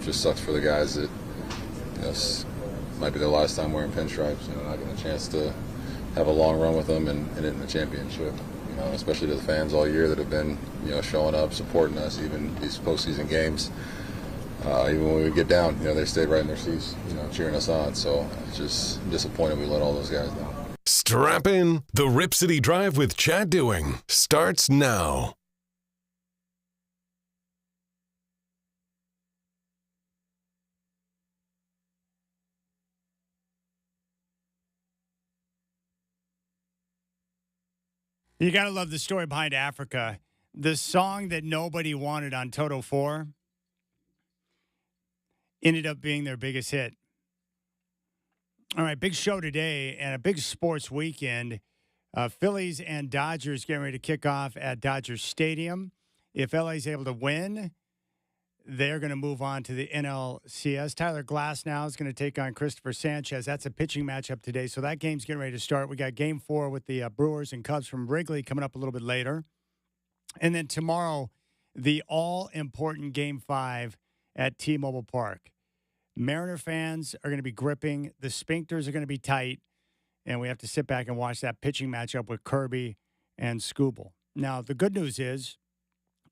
just sucks for the guys that, might be their last time wearing pinstripes, not getting a chance to have a long run with them and end it in the championship. Especially to the fans all year that have been, showing up, supporting us, even these postseason games. Even when we get down, they stayed right in their seats, cheering us on. So it's just disappointed we let all those guys down. Strap in. The Rip City Drive with Chad Dewing starts now. You got to love the story behind Africa. The song that nobody wanted on Toto 4 ended up being their biggest hit. All right, big show today and a big sports weekend. Phillies and Dodgers getting ready to kick off at Dodger Stadium. If LA's able to win, they're going to move on to the NLCS. Tyler Glasnow is going to take on Christopher Sanchez. That's a pitching matchup today, so that game's getting ready to start. We got Game 4 with the Brewers and Cubs from Wrigley coming up a little bit later. And then tomorrow, the all-important Game 5 at T-Mobile Park. Mariner fans are going to be gripping. The sphincters are going to be tight. And we have to sit back and watch that pitching matchup with Kirby and Skubal. Now, the good news is,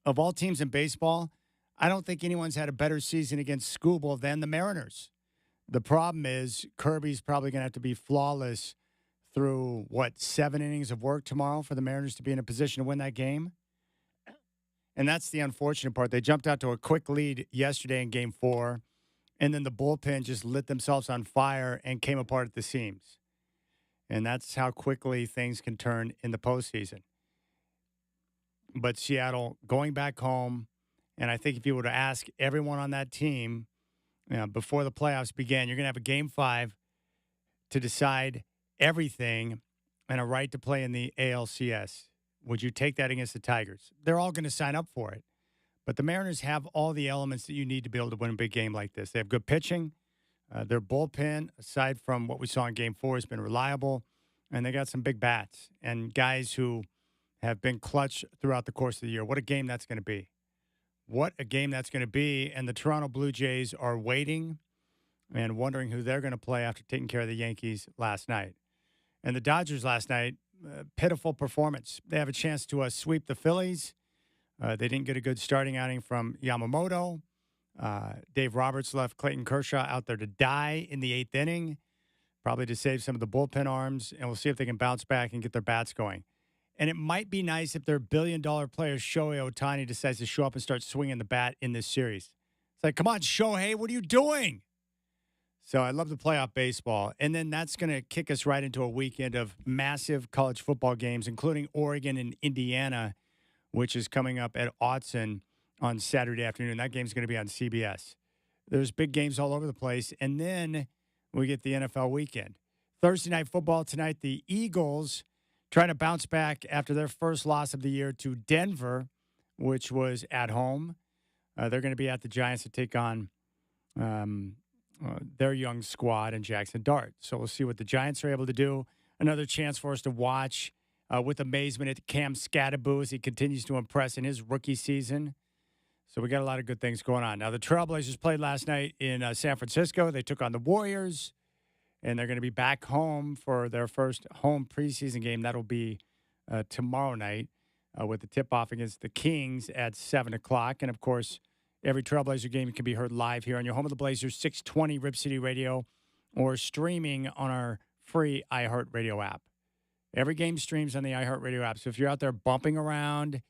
of all teams in baseball, I don't think anyone's had a better season against Skubal than the Mariners. The problem is Kirby's probably going to have to be flawless through, 7 innings of work tomorrow for the Mariners to be in a position to win that game? And that's the unfortunate part. They jumped out to a quick lead yesterday in Game 4, and then the bullpen just lit themselves on fire and came apart at the seams. And that's how quickly things can turn in the postseason. But Seattle going back home, and I think if you were to ask everyone on that team before the playoffs began, you're going to have a Game 5 to decide everything and a right to play in the ALCS. Would you take that against the Tigers? They're all going to sign up for it. But the Mariners have all the elements that you need to be able to win a big game like this. They have good pitching. Their bullpen, aside from what we saw in Game 4, has been reliable. And they got some big bats and guys who have been clutch throughout the course of the year. What a game that's going to be. What a game that's going to be. And the Toronto Blue Jays are waiting and wondering who they're going to play after taking care of the Yankees last night. And the Dodgers last night, pitiful performance. They have a chance to sweep the Phillies. They didn't get a good starting outing from Yamamoto. Dave Roberts left Clayton Kershaw out there to die in the 8th inning, probably to save some of the bullpen arms, and we'll see if they can bounce back and get their bats going. And it might be nice if their billion-dollar player Shohei Ohtani decides to show up and start swinging the bat in this series. It's like, come on, Shohei, what are you doing? So I love the playoff baseball. And then that's going to kick us right into a weekend of massive college football games, including Oregon and Indiana, which is coming up at Autzen on Saturday afternoon. That game's going to be on CBS. There's big games all over the place. And then we get the NFL weekend. Thursday night football tonight, the Eagles trying to bounce back after their first loss of the year to Denver, which was at home. They're going to be at the Giants to take on their young squad and Jackson Dart. So we'll see what the Giants are able to do. Another chance for us to watch with amazement at Cam Scattaboo as he continues to impress in his rookie season. So we got a lot of good things going on. Now, the Trailblazers played last night in San Francisco. They took on the Warriors, and they're going to be back home for their first home preseason game. That'll be tomorrow night with the tip-off against the Kings at 7 o'clock. And, of course, every Trailblazer game can be heard live here on your home of the Blazers, 620 Rip City Radio, or streaming on our free iHeartRadio app. Every game streams on the iHeartRadio app. So if you're out there bumping around,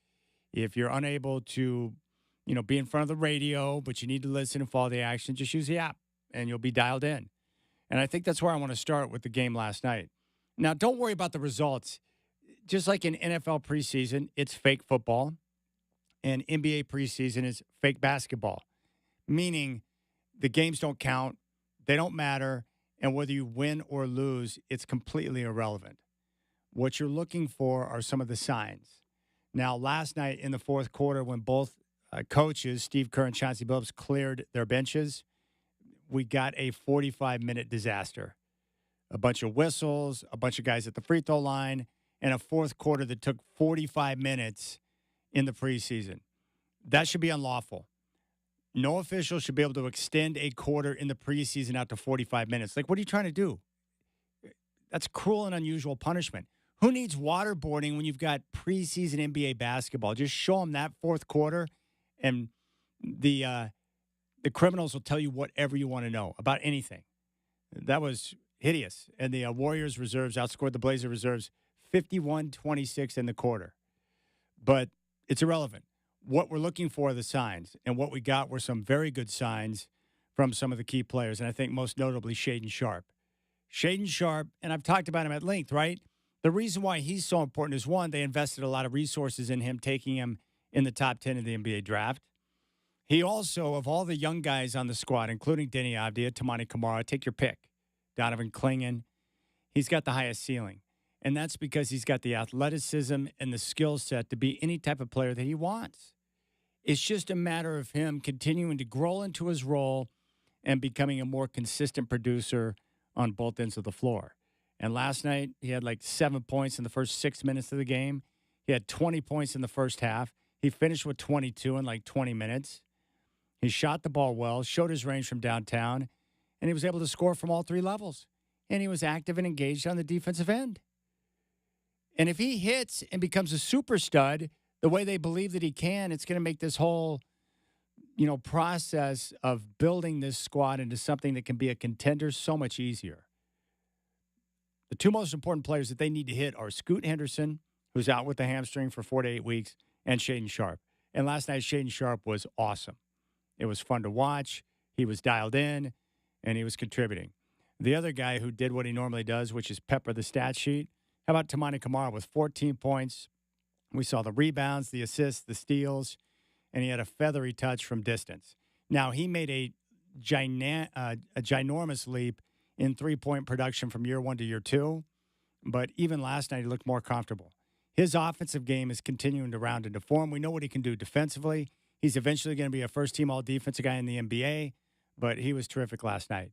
if you're unable to, be in front of the radio, but you need to listen and follow the action, just use the app, and you'll be dialed in. And I think that's where I want to start with the game last night. Now, don't worry about the results. Just like in NFL preseason, it's fake football, and NBA preseason is fake basketball, meaning the games don't count, they don't matter, and whether you win or lose, it's completely irrelevant. What you're looking for are some of the signs. Now, last night in the fourth quarter, when both coaches, Steve Kerr and Chauncey Billups, cleared their benches, we got a 45-minute disaster. A bunch of whistles, a bunch of guys at the free throw line, and a fourth quarter that took 45 minutes in the preseason. That should be unlawful. no official should be able to extend a quarter in the preseason out to 45 minutes. Like, what are you trying to do? That's cruel and unusual punishment. Who needs waterboarding when you've got preseason NBA basketball? Just show them that fourth quarter, and the criminals will tell you whatever you want to know about anything. That was hideous. And the Warriors reserves outscored the Blazer reserves 51-26 in the quarter. But it's irrelevant. What we're looking for are the signs, and what we got were some very good signs from some of the key players, and I think most notably Shaedon Sharpe. Shaedon Sharpe, and I've talked about him at length, right? The reason why he's so important is, one, they invested a lot of resources in him, taking him in the top 10 of the NBA draft. He also, of all the young guys on the squad, including Denny Avdia, Tamani Kamara, take your pick, Donovan Clingan, he's got the highest ceiling. And that's because he's got the athleticism and the skill set to be any type of player that he wants. It's just a matter of him continuing to grow into his role and becoming a more consistent producer on both ends of the floor. And last night, he had like 7 points in the first 6 minutes of the game. He had 20 points in the first half. He finished with 22 in like 20 minutes. He shot the ball well, showed his range from downtown, and he was able to score from all three levels. And he was active and engaged on the defensive end. And if he hits and becomes a super stud the way they believe that he can, it's going to make this whole, process of building this squad into something that can be a contender so much easier. The two most important players that they need to hit are Scoot Henderson, who's out with the hamstring for 4 to 8 weeks, and Shaedon Sharpe. And last night, Shaedon Sharpe was awesome. It was fun to watch. He was dialed in, and he was contributing. The other guy who did what he normally does, which is pepper the stat sheet, how about Tamani Kamara with 14 points? We saw the rebounds, the assists, the steals, and he had a feathery touch from distance. Now, he made a ginormous leap in three-point production from year one to year two, but even last night he looked more comfortable. His offensive game is continuing to round into form. We know what he can do defensively. He's eventually going to be a first-team all-defensive guy in the NBA, but he was terrific last night.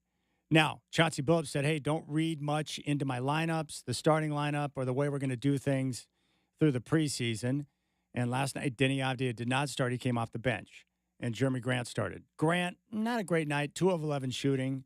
Now, Chauncey Billups said, hey, don't read much into my lineups, the starting lineup, or the way we're going to do things through the preseason. And last night, Denny Avdia did not start. He came off the bench. And Jeremy Grant started. Grant, not a great night, 2 of 11 shooting.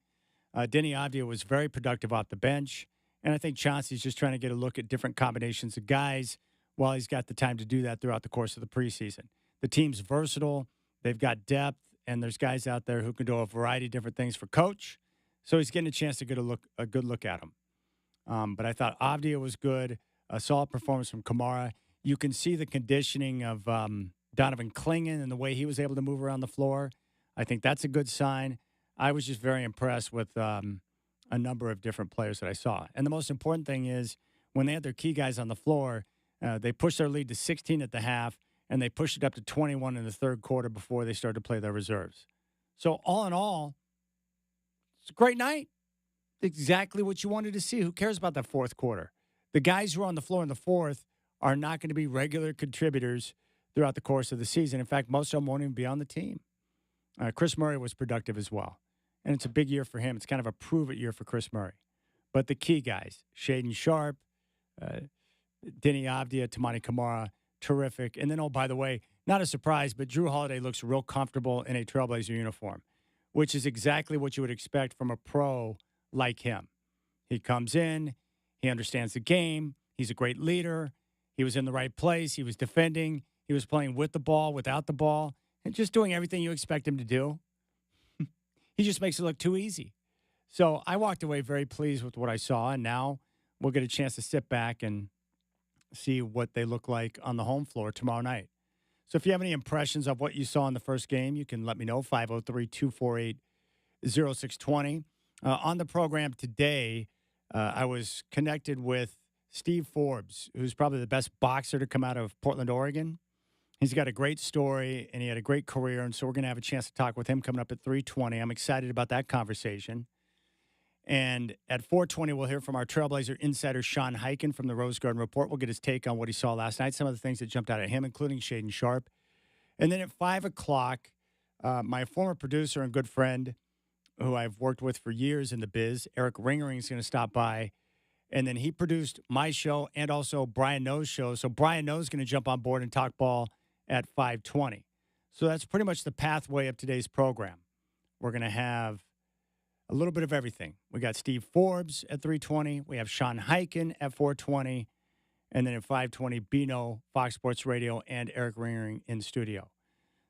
Denny Avdia was very productive off the bench. And I think Chauncey's just trying to get a look at different combinations of guys while he's got the time to do that throughout the course of the preseason. The team's versatile. They've got depth. And there's guys out there who can do a variety of different things for coach. So he's getting a chance to get a good look at him. But I thought Avdia was good. A solid performance from Kamara. You can see the conditioning of Donovan Clingan and the way he was able to move around the floor. I think that's a good sign. I was just very impressed with a number of different players that I saw. And the most important thing is when they had their key guys on the floor, they pushed their lead to 16 at the half, and they pushed it up to 21 in the third quarter before they started to play their reserves. So all in all, it's a great night. Exactly what you wanted to see. Who cares about that fourth quarter? The guys who are on the floor in the fourth are not going to be regular contributors throughout the course of the season. In fact, most of them won't even be on the team. Chris Murray was productive as well. And it's a big year for him. It's kind of a prove-it year for Chris Murray. But the key guys, Shaedon Sharpe, Denny Avdia, Tamani Kamara, terrific. And then, oh, by the way, not a surprise, but Drew Holiday looks real comfortable in a Trailblazer uniform, which is exactly what you would expect from a pro like him. He comes in, he understands the game, he's a great leader, he was in the right place, he was defending, he was playing with the ball, without the ball, and just doing everything you expect him to do. He just makes it look too easy. So I walked away very pleased with what I saw, and now we'll get a chance to sit back and see what they look like on the home floor tomorrow night. So if you have any impressions of what you saw in the first game, you can let me know, 503-248-0620. On the program today, I was connected with Steve Forbes, who's probably the best boxer to come out of Portland, Oregon. He's got a great story, and he had a great career, and so we're going to have a chance to talk with him coming up at 3:20. I'm excited about that conversation. And at 4:20, we'll hear from our Trailblazer insider, Sean Highkin, from the Rose Garden Report. We'll get his take on what he saw last night, some of the things that jumped out at him, including Shaedon Sharpe. And then at 5 o'clock, my former producer and good friend, who I've worked with for years in the biz, Eric Ringering, is going to stop by. And then he produced my show and also Brian Noe's show. So Brian Noe's going to jump on board and talk ball at 5:20. So that's pretty much the pathway of today's program. We're going to have a little bit of everything. We got Steve Forbes at 3:20. We have Sean Highkin at 4:20. And then at 5:20, Bino, Fox Sports Radio, and Eric Ringering in studio.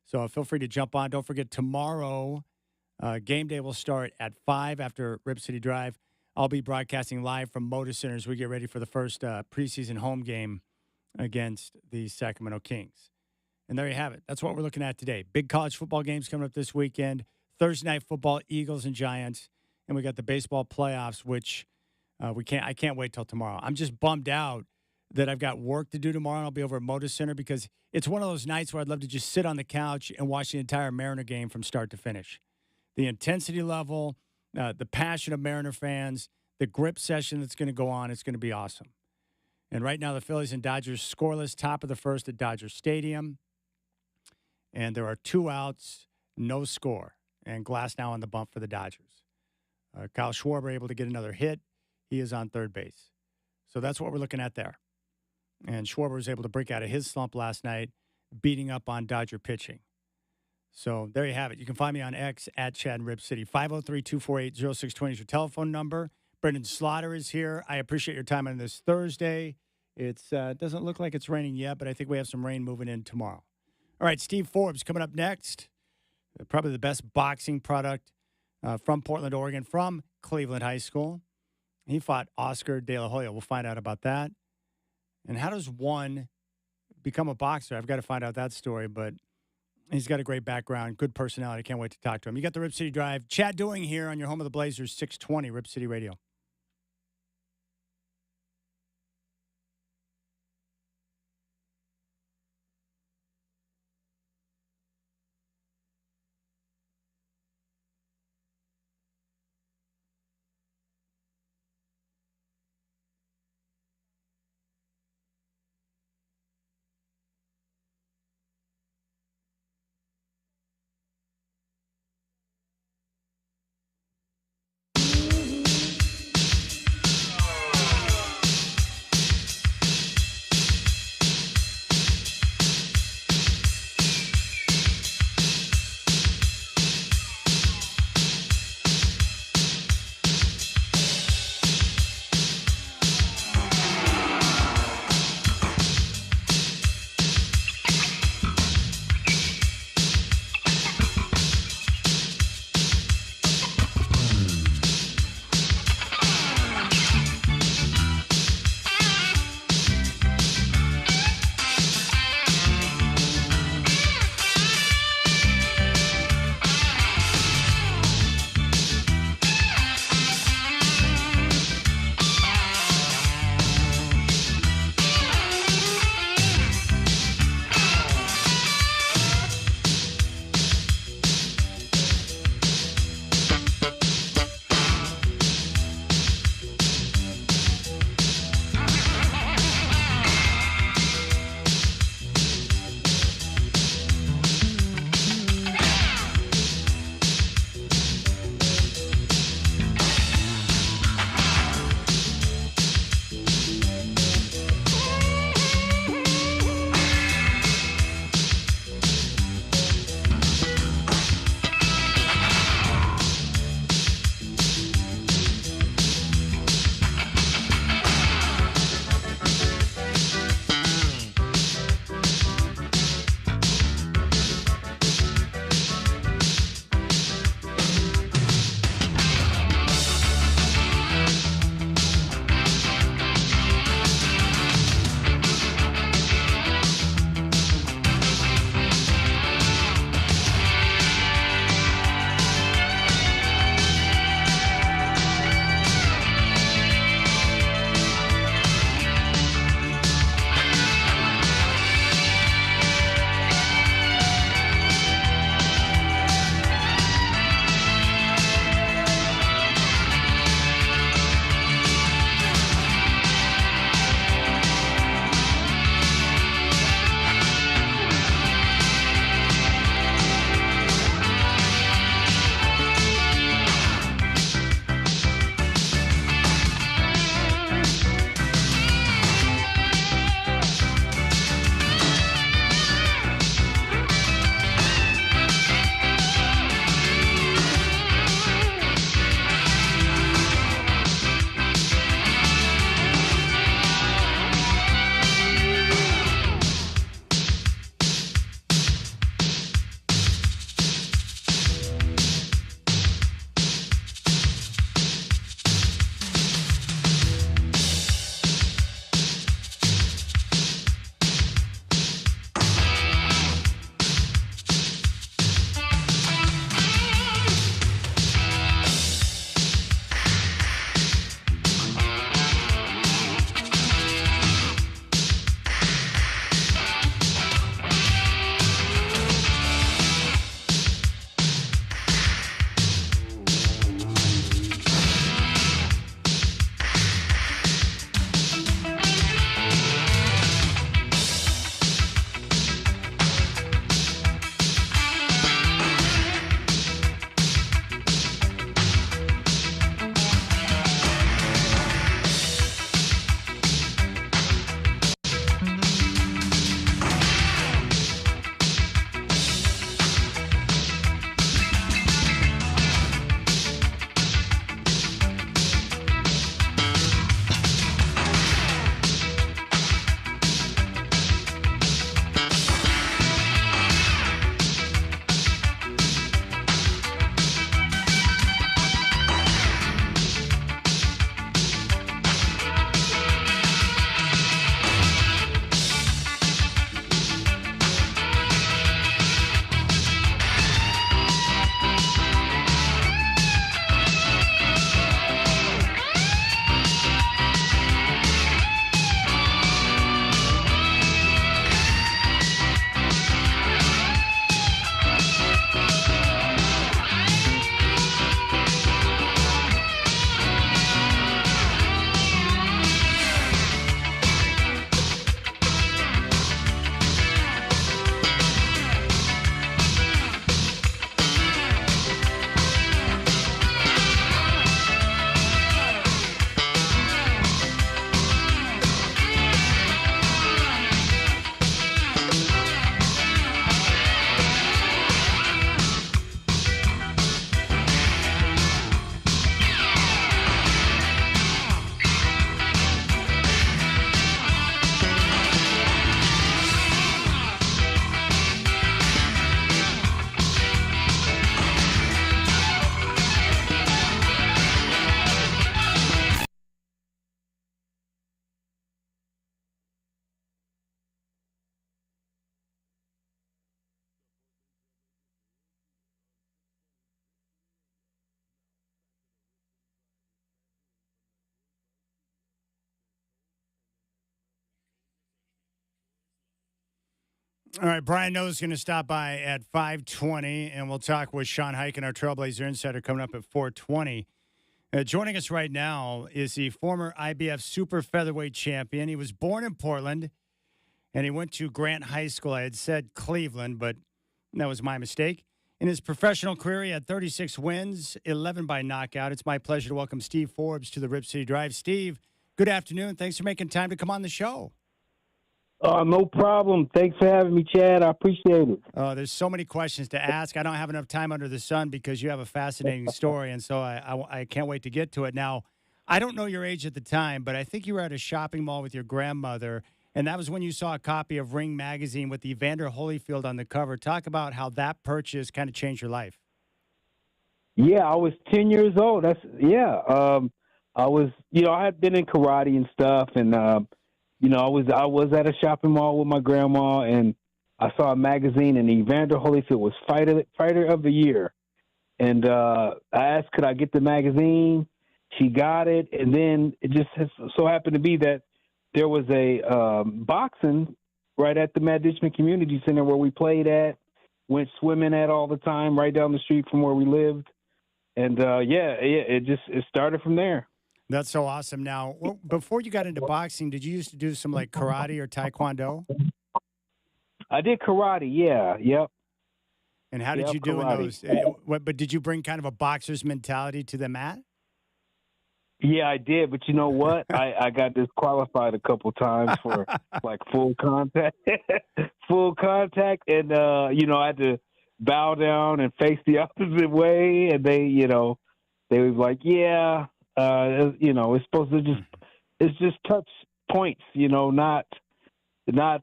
So feel free to jump on. Don't forget, tomorrow, game day will start at 5 after Rip City Drive. I'll be broadcasting live from Moda Center as we get ready for the first preseason home game against the Sacramento Kings. And there you have it. That's what we're looking at today. Big college football games coming up this weekend. Thursday night football, Eagles and Giants. And we got the baseball playoffs, which I can't wait till tomorrow. I'm just bummed out that I've got work to do tomorrow. I'll be over at Moda Center because it's one of those nights where I'd love to just sit on the couch and watch the entire Mariner game from start to finish. The intensity level, the passion of Mariner fans, the grip session that's going to go on, it's going to be awesome. And right now, the Phillies and Dodgers scoreless, top of the first at Dodger Stadium. And there are 2 outs, no score. And Glass now on the bump for the Dodgers. Kyle Schwarber able to get another hit. He is on third base. So that's what we're looking at there. And Schwarber was able to break out of his slump last night, beating up on Dodger pitching. So there you have it. You can find me on X at Chad and Rip City. 503-248-0620 is your telephone number. Brendan Slaughter is here. I appreciate your time on this Thursday. It doesn't look like it's raining yet, but I think we have some rain moving in tomorrow. All right, Steve Forbes coming up next. Probably the best boxing product from Portland, Oregon, from Cleveland High School. He fought Oscar De La Hoya. We'll find out about that. And how does one become a boxer? I've got to find out that story, but he's got a great background, good personality. Can't wait to talk to him. You got the Rip City Drive. Chad Doing here on your home of the Blazers, 620 Rip City Radio. All right, Brian Noe is going to stop by at 5:20, and we'll talk with Sean Highkin, our Trailblazer Insider, coming up at 4:20. Joining us right now is the former IBF Super Featherweight champion. He was born in Portland, and he went to Grant High School. I had said Cleveland, but that was my mistake. In his professional career, he had 36 wins, 11 by knockout. It's my pleasure to welcome Steve Forbes to the Rip City Drive. Steve, good afternoon. Thanks for making time to come on the show. No problem. Thanks for having me, Chad. I appreciate it. There's so many questions to ask. I don't have enough time under the sun because you have a fascinating story, and so I can't wait to get to it. Now, I don't know your age at the time, but I think you were at a shopping mall with your grandmother, and that was when you saw a copy of Ring magazine with Evander Holyfield on the cover. Talk about how that purchase kind of changed your life. Yeah, I was 10 years old. I was, I had been in karate and stuff, and I was at a shopping mall with my grandma, and I saw a magazine, and Evander Holyfield was fighter of the year. And I asked, could I get the magazine? She got it, and then it just so happened to be that there was a boxing right at the Matt Ditchman Community Center where we played at, went swimming at all the time, right down the street from where we lived. And, it started from there. That's so awesome. Now, before you got into boxing, did you used to do some like karate or taekwondo? I did karate, yeah, yep. And how did you do karate. in those? But did you bring kind of a boxer's mentality to the mat? Yeah, I did, but you know what? I got disqualified a couple times for like full contact, and I had to bow down and face the opposite way, and they was like, yeah, it's supposed to it's just touch points, not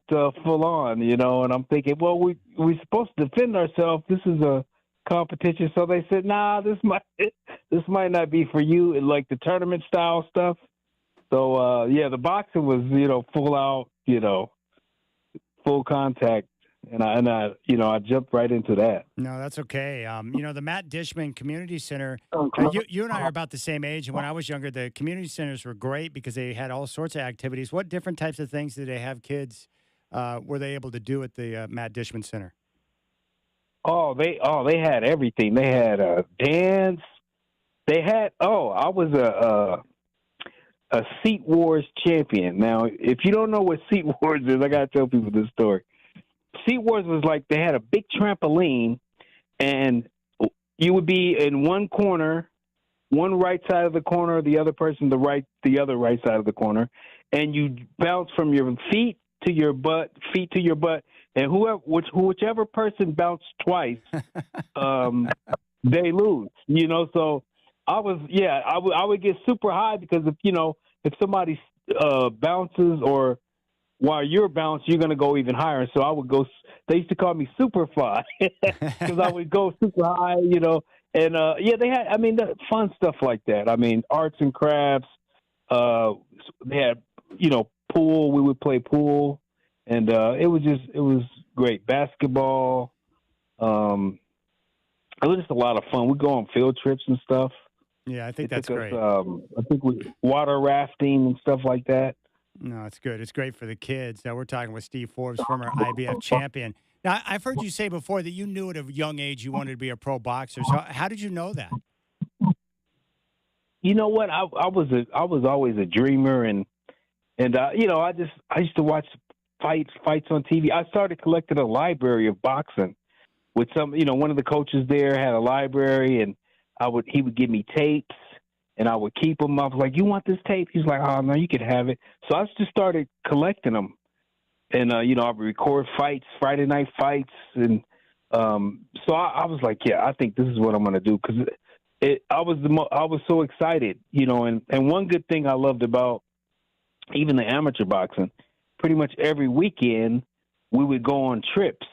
full on, and I'm thinking, well, we're supposed to defend ourselves. This is a competition, so they said, nah, this might not be for you, like the tournament style stuff. So the boxing was full out, full contact, and I jumped right into that. No, that's okay. The Matt Ditchman Community Center, you and I are about the same age, and when I was younger, the community centers were great because they had all sorts of activities. What different types of things did they have kids were they able to do at the Matt Ditchman Center? They had everything. They had a dance. They had I was a Seat Wars champion. Now, if you don't know what Seat Wars is, I gotta tell people this story. Seat Wars was like they had a big trampoline, and you would be in one corner, one right side of the corner, the other person the other right side of the corner, and you bounce from your feet to your butt, and whichever person bounced twice, they lose. So I would get super high because if somebody bounces or while you're bounced, you're gonna go even higher. So I would go. They used to call me Super Fly because I would go super high, And they had fun stuff like that. Arts and crafts. They had pool. We would play pool, and it was great. Basketball. It was just a lot of fun. We go on field trips and stuff. Yeah, I think that's great. I think water rafting and stuff like that. No, it's good. It's great for the kids. Now, we're talking with Steve Forbes, former IBF champion. Now, I've heard you say before that you knew at a young age you wanted to be a pro boxer. So how did you know that? You know what? I was always a dreamer, and I used to watch fights on TV. I started collecting a library of boxing with one of the coaches there had a library, and he would give me tapes. And I would keep them. I was like, you want this tape? He's like, oh, no, you can have it. So I just started collecting them. And, I would record fights, Friday night fights. And so I was like, yeah, I think this is what I'm going to do. Because I was so excited, And one good thing I loved about even the amateur boxing, pretty much every weekend we would go on trips.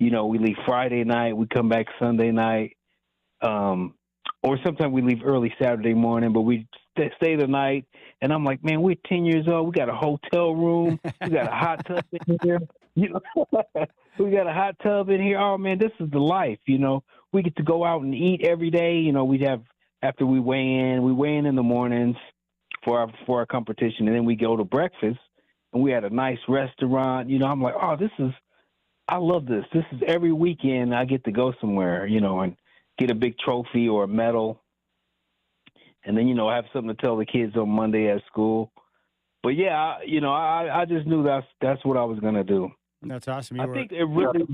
We leave Friday night, we come back Sunday night. Or sometimes we leave early Saturday morning, but we stay the night. And I'm like, man, we're 10 years old. We got a hotel room. We got a hot tub in here. We got a hot tub in here. Oh, man, this is the life. We get to go out and eat every day. We'd have, after we weigh in the mornings for our competition. And then we go to breakfast, and we had a nice restaurant. I'm like, oh, this I love this. This is every weekend I get to go somewhere, and get a big trophy or a medal. And then, I have something to tell the kids on Monday at school. But yeah, I just knew that's what I was going to do. That's awesome. I think it really.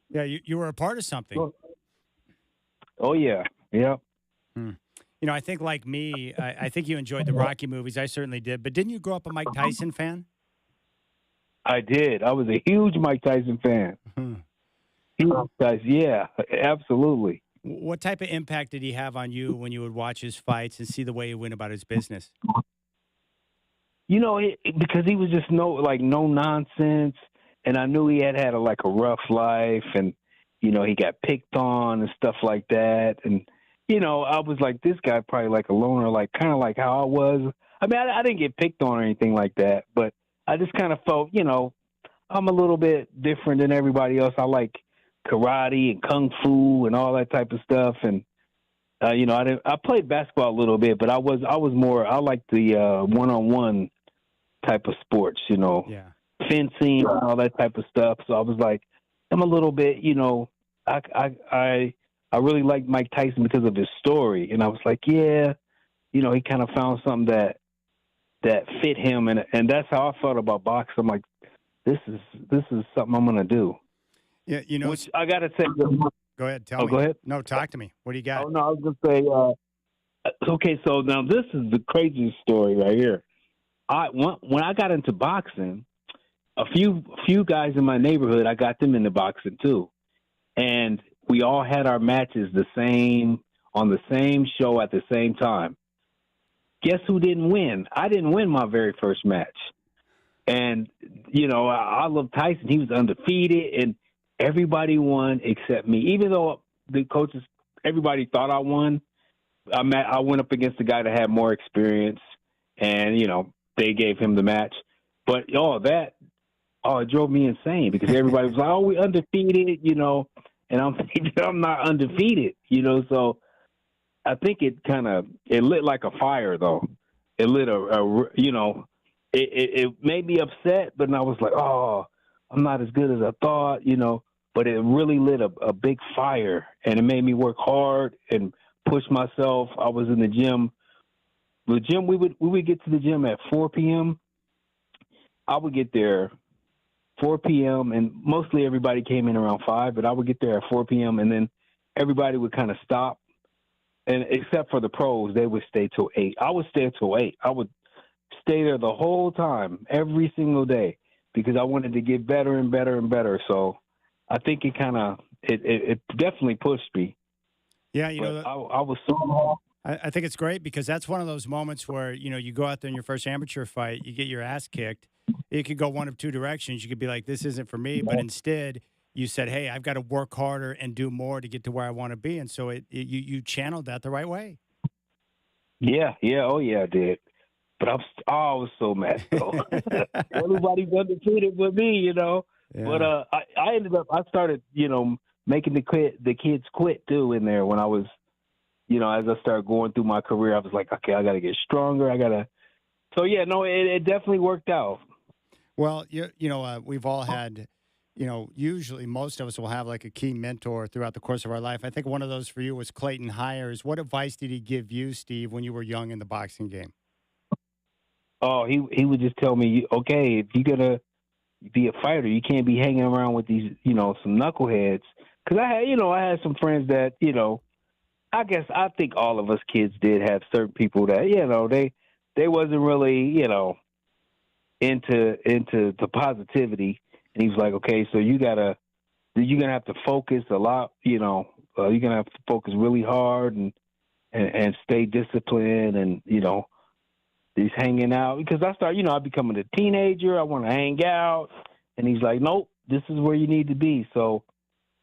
Yeah, you were a part of something. Oh yeah, yeah. I think like me, I think you enjoyed the Rocky movies. I certainly did. But didn't you grow up a Mike Tyson fan? I did. I was a huge Mike Tyson fan. Huge Tyson, yeah, absolutely. What type of impact did he have on you when you would watch his fights and see the way he went about his business? Because he was just no nonsense, and I knew he had a rough life, and he got picked on and stuff like that, and I was like, this guy probably like a loner, kind of like how I was. I mean, I didn't get picked on or anything like that, but I just kind of felt, I'm a little bit different than everybody else. I like karate and kung fu and all that type of stuff, and I played basketball a little bit, but I was more, I like the one-on-one type of sports, fencing and all that type of stuff. So I was like, I'm a little bit, I really liked Mike Tyson because of his story, and I was like, yeah, he kind of found something that fit him, and that's how I felt about boxing. I'm like, this is something I'm gonna do. Yeah, Which I gotta say. Go ahead, tell me. Go ahead. No, talk to me. What do you got? Oh no, I was gonna say. Okay, so now this is the craziest story right here. When I got into boxing, a few guys in my neighborhood, I got them into boxing too, and we all had our matches on the same show at the same time. Guess who didn't win? I didn't win my very first match. And, I love Tyson. He was undefeated, and everybody won except me. Even though the coaches, everybody thought I won, I went up against the guy that had more experience, and, they gave him the match. But, it drove me insane because everybody was like, oh, we undefeated, and I'm thinking I'm not undefeated, so I think it lit like a fire, though. It lit it made me upset, but I was like, oh, I'm not as good as I thought, but it really lit a big fire, and it made me work hard and push myself. I was in the gym. The gym, we would get to the gym at 4 p.m. I would get there 4 p.m. and mostly everybody came in around 5, but I would get there at 4 p.m. and then everybody would kind of stop. And except for the pros, they would stay till 8. I would stay till 8. I would stay there the whole time, every single day, because I wanted to get better and better and better. So I think it definitely pushed me. Yeah, I was so. I think it's great because that's one of those moments where, you go out there in your first amateur fight, you get your ass kicked. It could go one of two directions. You could be like, this isn't for me. But instead, you said, hey, I've got to work harder and do more to get to where I want to be. And so you channeled that the right way. Yeah. Oh, yeah, I did. But I was so mad, though. Everybody's undefeated but me, Yeah. But I ended up, I started, making the kids quit, too, in there when I was, as I started going through my career. I was like, okay, I got to get stronger. So, yeah, no, it definitely worked out. Well, we've all had, usually most of us will have like a key mentor throughout the course of our life. I think one of those for you was Clayton Hires. What advice did he give you, Steve, when you were young in the boxing game? Oh, he would just tell me, okay, if you're going to be a fighter, you can't be hanging around with these, some knuckleheads. Because I had some friends that, I think all of us kids did have certain people that, they wasn't really, into the positivity. And he was like, okay, so you're going to have to focus a lot, you're going to have to focus really hard and stay disciplined and, he's hanging out. Because I started, I becoming a teenager. I want to hang out. And he's like, nope, this is where you need to be. So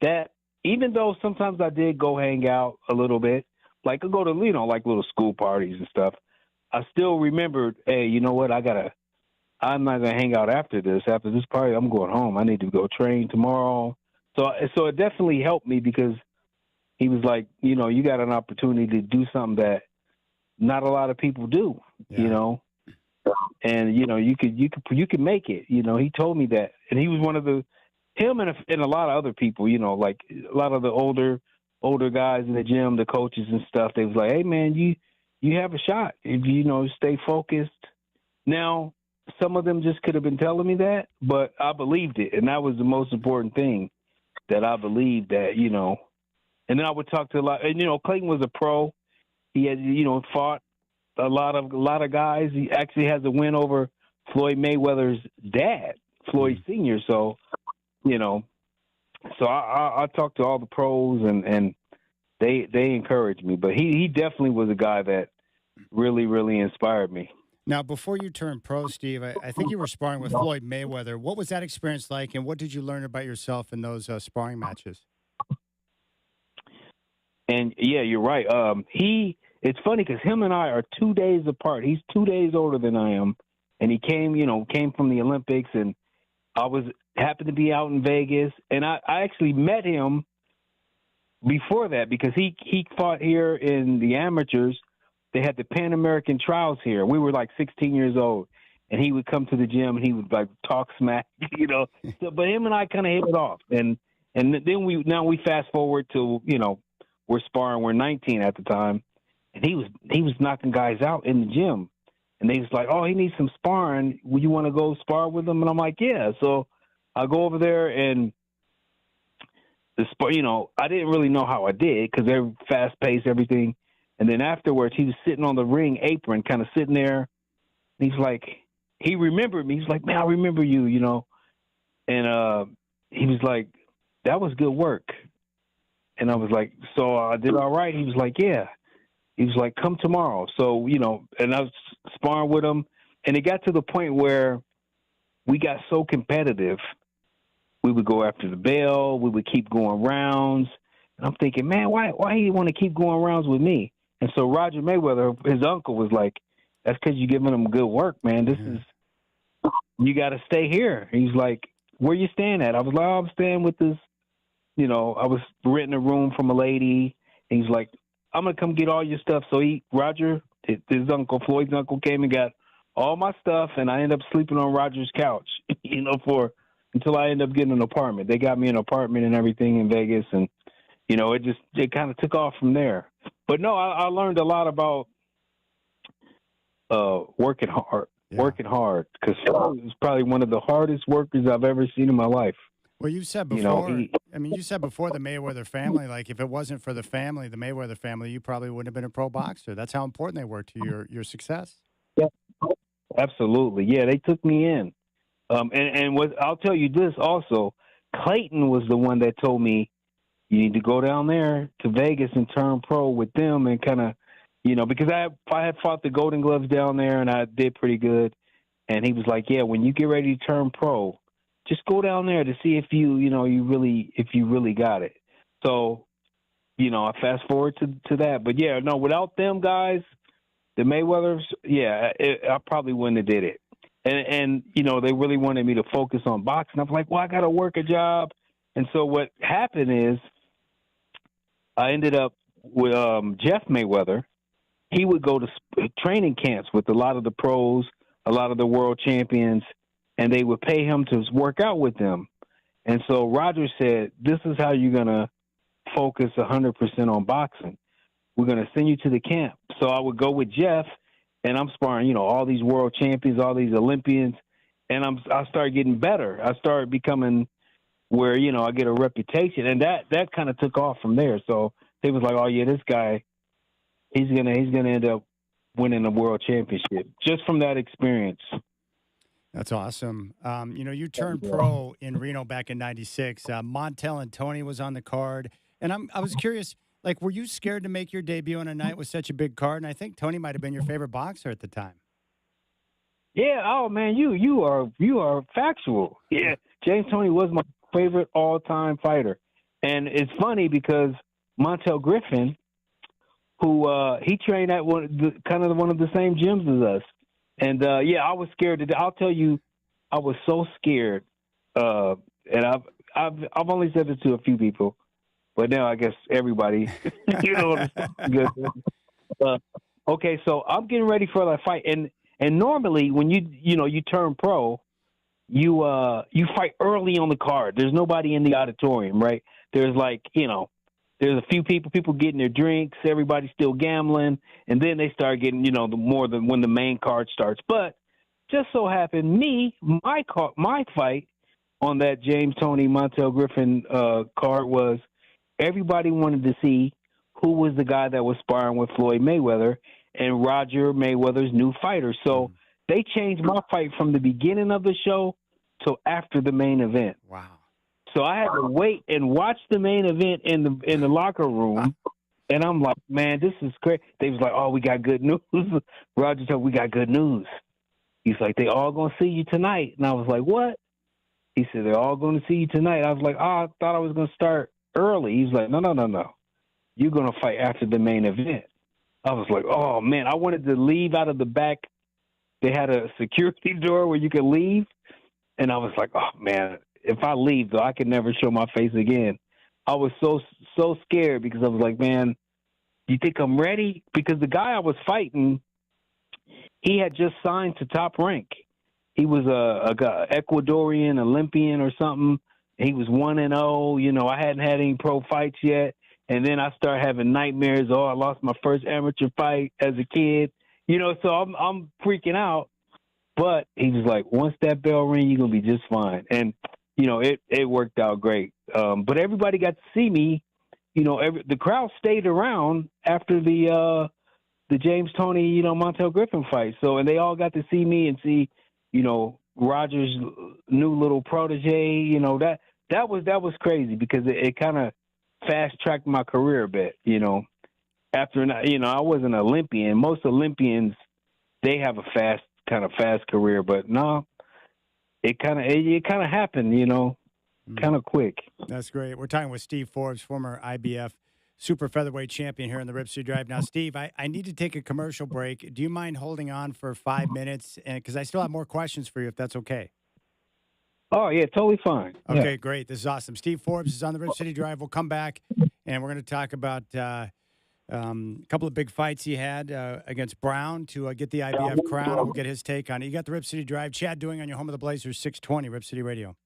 that, even though sometimes I did go hang out a little bit, like I go to, like little school parties and stuff, I still remembered, hey, you know what? I'm not going to hang out after this. After this party, I'm going home. I need to go train tomorrow. So it definitely helped me because he was like, you got an opportunity to do something that not a lot of people do, and you could make it. He told me that, and he was one of the him and a lot of other people, you know, like a lot of the older guys in the gym, the coaches and stuff. They was like, hey man, you have a shot if you know stay focused. Now, some of them just could have been telling me that, but I believed it, and that was the most important thing, that I believed that, you know. And then I would talk to a lot, and you know, Clayton was a pro. He had, you know, fought a lot of guys. He actually has a win over Floyd Mayweather's dad, Floyd Sr. So, you know, so I talked to all the pros, and they encouraged me. But he definitely was a guy that really, really inspired me. Now, before you turned pro, Steve, I think you were sparring with Floyd Mayweather. What was that experience like, and what did you learn about yourself in those sparring matches? And yeah, you're right. It's funny because him and I are 2 days apart. He's 2 days older than I am, and he came from the Olympics, and I happened to be out in Vegas, and I actually met him before that because he fought here in the amateurs. They had the Pan American trials here. We were like 16 years old, and he would come to the gym and he would like talk smack, you know. So, but him and I kind of hit it off, and then we fast forward to, you know, we're sparring. We're 19 at the time, and he was knocking guys out in the gym, and they was like, oh, he needs some sparring. Would you want to go spar with him? And I'm like, yeah. So I go over there, and you know, I didn't really know how I did because they're fast paced, everything. And then afterwards, he was sitting on the ring apron, kind of sitting there. And he's like, he remembered me. He's like, man, I remember you, you know. And he was like, that was good work. And I was like, so I did all right. He was like, yeah. He was like, come tomorrow. So, you know, and I was sparring with him. And it got to the point where we got so competitive. We would go after the bell. We would keep going rounds. And I'm thinking, man, why do you want to keep going rounds with me? And so Roger Mayweather, his uncle, was like, that's because you're giving him good work, man. You got to stay here. He's like, where you staying at? I was like, oh, I'm staying with this, you know, I was renting a room from a lady. And he's like, I'm going to come get all your stuff. So Roger, his uncle, Floyd's uncle, came and got all my stuff, and I ended up sleeping on Roger's couch, you know, until I ended up getting an apartment. They got me an apartment and everything in Vegas, and, you know, it kind of took off from there. But no, I learned a lot about working hard, because Floyd was probably one of the hardest workers I've ever seen in my life. Well, you said before, you said before the Mayweather family, like if it wasn't for the family, the Mayweather family, you probably wouldn't have been a pro boxer. That's how important they were to your success. Yeah, absolutely. Yeah, they took me in. And I'll tell you this also, Clayton was the one that told me, you need to go down there to Vegas and turn pro with them, and kind of, you know, because I had fought the Golden Gloves down there and I did pretty good. And he was like, yeah, when you get ready to turn pro, just go down there to see if you really got it. So, you know, I fast forward to that. But yeah, no, without them guys, the Mayweathers, yeah, I probably wouldn't have did it. And you know, they really wanted me to focus on boxing. I'm like, well, I got to work a job. And so what happened is, I ended up with Jeff Mayweather. He would go to training camps with a lot of the pros, a lot of the world champions, and they would pay him to work out with them. And so Roger said, this is how you're going to focus 100% on boxing. We're going to send you to the camp. So I would go with Jeff, and I'm sparring, you know, all these world champions, all these Olympians, and I started getting better. I started becoming where, you know, I get a reputation, and that kind of took off from there. So they was like, oh yeah, this guy, he's gonna end up winning a world championship just from that experience. That's awesome. You know, you turned pro in Reno back in '96. Montel and Tony was on the card, and I was curious, like, were you scared to make your debut on a night with such a big card? And I think Tony might have been your favorite boxer at the time. Yeah. Oh man, you are factual. Yeah, James Toney was my favorite all-time fighter. And it's funny because Montel Griffin, who he trained at one of the same gyms as us. And yeah, I was scared I'll tell you, I was so scared. And I've only said it to a few people, but now I guess everybody, you know, good. Okay, so I'm getting ready for that fight, and normally when you turn pro, you fight early on the card. There's nobody in the auditorium, right? There's there's a few people getting their drinks, everybody's still gambling, and then they start getting, the more than when the main card starts. But just so happened, my fight on that James Toney Montel Griffin card was everybody wanted to see who was the guy that was sparring with Floyd Mayweather and Roger Mayweather's new fighter. So they changed my fight from the beginning of the show till after the main event. Wow. So I had to wait and watch the main event in the locker room, and I'm like, man, this is great. They was like, oh, we got good news. Roger told we got good news. He's like, they all gonna see you tonight, and I was like, what? He said they're all gonna see you tonight. I was like, I thought I was gonna start early. He's like, no. You're gonna fight after the main event. I was like, oh man, I wanted to leave out of the back. They had a security door where you could leave, and I was like, oh man. If I leave, though, I can never show my face again. I was so scared because I was like, man, you think I'm ready? Because the guy I was fighting, he had just signed to Top Rank. He was a Ecuadorian Olympian or something. He was 1-0. I hadn't had any pro fights yet. And then I started having nightmares. Oh, I lost my first amateur fight as a kid. So I'm freaking out. But he was like, once that bell rings, you're going to be just fine. And it worked out great. But everybody got to see me. The crowd stayed around after the James Toney, Montel Griffin fight. So, and they all got to see me and see, Roger's new little protege. That was crazy because it kind of fast tracked my career a bit. After I was an Olympian. Most Olympians, they have a fast career, but no. It kind of happened, kind of quick. That's great. We're talking with Steve Forbes, former IBF super featherweight champion here in the Rip City Drive. Now, Steve, I need to take a commercial break. Do you mind holding on for 5 minutes? And because I still have more questions for you, if that's okay. Oh, yeah, totally fine. Okay, yeah. Great. This is awesome. Steve Forbes is on the Rip City Drive. We'll come back, and we're going to talk about a couple of big fights he had against Brown to get the IBF crown. We'll get his take on it. You got the Rip City Drive. Chad Doing on your home of the Blazers, 620 Rip City Radio.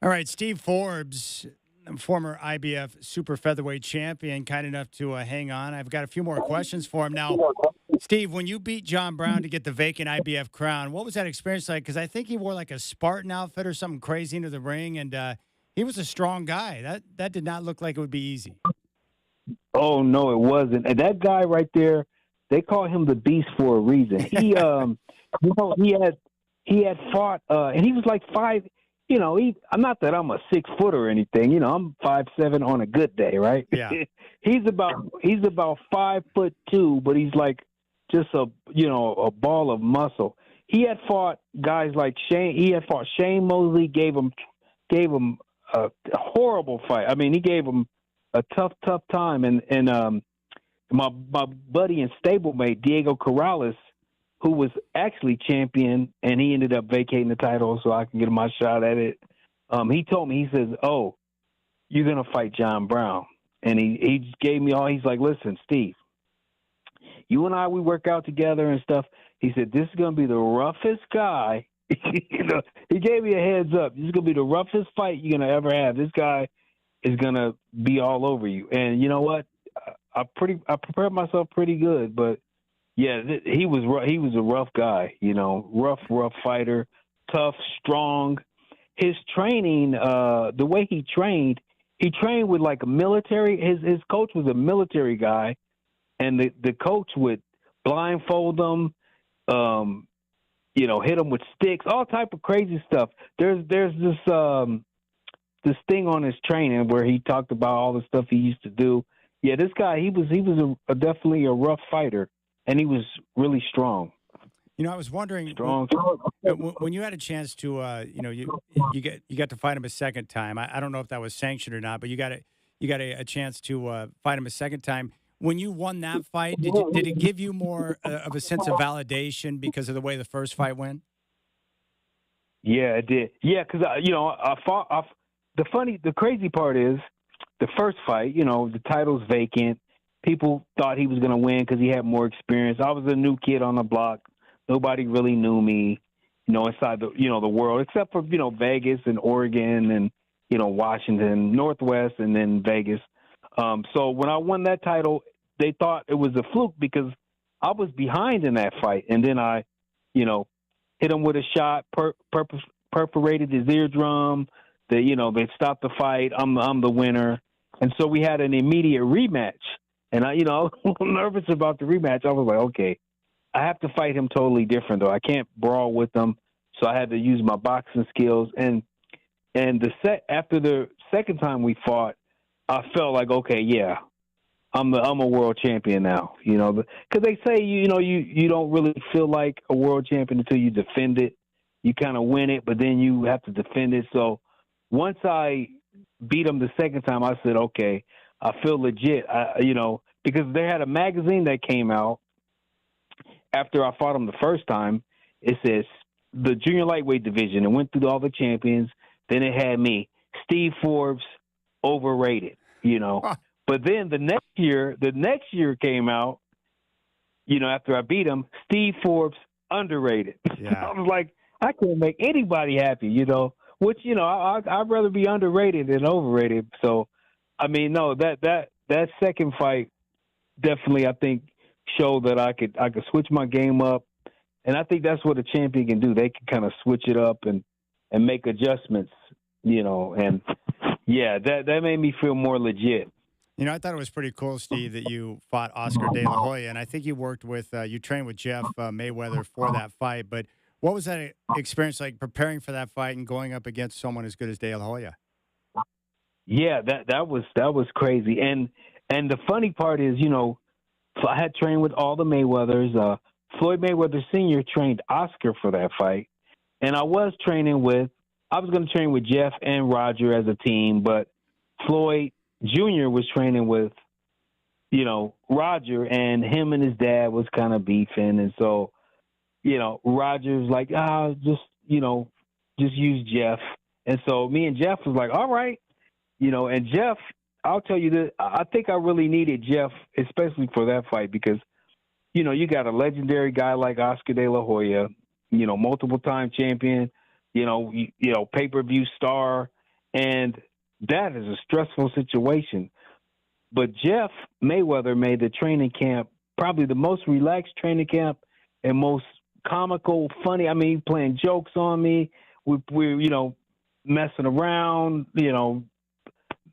All right, Steve Forbes, former IBF super featherweight champion, kind enough to hang on. I've got a few more questions for him now. Steve, when you beat John Brown to get the vacant IBF crown, what was that experience like? Because I think he wore like a Spartan outfit or something crazy into the ring, and he was a strong guy. That did not look like it would be easy. Oh no, it wasn't. And that guy right there, they call him the Beast for a reason. He, he had fought, and he was like five. I'm not that I'm a 6 foot or anything. I'm 5'7" on a good day, right? Yeah. he's about 5'2", but he's like just a ball of muscle. He had fought guys like Shane. He had fought Shane Mosley. Gave him a horrible fight. I mean, he gave him a tough time. And my buddy and stablemate Diego Corrales, who was actually champion, and he ended up vacating the title so I can get my shot at it. He told me, he says, "Oh, you're going to fight John Brown." And he gave me all, he's like, "Listen, Steve, you and I, we work out together and stuff." He said, "This is going to be the roughest guy." He gave me a heads up. This is going to be the roughest fight you're going to ever have. This guy is going to be all over you. And you know what? I prepared myself pretty good, but yeah, he was a rough guy, rough fighter, tough, strong. His training, the way he trained with like a military. His coach was a military guy, and the coach would blindfold them, hit them with sticks, all type of crazy stuff. There's this thing on his training where he talked about all the stuff he used to do. Yeah, this guy, he was definitely a rough fighter. And he was really strong. I was wondering, strong. When you had a chance to, you got to fight him a second time. I don't know if that was sanctioned or not, but you got a chance to fight him a second time. When you won that fight, did it give you more of a sense of validation because of the way the first fight went? Yeah, it did. Yeah, because I fought. The crazy part is the first fight. The title's vacant. People thought he was going to win because he had more experience. I was a new kid on the block. Nobody really knew me, inside the world, except for, Vegas and Oregon and, Washington, Northwest, and then Vegas. So when I won that title, they thought it was a fluke because I was behind in that fight. And then I, hit him with a shot, perforated his eardrum. They stopped the fight. I'm the winner. And so we had an immediate rematch. And I was a little nervous about the rematch. I was like, okay, I have to fight him totally different, though. I can't brawl with him, so I had to use my boxing skills. And after the second time we fought, I felt like, okay, yeah, I'm a world champion now. Because they say you don't really feel like a world champion until you defend it. You kind of win it, but then you have to defend it. So once I beat him the second time, I said, okay, I feel legit, because they had a magazine that came out after I fought him the first time. It says the junior lightweight division. It went through all the champions. Then it had me, Steve Forbes, overrated, But then the next year came out, after I beat him, Steve Forbes, underrated. Yeah. I was like, I can't make anybody happy, which, I'd rather be underrated than overrated. So, I mean, no, that second fight definitely, I think, showed that I could switch my game up, and I think that's what a champion can do. They can kind of switch it up and make adjustments, and yeah, that made me feel more legit. I thought it was pretty cool, Steve, that you fought Oscar De La Hoya, and I think you worked with, you trained with Jeff Mayweather for that fight. But what was that experience like, preparing for that fight and going up against someone as good as De La Hoya? Yeah, that was crazy. And the funny part is, I had trained with all the Mayweathers. Floyd Mayweather Sr. trained Oscar for that fight. And I was going to train with Jeff and Roger as a team, but Floyd Jr. was training with, Roger, and him and his dad was kind of beefing. And so, Roger's like, just use Jeff. And so me and Jeff was like, all right. And Jeff, I'll tell you this, I think I really needed Jeff, especially for that fight, because, you got a legendary guy like Oscar De La Hoya, multiple time champion, pay-per-view star. And that is a stressful situation. But Jeff Mayweather made the training camp probably the most relaxed training camp and most comical, funny. I mean, playing jokes on me. We're messing around,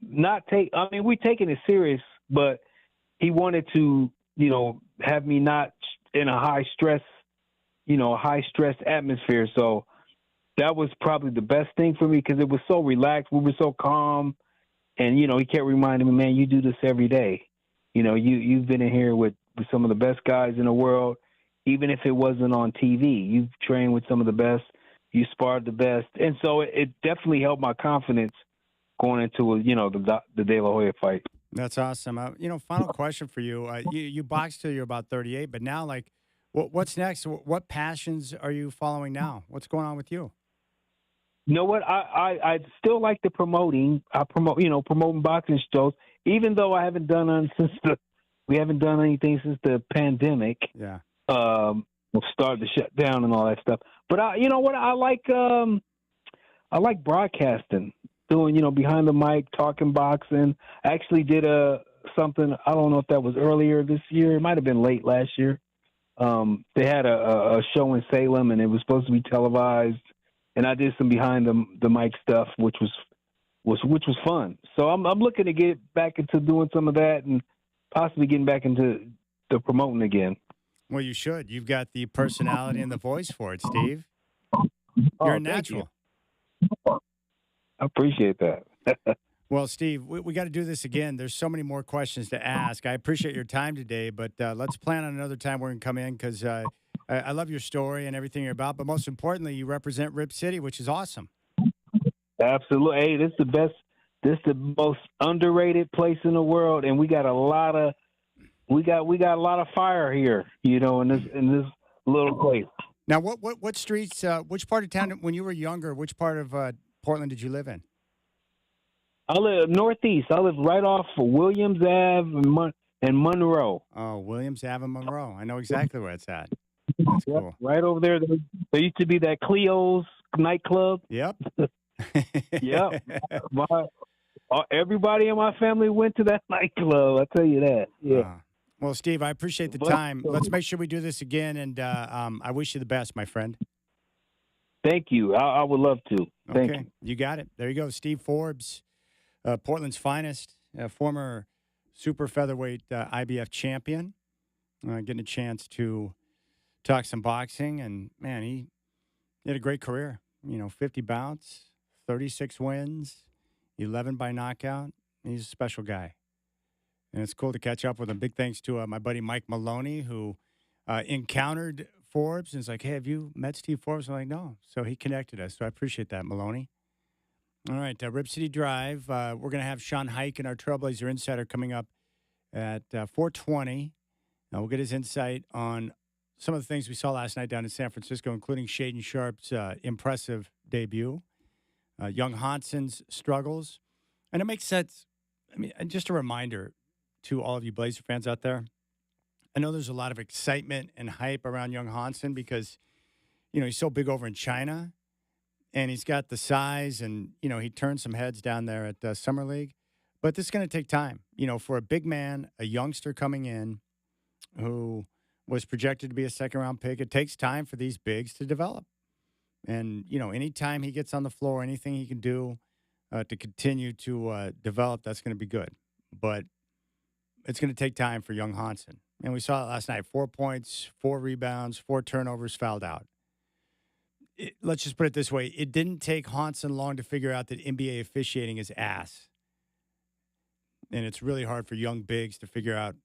not take. I mean, we're taking it serious, but he wanted to, have me not in a high stress atmosphere. So that was probably the best thing for me because it was so relaxed. We were so calm, and he kept reminding me, man, you do this every day. You've been in here with some of the best guys in the world, even if it wasn't on TV. You've trained with some of the best. You sparred the best, and so it definitely helped my confidence going into the De La Hoya fight. That's awesome. Final question for you. You boxed till you're about 38, but now, like, what's next? What passions are you following now? What's going on with you? You know what? I still like the promoting. I promoting boxing shows, even though I haven't done none we haven't done anything since the pandemic. Yeah. Started to shut down and all that stuff. But you know what? I like broadcasting, doing behind the mic, talking boxing. I actually did something. I don't know if that was earlier this year. It might have been late last year. They had a show in Salem, and it was supposed to be televised. And I did some behind the mic stuff, which was fun. So I'm looking to get back into doing some of that and possibly getting back into the promoting again. Well, you should. You've got the personality and the voice for it, Steve. You're a natural. I appreciate that. Well, Steve, we got to do this again. There's so many more questions to ask. I appreciate your time today, but let's plan on another time we're going to come in because I love your story and everything you're about. But most importantly, you represent Rip City, which is awesome. Absolutely. Hey, this is the best. This is the most underrated place in the world, and we got a lot of fire here, in this little place. Now, what streets? Which part of town? When you were younger, which part of Portland did you live in? I live northeast. I live right off of Williams Ave and Monroe. Oh, Williams Ave and Monroe. I know exactly where it's at. That's cool. Right over there. There used to be that Cleo's nightclub. Yep. Yep. Everybody in my family went to that nightclub. I tell you that. Yeah. Well, Steve, I appreciate the time. Let's make sure we do this again, and I wish you the best, my friend. Thank you. I would love to. Thank you. You got it. There you go. Steve Forbes, Portland's finest, former super featherweight IBF champion, getting a chance to talk some boxing. And, man, he had a great career. 50 bouts, 36 wins, 11 by knockout. He's a special guy. And it's cool to catch up with him. Big thanks to my buddy Mike Maloney, who encountered Forbes and is like, hey, have you met Steve Forbes? I'm like, no. So he connected us. So I appreciate that, Maloney. All right, Rip City Drive. We're going to have Sean Highkin, our Trailblazer Insider, coming up at 4:20. We'll get his insight on some of the things we saw last night down in San Francisco, including Shaden Sharp's impressive debut, young Hanson's struggles. And it makes sense. I mean, just a reminder to all of you Blazer fans out there. I know there's a lot of excitement and hype around young Hanson because, he's so big over in China and he's got the size and, he turned some heads down there at Summer League. But this is going to take time, for a big man, a youngster coming in who was projected to be a second-round pick. It takes time for these bigs to develop. And, anytime he gets on the floor, anything he can do to continue to develop, that's going to be good. But it's going to take time for young Hanson. And we saw it last night, 4 points, 4 rebounds, 4 turnovers, fouled out. Let's just put it this way. It didn't take Hanson long to figure out that NBA officiating is ass. And it's really hard for young bigs to figure out,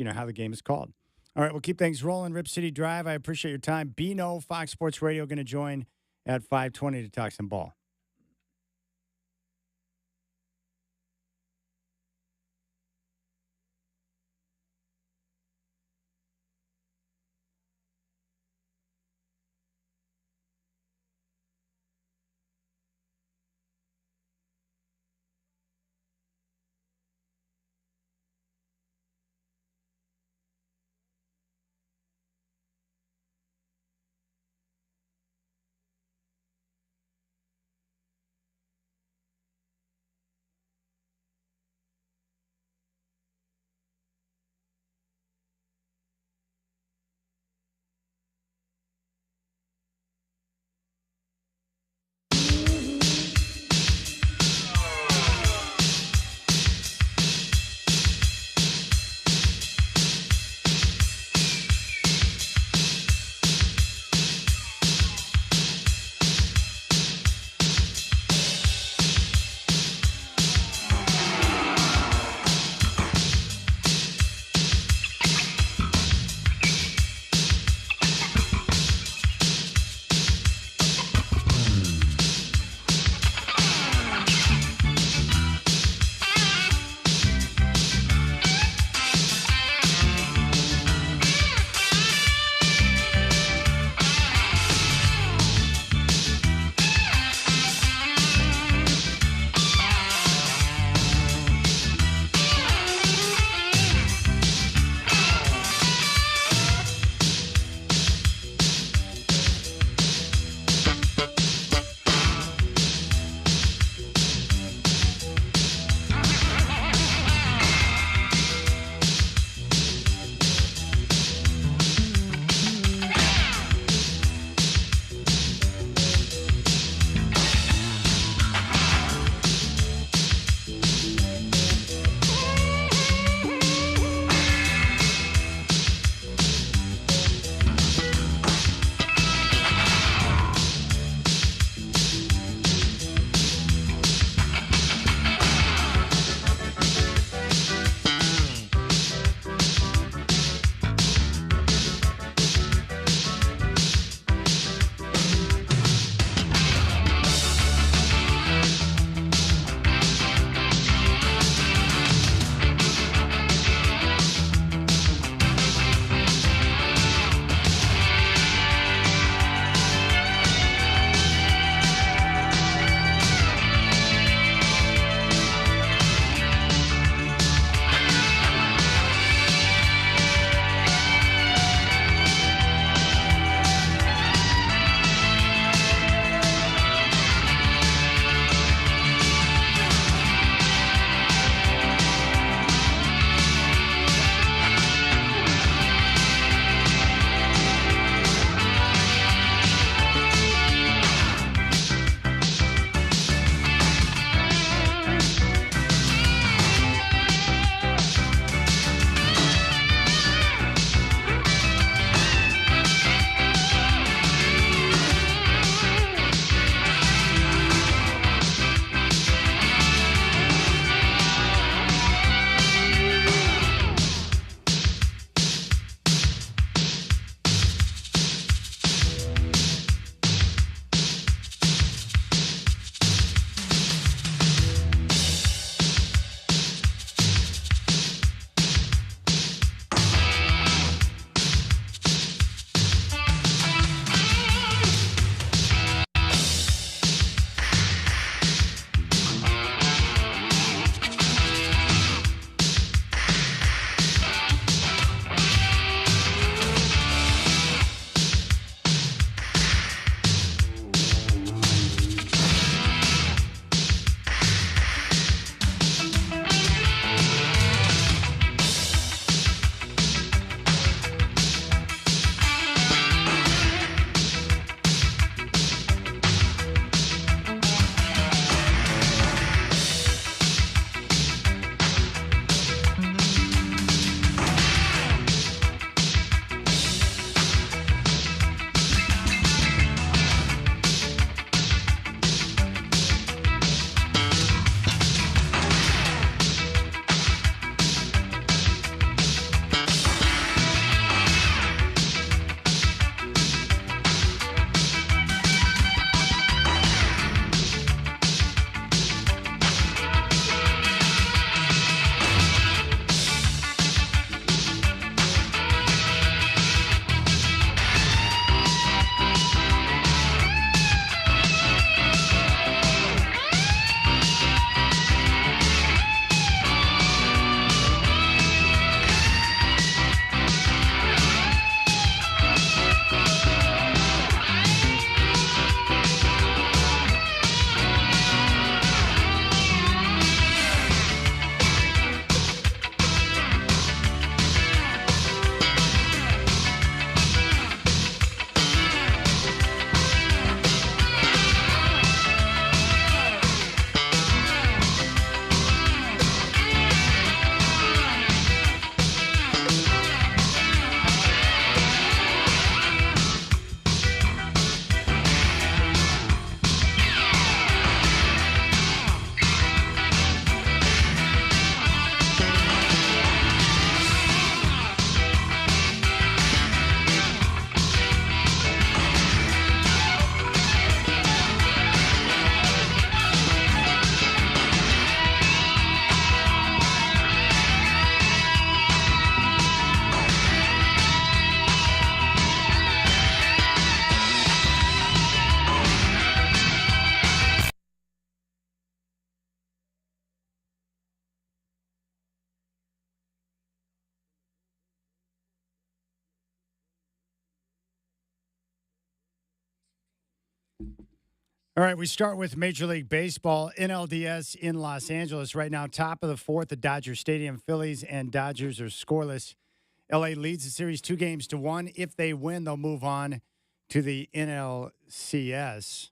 how the game is called. All right, we'll keep things rolling. Rip City Drive, I appreciate your time. Bino, Fox Sports Radio, going to join at 5:20 to talk some ball. All right, we start with Major League Baseball, NLDS in Los Angeles. Right now, top of the fourth at Dodger Stadium. Phillies and Dodgers are scoreless. LA leads the series 2-1. If they win, they'll move on to the NLCS.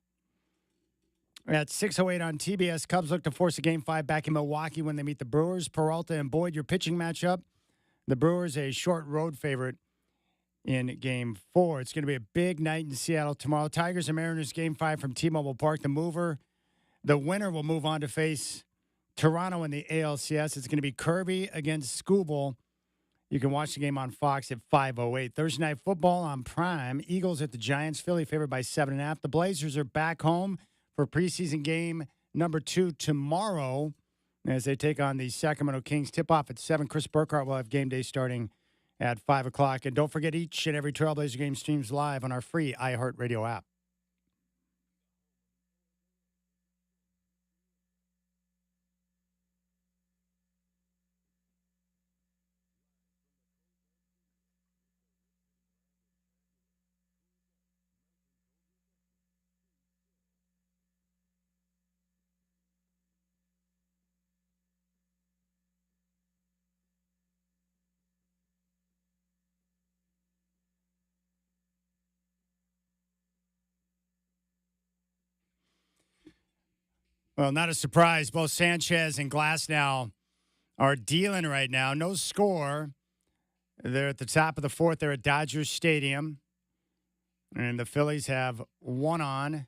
At 6:08 on TBS, Cubs look to force a Game 5 back in Milwaukee when they meet the Brewers. Peralta and Boyd, your pitching matchup. The Brewers, a short road favorite in Game 4. It's going to be a big night in Seattle tomorrow. Tigers and Mariners Game 5 from T-Mobile Park. The mover, the winner will move on to face Toronto in the ALCS. It's going to be Kirby against Skubal. You can watch the game on Fox at 5:08. Thursday Night Football on Prime. Eagles at the Giants. Philly favored by 7.5. The Blazers are back home for preseason game number 2 tomorrow as they take on the Sacramento Kings. Tip-off at 7. Chris Burkhardt will have game day starting at 5 o'clock. And don't forget, each and every Trailblazer game streams live on our free iHeartRadio app. Well, not a surprise. Both Sanchez and Glasnow are dealing right now. No score. They're at the top of the fourth. They're at Dodger Stadium. And the Phillies have one on.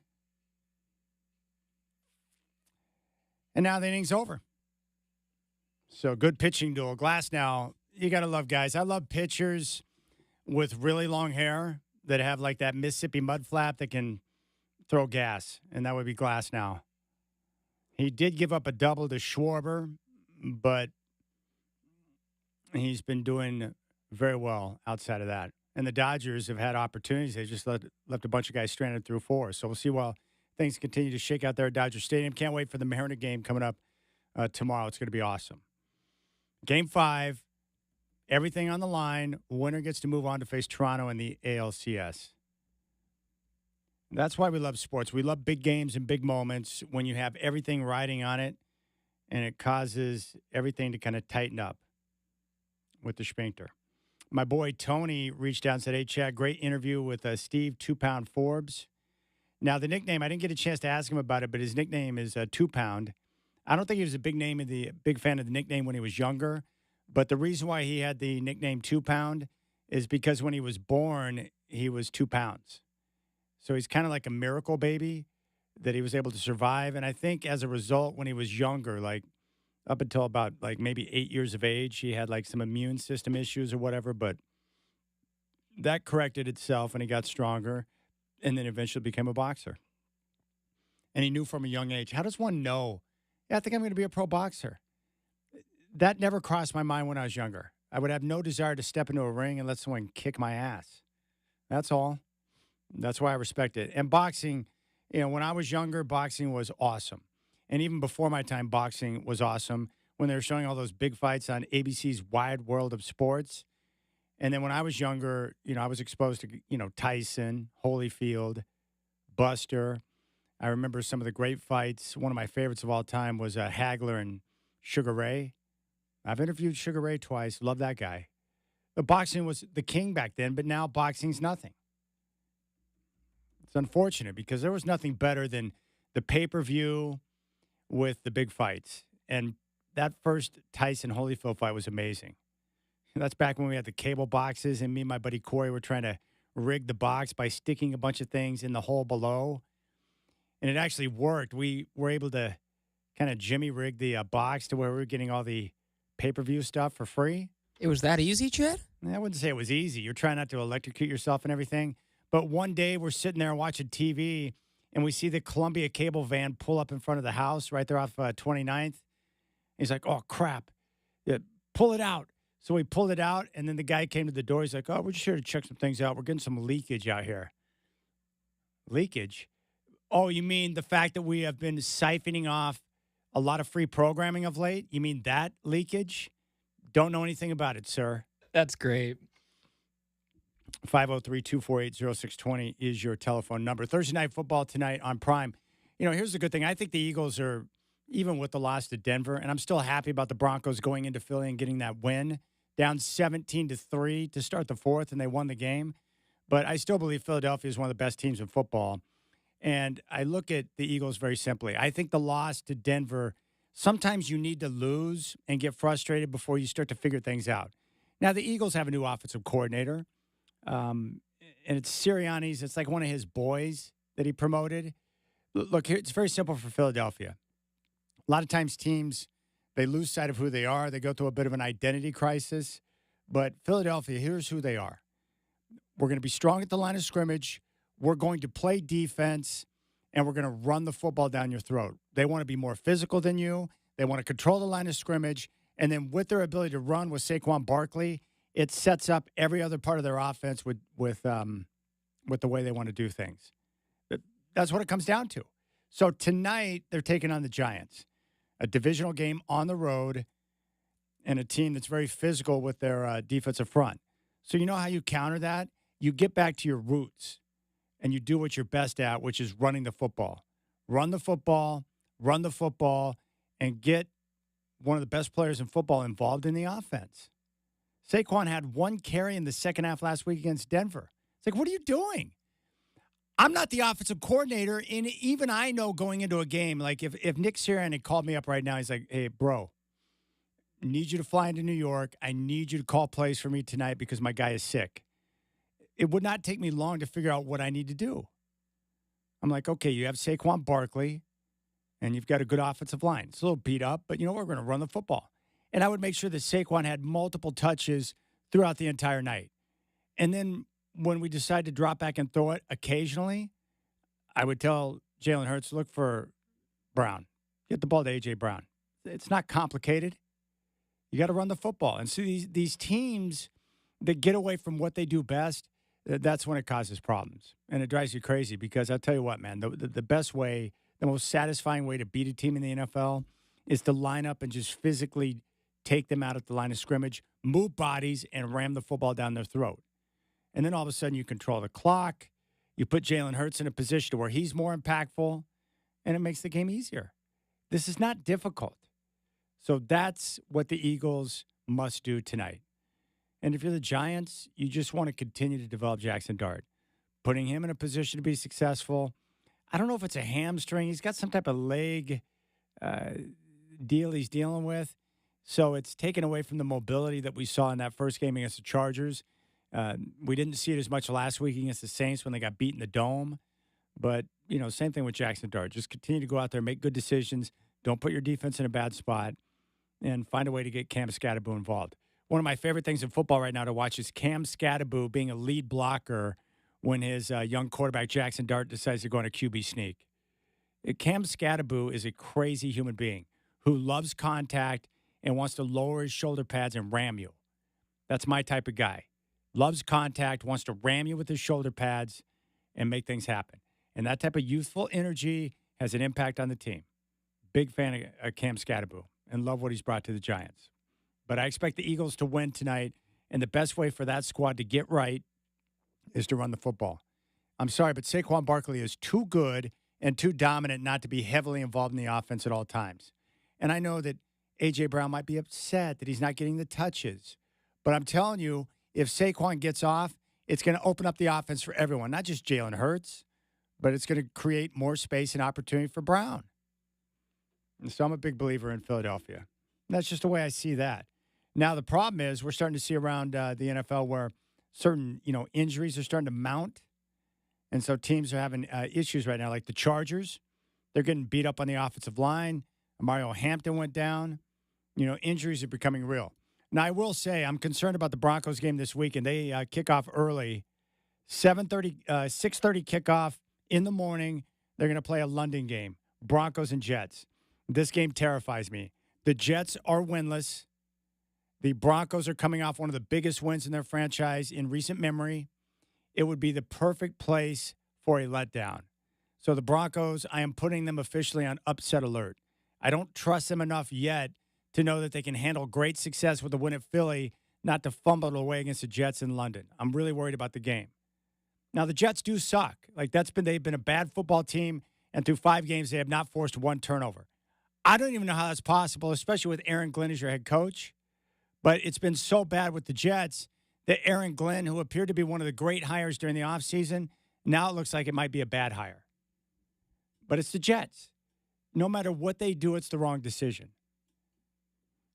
And now the inning's over. So good pitching duel. Glasnow, you got to love guys. I love pitchers with really long hair that have like that Mississippi mud flap that can throw gas. And that would be Glasnow. He did give up a double to Schwarber, but he's been doing very well outside of that. And the Dodgers have had opportunities. They just left a bunch of guys stranded through 4. So we'll see while things continue to shake out there at Dodger Stadium. Can't wait for the Mariner game coming up tomorrow. It's going to be awesome. Game 5, everything on the line. Winner gets to move on to face Toronto in the ALCS. That's why we love sports. We love big games and big moments when you have everything riding on it, and it causes everything to kind of tighten up with the Sphincter. My boy Tony reached out and said, "Hey, Chad, great interview with Steve 2-Pound Forbes." Now, the nickname, I didn't get a chance to ask him about it, but his nickname is 2-Pound. I don't think he was a big fan of the nickname when he was younger, but the reason why he had the nickname 2-Pound is because when he was born, he was 2 pounds. So he's kind of like a miracle baby that he was able to survive. And I think as a result, when he was younger, like up until about like maybe 8 years of age, he had like some immune system issues or whatever. But that corrected itself and he got stronger and then eventually became a boxer. And he knew from a young age, how does one know? Yeah, I think I'm going to be a pro boxer. That never crossed my mind when I was younger. I would have no desire to step into a ring and let someone kick my ass. That's all. That's why I respect it. And boxing, when I was younger, boxing was awesome. And even before my time, boxing was awesome when they were showing all those big fights on ABC's Wide World of Sports. And then when I was younger, I was exposed to, Tyson, Holyfield, Buster. I remember some of the great fights. One of my favorites of all time was Hagler and Sugar Ray. I've interviewed Sugar Ray twice. Love that guy. The boxing was the king back then, but now boxing's nothing. It's unfortunate because there was nothing better than the pay-per-view with the big fights. And that first Tyson Holyfield fight was amazing. And that's back when we had the cable boxes and me and my buddy Corey were trying to rig the box by sticking a bunch of things in the hole below. And it actually worked. We were able to kind of jimmy rig the box to where we were getting all the pay-per-view stuff for free. It was that easy, Chad? I wouldn't say it was easy. You're trying not to electrocute yourself and everything. But one day we're sitting there watching TV, and we see the Columbia cable van pull up in front of the house right there off 29th. He's like, oh, crap. Yeah, pull it out. So we pulled it out, and then the guy came to the door. He's like, oh, we're just here to check some things out. We're getting some leakage out here. Leakage? Oh, you mean the fact that we have been siphoning off a lot of free programming of late? You mean that leakage? Don't know anything about it, sir. That's great. 503-248-0620 is your telephone number. Thursday Night Football tonight on Prime. Here's the good thing. I think the Eagles are, even with the loss to Denver, and I'm still happy about the Broncos going into Philly and getting that win, down 17-3 to start the fourth, and they won the game. But I still believe Philadelphia is one of the best teams in football. And I look at the Eagles very simply. I think the loss to Denver, sometimes you need to lose and get frustrated before you start to figure things out. Now, the Eagles have a new offensive coordinator, and it's Sirianni's. It's like one of his boys that he promoted. Look, here, it's very simple for Philadelphia. A lot of times teams, they lose sight of who they are. They go through a bit of an identity crisis. But Philadelphia, here's who they are. We're going to be strong at the line of scrimmage. We're going to play defense, and we're going to run the football down your throat. They want to be more physical than you. They want to control the line of scrimmage. And then with their ability to run with Saquon Barkley, it sets up every other part of their offense with the way they want to do things. That's what it comes down to. So tonight, they're taking on the Giants, a divisional game on the road, and a team that's very physical with their defensive front. So you know how you counter that? You get back to your roots, and you do what you're best at, which is running the football. Run the football, and get one of the best players in football involved in the offense. Saquon had one carry in the second half last week against Denver. It's like, what are you doing? I'm not the offensive coordinator, and even I know going into a game, like if Nick Sirianni called me up right now, he's like, hey, bro, I need you to fly into New York. I need you to call plays for me tonight because my guy is sick. It would not take me long to figure out what I need to do. I'm like, okay, you have Saquon Barkley, and you've got a good offensive line. It's a little beat up, but you know what? We're going to run the football. And I would make sure that Saquon had multiple touches throughout the entire night. And then when we decide to drop back and throw it occasionally, I would tell Jalen Hurts, look for Brown. Get the ball to A.J. Brown. It's not complicated. You got to run the football. And so these teams that get away from what they do best, that's when it causes problems. And it drives you crazy because I'll tell you what, man, the best way, the most satisfying way to beat a team in the NFL is to line up and just physically take them out at the line of scrimmage, move bodies, and ram the football down their throat. And then all of a sudden you control the clock. You put Jalen Hurts in a position where he's more impactful, and it makes the game easier. This is not difficult. So that's what the Eagles must do tonight. And if you're the Giants, you just want to continue to develop Jackson Dart, putting him in a position to be successful. I don't know if it's a hamstring. He's got some type of leg deal he's dealing with. So it's taken away from the mobility that we saw in that first game against the Chargers. We didn't see it as much last week against the Saints when they got beat in the dome. But, same thing with Jackson Dart. Just continue to go out there, make good decisions. Don't put your defense in a bad spot, and find a way to get Cam Skattebo involved. One of my favorite things in football right now to watch is Cam Skattebo being a lead blocker when his young quarterback Jackson Dart decides to go on a QB sneak. Cam Skattebo is a crazy human being who loves contact and wants to lower his shoulder pads and ram you. That's my type of guy. Loves contact, wants to ram you with his shoulder pads and make things happen. And that type of youthful energy has an impact on the team. Big fan of Cam Skattebo and love what he's brought to the Giants. But I expect the Eagles to win tonight, and the best way for that squad to get right is to run the football. I'm sorry, but Saquon Barkley is too good and too dominant not to be heavily involved in the offense at all times. And I know that A.J. Brown might be upset that he's not getting the touches. But I'm telling you, if Saquon gets off, it's going to open up the offense for everyone, not just Jalen Hurts, but it's going to create more space and opportunity for Brown. And so I'm a big believer in Philadelphia. That's just the way I see that. Now, the problem is we're starting to see around the NFL where certain, injuries are starting to mount. And so teams are having issues right now, like the Chargers. They're getting beat up on the offensive line. Mario Hampton went down. Injuries are becoming real. Now, I will say I'm concerned about the Broncos game this week, and they kick off early. 6:30 kickoff in the morning. They're going to play a London game, Broncos and Jets. This game terrifies me. The Jets are winless. The Broncos are coming off one of the biggest wins in their franchise in recent memory. It would be the perfect place for a letdown. So the Broncos, I am putting them officially on upset alert. I don't trust them enough yet to know that they can handle great success with a win at Philly, not to fumble it away against the Jets in London. I'm really worried about the game. Now, the Jets do suck. They've been a bad football team, and through 5 games, they have not forced one turnover. I don't even know how that's possible, especially with Aaron Glenn as your head coach. But it's been so bad with the Jets that Aaron Glenn, who appeared to be one of the great hires during the offseason, now it looks like it might be a bad hire. But it's the Jets. No matter what they do, it's the wrong decision.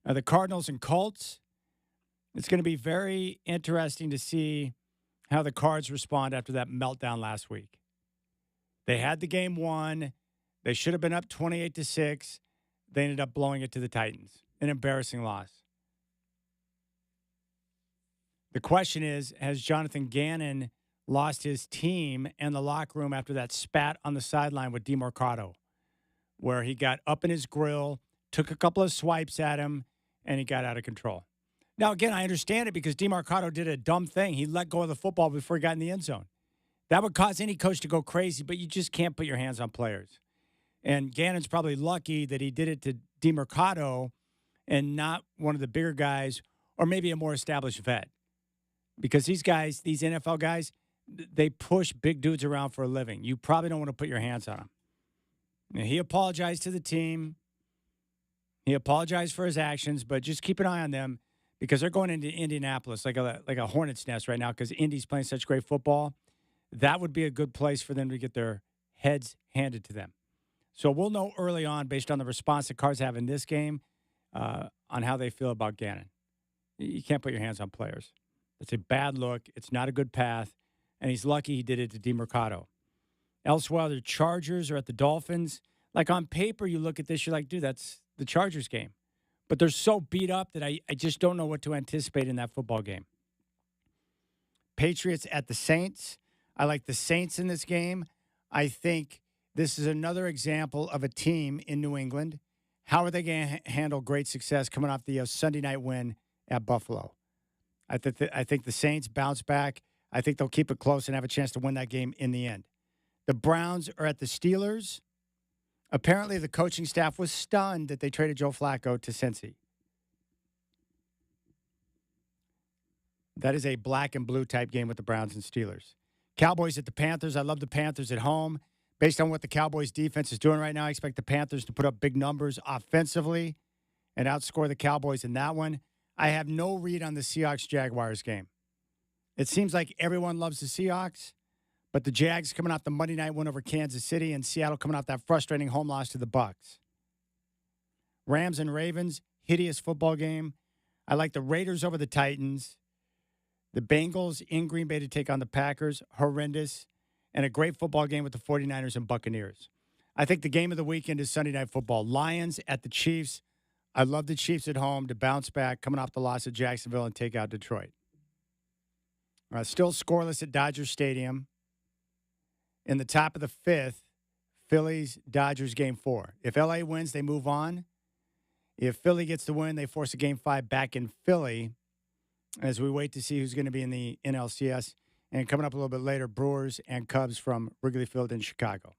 Now, the Cardinals and Colts, it's going to be very interesting to see how the Cards respond after that meltdown last week. They had the game won. They should have been up 28-6. They ended up blowing it to the Titans. An embarrassing loss. The question is, has Jonathan Gannon lost his team and the locker room after that spat on the sideline with DeMarcado, where he got up in his grill, took a couple of swipes at him, and he got out of control? Now, again, I understand it because DeMarcado did a dumb thing. He let go of the football before he got in the end zone. That would cause any coach to go crazy, but you just can't put your hands on players. And Gannon's probably lucky that he did it to DeMarcado and not one of the bigger guys or maybe a more established vet. Because these guys, these NFL guys, they push big dudes around for a living. You probably don't want to put your hands on them. Now, he apologized to the team. He apologized for his actions, but just keep an eye on them because they're going into Indianapolis like a hornet's nest right now because Indy's playing such great football. That would be a good place for them to get their heads handed to them. So we'll know early on, based on the response the Cards have in this game, on how they feel about Gannon. You can't put your hands on players. It's a bad look. It's not a good path. And he's lucky he did it to DeMarcado. Elsewhere, the Chargers are at the Dolphins. Like on paper, you look at this, you're like, dude, that's the Chargers game. But they're so beat up that I just don't know what to anticipate in that football game. Patriots at the Saints. I like the Saints in this game. I think this is another example of a team in New England. How are they going to handle great success coming off the Sunday night win at Buffalo? I think the Saints bounce back. I think they'll keep it close and have a chance to win that game in the end. The Browns are at the Steelers. Apparently, the coaching staff was stunned that they traded Joe Flacco to Cincy. That is a black and blue type game with the Browns and Steelers. Cowboys at the Panthers. I love the Panthers at home. Based on what the Cowboys defense is doing right now, I expect the Panthers to put up big numbers offensively and outscore the Cowboys in that one. I have no read on the Seahawks-Jaguars game. It seems like everyone loves the Seahawks, but the Jags coming off the Monday night win over Kansas City and Seattle coming off that frustrating home loss to the Bucs. Rams and Ravens, hideous football game. I like the Raiders over the Titans. The Bengals in Green Bay to take on the Packers, horrendous. And a great football game with the 49ers and Buccaneers. I think the game of the weekend is Sunday Night Football. Lions at the Chiefs. I love the Chiefs at home to bounce back, coming off the loss at Jacksonville and take out Detroit. Still scoreless at Dodger Stadium. In the top of the fifth, Phillies-Dodgers Game 4. If L.A. wins, they move on. If Philly gets the win, they force a Game 5 back in Philly as we wait to see who's going to be in the NLCS. And coming up a little bit later, Brewers and Cubs from Wrigley Field in Chicago.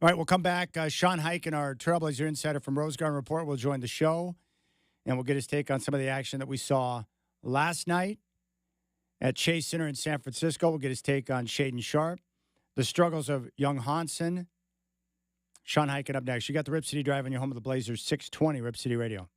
All right, we'll come back. Sean Highkin, our Trailblazer insider from Rose Garden Report, will join the show. And we'll get his take on some of the action that we saw last night at Chase Center in San Francisco. We'll get his take on Shaden Sharp, the struggles of young Hansen. Sean Highkin up next. You got the Rip City Drive on your home of the Blazers, 620 Rip City Radio.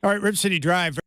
All right, Rip City Drive.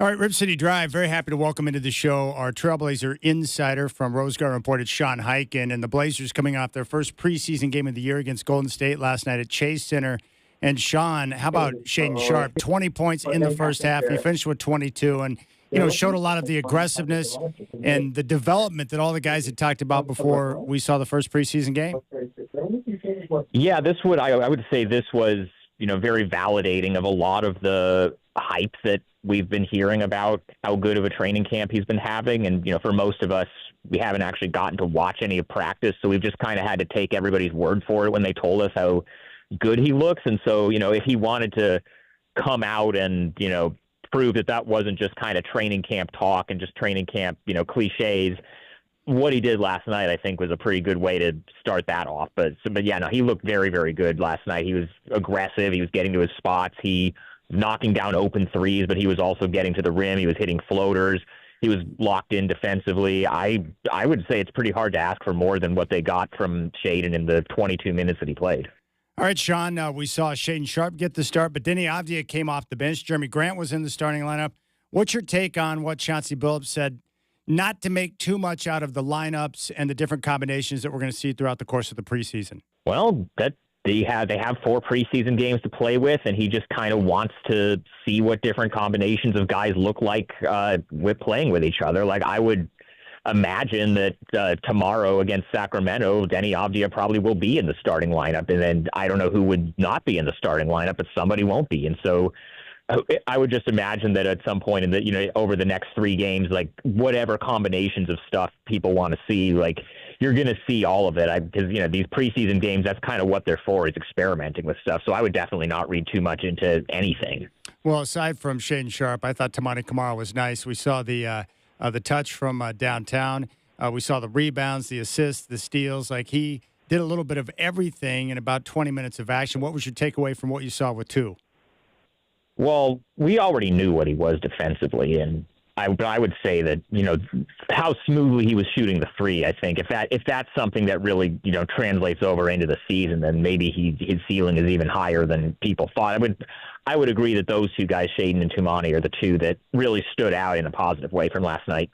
All right, Rip City Drive. Very happy to welcome into the show our Trailblazer insider from Rose Garden Report, Sean Highkin. And the Blazers coming off their first preseason game of the year against Golden State last night at Chase Center. And Sean, how about Shaedon Sharpe? 20 points in the first half. He finished with 22 and, showed a lot of the aggressiveness and the development that all the guys had talked about before we saw the first preseason game. Yeah, I would say this was, very validating of a lot of the hype that we've been hearing about how good of a training camp he's been having. And, for most of us, we haven't actually gotten to watch any of practice. So we've just kind of had to take everybody's word for it when they told us how good he looks. And so, if he wanted to come out and, prove that wasn't just kind of training camp talk and just training camp, cliches, what he did last night, I think, was a pretty good way to start that off. But yeah, no, he looked very, very good last night. He was aggressive. He was getting to his spots. He knocking down open threes, but he was also getting to the rim. He was hitting floaters. He was locked in defensively. I would say it's pretty hard to ask for more than what they got from Shaedon in the 22 minutes that he played. All right, Sean, we saw Shaedon Sharpe get the start, but Denny Avdia came off the bench. Jeremy Grant was in the starting lineup. What's your take on what Chauncey Billups said, not to make too much out of the lineups and the different combinations that we're going to see throughout the course of the preseason? Well, they have 4 preseason games to play with, and he just kind of wants to see what different combinations of guys look like with playing with each other. Like, I would imagine that tomorrow against Sacramento, Denny Avdia probably will be in the starting lineup. And then I don't know who would not be in the starting lineup, but somebody won't be. And so I would just imagine that at some point in the, over the next 3 games, like whatever combinations of stuff people want to see, like you're going to see all of it. Because, these preseason games, that's kind of what they're for, is experimenting with stuff. So I would definitely not read too much into anything. Well, aside from Shaden Sharp, I thought Tamani Kamara was nice. We saw the touch from downtown. We saw the rebounds, the assists, the steals. Like, he did a little bit of everything in about 20 minutes of action. What was your takeaway from what you saw with 2? Well, we already knew what he was defensively, and I would say that, how smoothly he was shooting the 3, I think if that's something that really, translates over into the season, then maybe his ceiling is even higher than people thought. I would agree that those 2 guys, Shaden and Tumani, are the 2 that really stood out in a positive way from last night.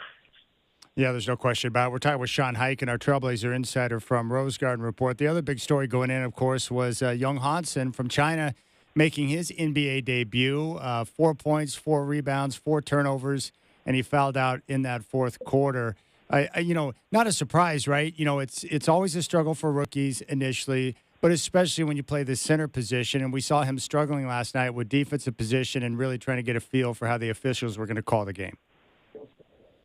Yeah, there's no question about it. We're talking with Sean Highkin, our Trailblazer insider from Rose Garden Report. The other big story going in, of course, was Young Hansen from China making his NBA debut. 4 points, 4 rebounds, 4 turnovers, and he fouled out in that fourth quarter. Not a surprise, right? It's always a struggle for rookies initially, but especially when you play the center position. And we saw him struggling last night with defensive position and really trying to get a feel for how the officials were going to call the game.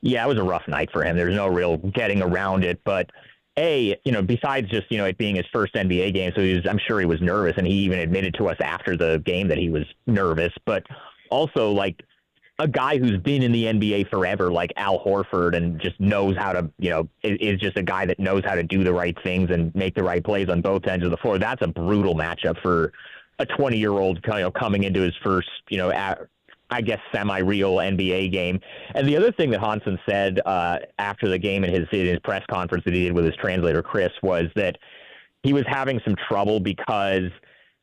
Yeah, it was a rough night for him. There's no real getting around it. But, besides just, it being his first NBA game, so I'm sure he was nervous, and he even admitted to us after the game that he was nervous. But also, like, a guy who's been in the NBA forever, like Al Horford, and just knows how to, is just a guy that knows how to do the right things and make the right plays on both ends of the floor. That's a brutal matchup for a 20-year-old, coming into his first, I guess, semi-real NBA game. And the other thing that Hansen said after the game in his press conference that he did with his translator, Chris, was that he was having some trouble because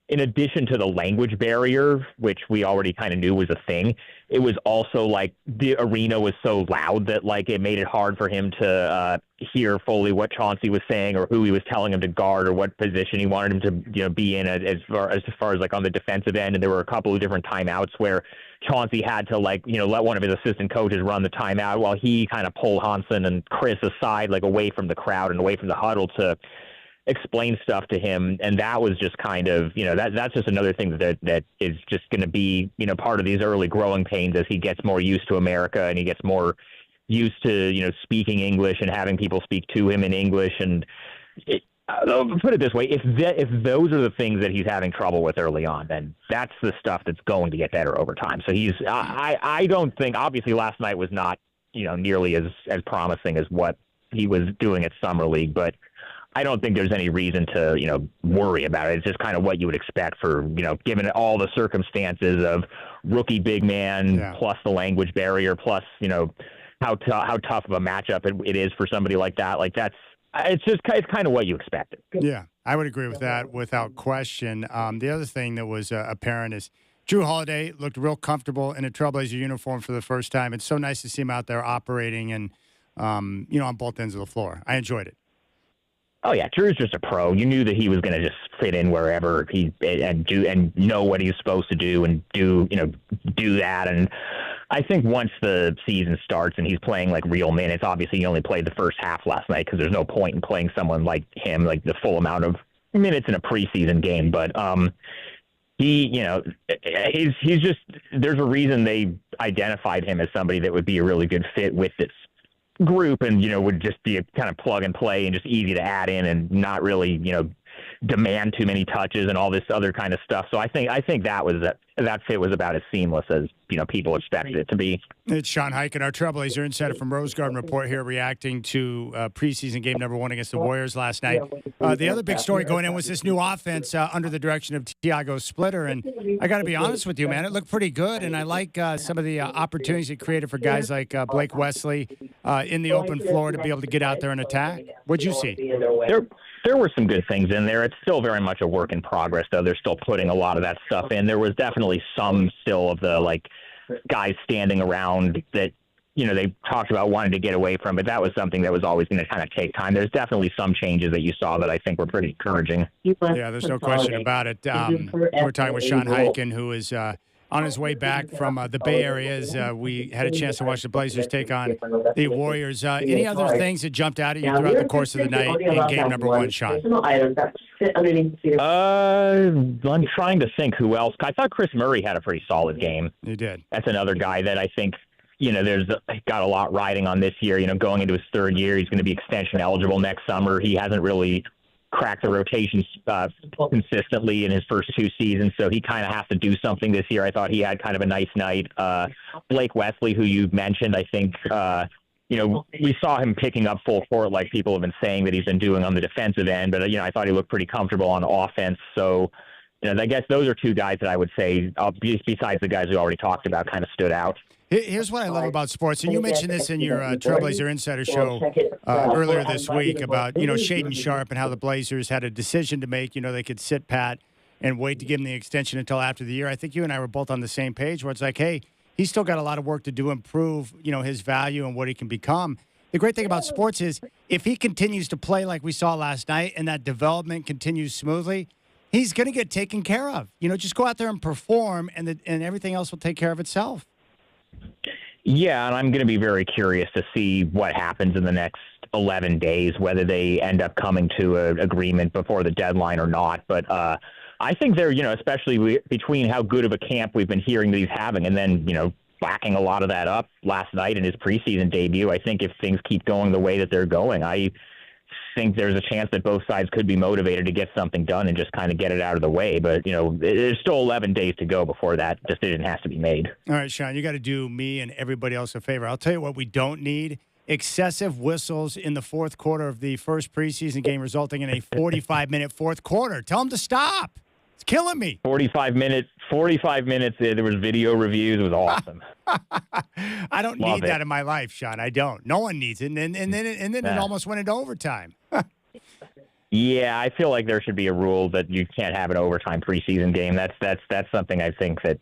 in addition to the language barrier, which we already kind of knew was a thing, it was also like the arena was so loud that like it made it hard for him to hear fully what Chauncey was saying or who he was telling him to guard or what position he wanted him to be in as far as like on the defensive end. And there were a couple of different timeouts where Chauncey had to let one of his assistant coaches run the timeout while he kind of pulled Hansen and Chris aside, like away from the crowd and away from the huddle to explain stuff to him. And that was just kind of, that's just another thing that is just going to be, part of these early growing pains as he gets more used to America and he gets more used to, speaking English and having people speak to him in English. And I'll put it this way, if those are the things that he's having trouble with early on, then that's the stuff that's going to get better over time. So I don't think, obviously last night was not, nearly as promising as what he was doing at Summer League, but I don't think there's any reason to, worry about it. It's just kind of what you would expect for, given all the circumstances of rookie big man plus the language barrier plus, how tough of a matchup it is for somebody like that. Like it's kind of what you expected. Yeah, I would agree with that without question. The other thing that was apparent is Drew Holiday looked real comfortable in a Trailblazer uniform for the first time. It's so nice to see him out there operating and, on both ends of the floor. I enjoyed it. Oh yeah, Drew's just a pro. You knew that he was going to just fit in wherever and know what he's supposed to do and do that. And I think once the season starts and he's playing like real minutes, obviously he only played the first half last night because there's no point in playing someone like him like the full amount of minutes in a preseason game. But he's just, there's a reason they identified him as somebody that would be a really good fit with this group and, would just be a kind of plug and play and just easy to add in and not really, demand too many touches and all this other kind of stuff. So I think that fit was about as seamless as, people expected it to be. It's Sean Highkin, our Trailblazer insider from Rose Garden Report here, reacting to preseason game number 1 against the Warriors last night. The other big story going in was this new offense under the direction of Tiago Splitter. And I got to be honest with you, man, it looked pretty good. And I like some of the opportunities it created for guys like Blake Wesley in the open floor to be able to get out there and attack. What'd you see? There were some good things in there. It's still very much a work in progress, though. They're still putting a lot of that stuff in. There was definitely some still of the, guys standing around that, they talked about wanting to get away from, but that was something that was always going to kind of take time. There's definitely some changes that you saw that I think were pretty encouraging. Yeah, there's no question about it. We're talking with Sean Highkin, who is our on his way back from the Bay Area as we had a chance to watch the Blazers take on the Warriors. Any other things that jumped out at you throughout the course of the night in game number one, Sean? I'm trying to think who else. I thought Chris Murray had a pretty solid game. He did. That's another guy that I think, there's got a lot riding on this year. Going into his third year, he's going to be extension eligible next summer. He hasn't really cracked the rotations consistently in his first two seasons, so he kind of has to do something this year. I thought he had kind of a nice night. Blake Wesley, who you mentioned, I think, we saw him picking up full court like people have been saying that he's been doing on the defensive end, but, I thought he looked pretty comfortable on offense. So, I guess those are two guys that I would say, besides the guys we already talked about, kind of stood out. Here's what I love about sports, and you mentioned this in your Trailblazer Insider show earlier this week about, Shaedon Sharpe and how the Blazers had a decision to make. They could sit pat and wait to give him the extension until after the year. I think you and I were both on the same page where it's like, hey, he's still got a lot of work to do, improve, his value and what he can become. The great thing about sports is if he continues to play like we saw last night and that development continues smoothly, he's going to get taken care of. Just go out there and perform, and everything else will take care of itself. Yeah, and I'm going to be very curious to see what happens in the next 11 days, whether they end up coming to an agreement before the deadline or not. But I think they're, especially between how good of a camp we've been hearing that he's having and then, backing a lot of that up last night in his preseason debut, I think if things keep going the way that they're going, I think there's a chance that both sides could be motivated to get something done and just kind of get it out of the way. But, there's still 11 days to go before that decision has to be made. All right, Sean, you got to do me and everybody else a favor. I'll tell you what we don't need. Excessive whistles in the fourth quarter of the first preseason game resulting in a 45-minute fourth quarter. Tell them to stop. It's killing me. 45 minutes. There was video reviews. It was awesome. I don't need that in my life, Sean. I don't. No one needs it. And then it almost went into overtime. Yeah, I feel like there should be a rule that you can't have an overtime preseason game. That's something I think that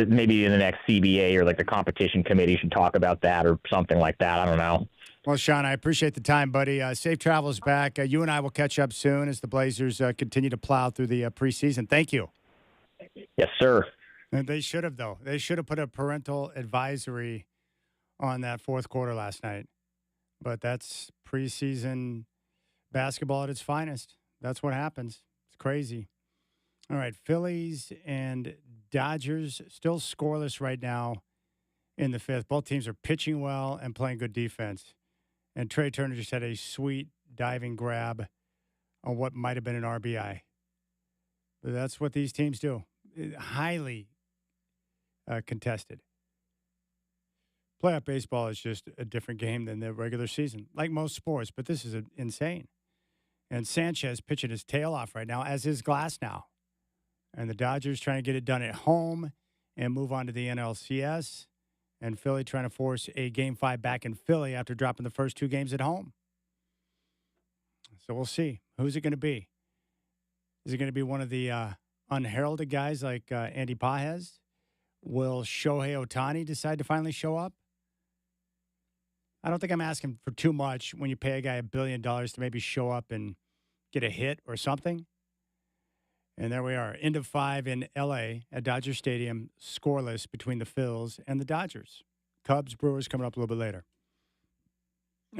maybe in the next CBA or like the competition committee should talk about that or something like that. I don't know. Well, Sean, I appreciate the time, buddy. Safe travels back. You and I will catch up soon as the Blazers continue to plow through the preseason. Thank you. Yes, sir. And they should have, though. They should have put a parental advisory on that fourth quarter last night. But that's preseason basketball at its finest. That's what happens. It's crazy. All right, Phillies and Dodgers still scoreless right now in the fifth. Both teams are pitching well and playing good defense. And Trey Turner just had a sweet diving grab on what might have been an RBI. But that's what these teams do. Highly contested. Playoff baseball is just a different game than the regular season, like most sports, but this is insane. And Sanchez pitching his tail off right now, as is Glasnow. And the Dodgers trying to get it done at home and move on to the NLCS. And Philly trying to force a Game 5 back in Philly after dropping the first two games at home. So we'll see. Who's it going to be? Is it going to be one of the unheralded guys like Andy Pajes? Will Shohei Ohtani decide to finally show up? I don't think I'm asking for too much when you pay a guy $1 billion to maybe show up and get a hit or something. And there we are, end of 5 in L.A. at Dodger Stadium, scoreless between the Phils and the Dodgers. Cubs, Brewers coming up a little bit later.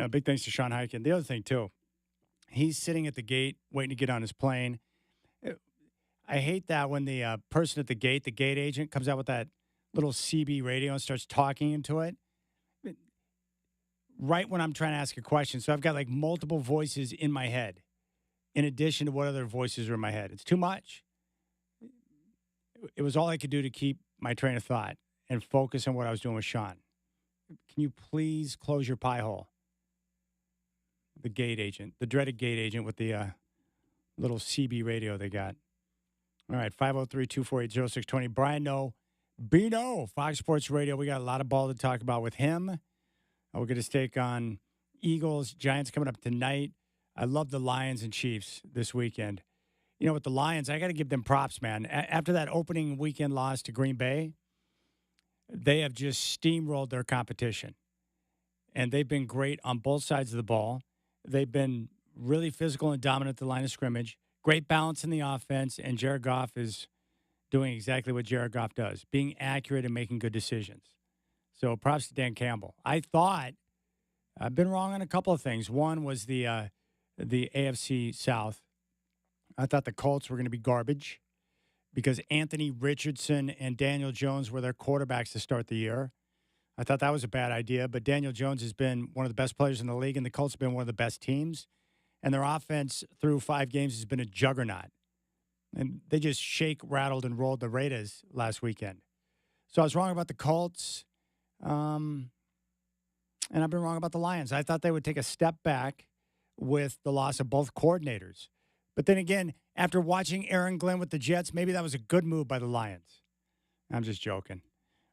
Big thanks to Sean Highkin. The other thing, too, he's sitting at the gate waiting to get on his plane. I hate that when the person at the gate agent, comes out with that little CB radio and starts talking into it. Right when I'm trying to ask a question. So I've got like multiple voices in my head, in addition to what other voices are in my head. It's too much. It was all I could do to keep my train of thought and focus on what I was doing with Sean. Can you please close your pie hole? The gate agent, the dreaded gate agent with the little CB radio they got. All right, 503-248-0620. Brian Bino, Fox Sports Radio. We got a lot of ball to talk about with him. We're going to take on Eagles, Giants coming up tonight. I love the Lions and Chiefs this weekend. With the Lions, I got to give them props, man. After that opening weekend loss to Green Bay, they have just steamrolled their competition. And they've been great on both sides of the ball. They've been really physical and dominant at the line of scrimmage. Great balance in the offense, and Jared Goff is doing exactly what Jared Goff does, being accurate and making good decisions. So props to Dan Campbell. I thought I've been wrong on a couple of things. One was the AFC South. I thought the Colts were going to be garbage because Anthony Richardson and Daniel Jones were their quarterbacks to start the year. I thought that was a bad idea, but Daniel Jones has been one of the best players in the league, and the Colts have been one of the best teams. And their offense through 5 games has been a juggernaut. And they just rattled, and rolled the Raiders last weekend. So I was wrong about the Colts, and I've been wrong about the Lions. I thought they would take a step back with the loss of both coordinators. But then again, after watching Aaron Glenn with the Jets, maybe that was a good move by the Lions. I'm just joking.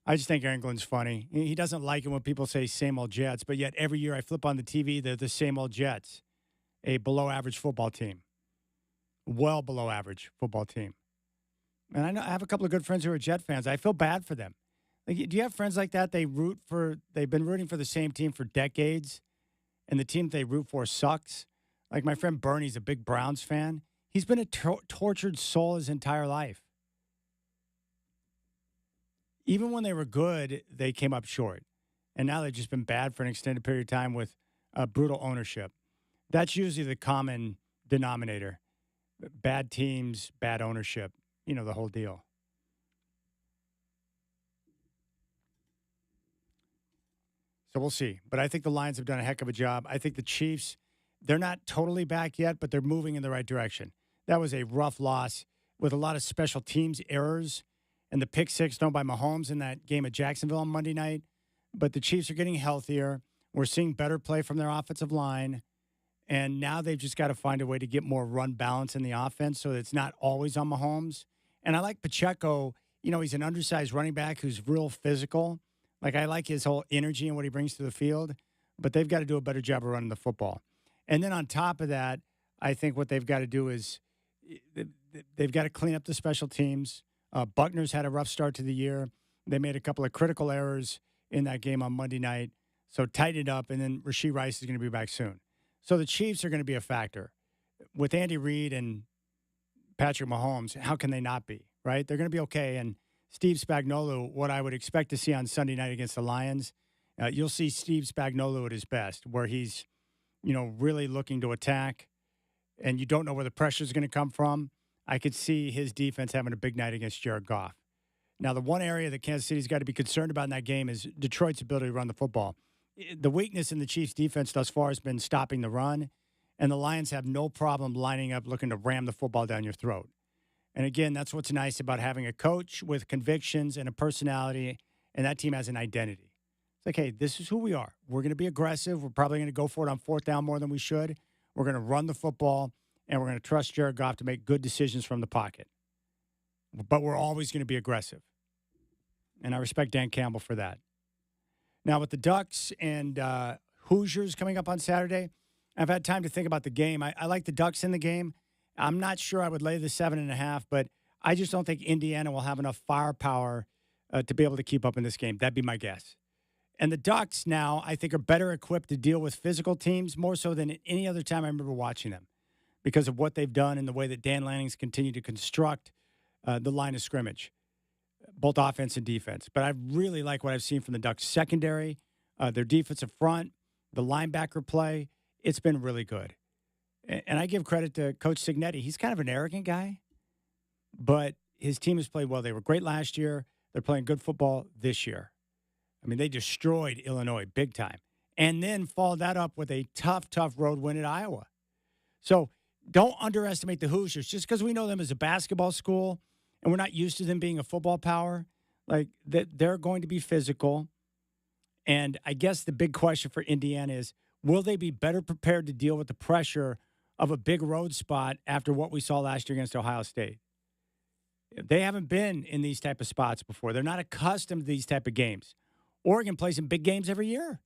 I just think Aaron Glenn's funny. He doesn't like it when people say same old Jets, but yet every year I flip on the TV, they're the same old Jets, a below-average football team, well below average football team. And I have a couple of good friends who are Jet fans. I feel bad for them. Like, do you have friends like that? They've been rooting for the same team for decades, and the team they root for sucks. Like my friend Bernie's a big Browns fan. He's been a tortured soul his entire life. Even when they were good, they came up short. And now they've just been bad for an extended period of time with brutal ownership. That's usually the common denominator. Bad teams, bad ownership, the whole deal. So we'll see. But I think the Lions have done a heck of a job. I think the Chiefs, they're not totally back yet, but they're moving in the right direction. That was a rough loss with a lot of special teams errors and the pick six thrown by Mahomes in that game at Jacksonville on Monday night. But the Chiefs are getting healthier. We're seeing better play from their offensive line. And now they've just got to find a way to get more run balance in the offense so that it's not always on Mahomes. And I like Pacheco. He's an undersized running back who's real physical. Like, I like his whole energy and what he brings to the field. But they've got to do a better job of running the football. And then on top of that, I think what they've got to do is they've got to clean up the special teams. Buckner's had a rough start to the year. They made a couple of critical errors in that game on Monday night. So tighten it up, and then Rashee Rice is going to be back soon. So the Chiefs are going to be a factor. With Andy Reid and Patrick Mahomes, how can they not be, right? They're going to be okay. And Steve Spagnuolo, what I would expect to see on Sunday night against the Lions, you'll see Steve Spagnuolo at his best, where he's, really looking to attack, and you don't know where the pressure is going to come from. I could see his defense having a big night against Jared Goff. Now, the one area that Kansas City's got to be concerned about in that game is Detroit's ability to run the football. The weakness in the Chiefs' defense thus far has been stopping the run, and the Lions have no problem lining up looking to ram the football down your throat. And again, that's what's nice about having a coach with convictions and a personality, and that team has an identity. It's like, hey, this is who we are. We're going to be aggressive. We're probably going to go for it on fourth down more than we should. We're going to run the football, and we're going to trust Jared Goff to make good decisions from the pocket. But we're always going to be aggressive. And I respect Dan Campbell for that. Now, with the Ducks and Hoosiers coming up on Saturday, I've had time to think about the game. I like the Ducks in the game. I'm not sure I would lay the 7.5, but I just don't think Indiana will have enough firepower to be able to keep up in this game. That'd be my guess. And the Ducks now, I think, are better equipped to deal with physical teams more so than at any other time I remember watching them because of what they've done and the way that Dan Lanning's continued to construct the line of scrimmage, both offense and defense. But I really like what I've seen from the Ducks secondary, their defensive front, the linebacker play. It's been really good. And I give credit to Coach Cignetti. He's kind of an arrogant guy, but his team has played well. They were great last year. They're playing good football this year. I mean, they destroyed Illinois big time. And then followed that up with a tough road win at Iowa. So don't underestimate the Hoosiers. Just because we know them as a basketball school and we're not used to them being a football power, like they're going to be physical. And I guess the big question for Indiana is, will they be better prepared to deal with the pressure of a big road spot after what we saw last year against Ohio State? They haven't been in these type of spots before. They're not accustomed to these type of games. Oregon plays in big games every year.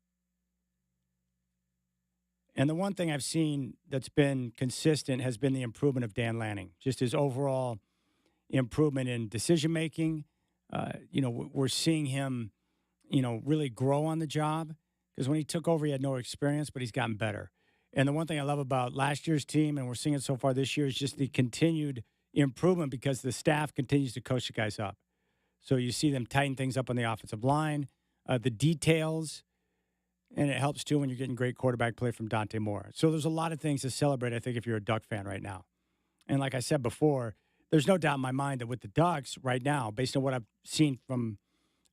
And the one thing I've seen that's been consistent has been the improvement of Dan Lanning, just his overall improvement in decision-making. We're seeing him, really grow on the job because when he took over, he had no experience, but he's gotten better. And the one thing I love about last year's team, and we're seeing it so far this year, is just the continued improvement because the staff continues to coach the guys up. So you see them tighten things up on the offensive line, the details, and it helps too when you're getting great quarterback play from Dante Moore. So there's a lot of things to celebrate, I think, if you're a Duck fan right now. And like I said before, there's no doubt in my mind that with the Ducks right now, based on what I've seen from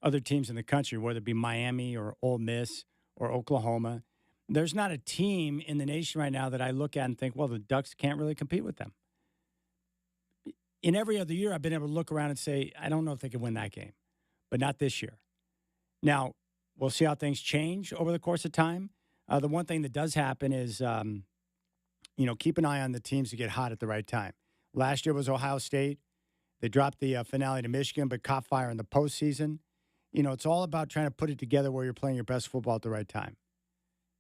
other teams in the country, whether it be Miami or Ole Miss or Oklahoma, there's not a team in the nation right now that I look at and think, well, the Ducks can't really compete with them. In every other year, I've been able to look around and say, I don't know if they can win that game, but not this year. Now, we'll see how things change over the course of time. The one thing that does happen is, keep an eye on the teams that get hot at the right time. Last year was Ohio State. They dropped the finale to Michigan, but caught fire in the postseason. It's all about trying to put it together where you're playing your best football at the right time.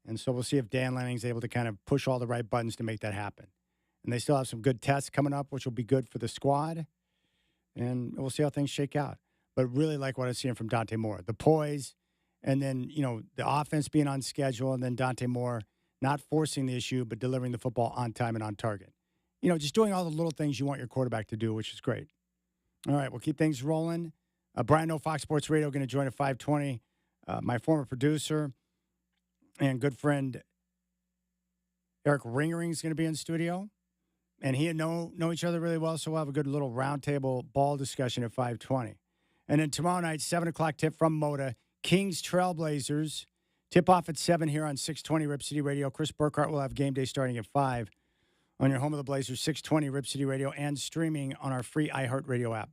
And so we'll see if Dan Lanning's able to kind of push all the right buttons to make that happen. And they still have some good tests coming up, which will be good for the squad. And we'll see how things shake out. But really like what I'm seeing from Dante Moore. The poise, and then, the offense being on schedule, and then Dante Moore not forcing the issue, but delivering the football on time and on target. Just doing all the little things you want your quarterback to do, which is great. All right, we'll keep things rolling. Brian O, Fox Sports Radio, going to join at 5:20. My former producer and good friend Eric Ringering is going to be in studio. And he and know each other really well, so we'll have a good little roundtable ball discussion at 5:20. And then tomorrow night, 7 o'clock tip from Moda, Kings Trailblazers. Tip off at 7 here on 620 Rip City Radio. Chris Burkhart will have game day starting at 5 on your home of the Blazers, 620 Rip City Radio, and streaming on our free iHeartRadio app.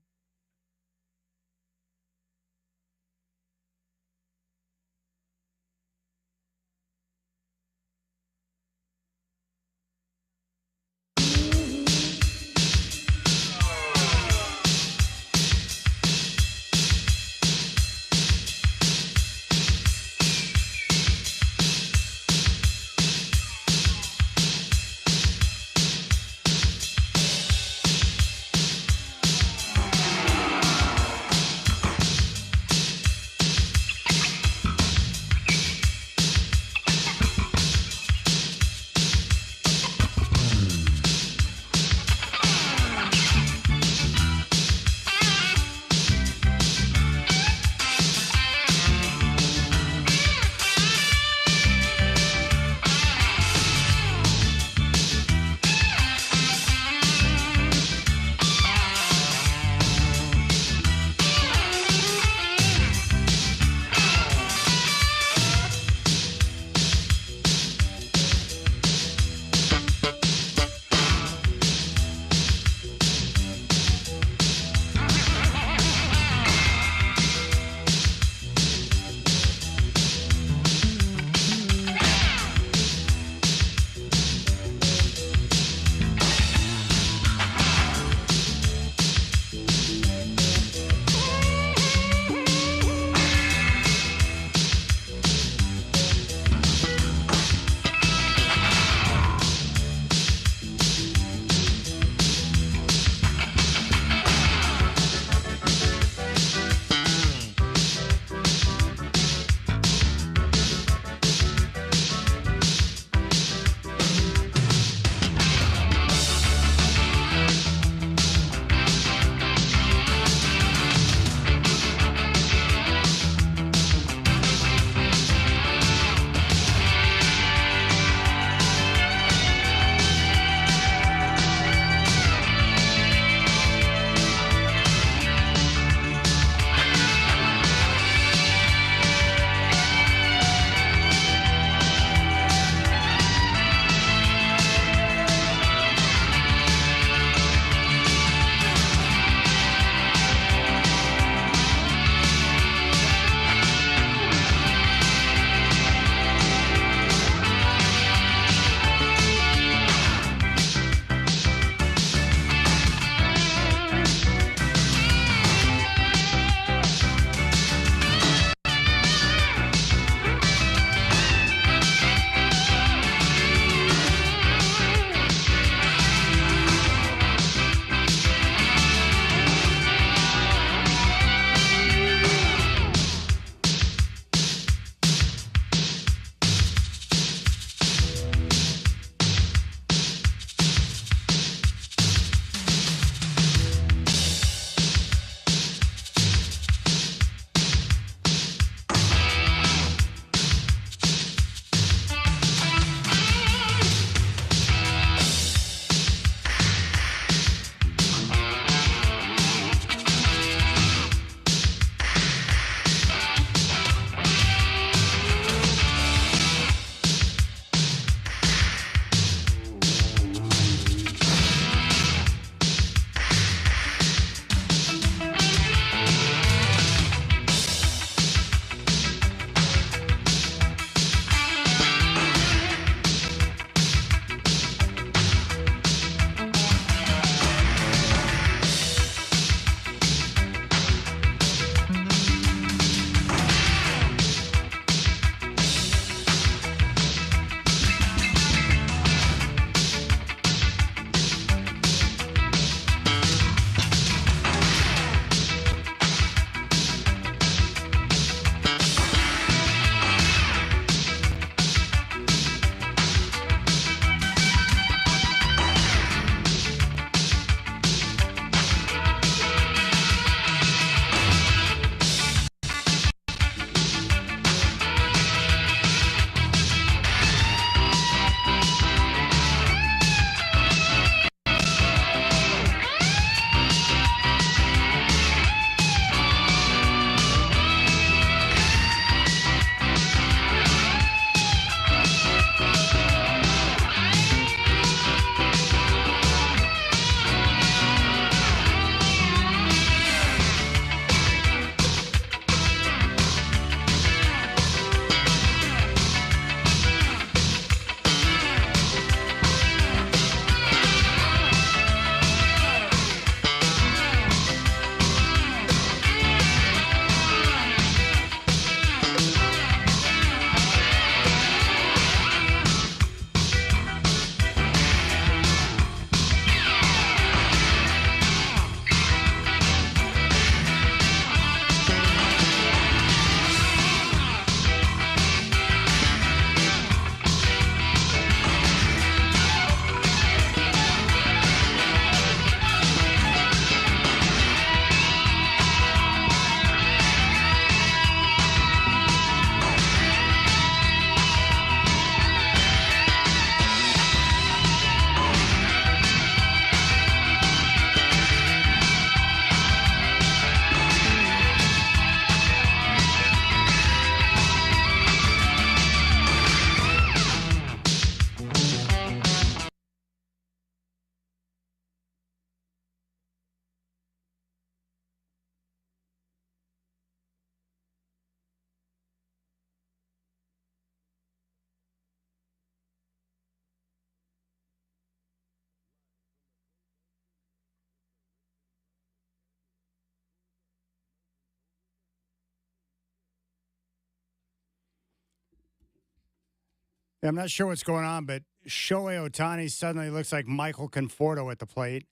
Yeah, I'm not sure what's going on, but Shohei Ohtani suddenly looks like Michael Conforto at the plate.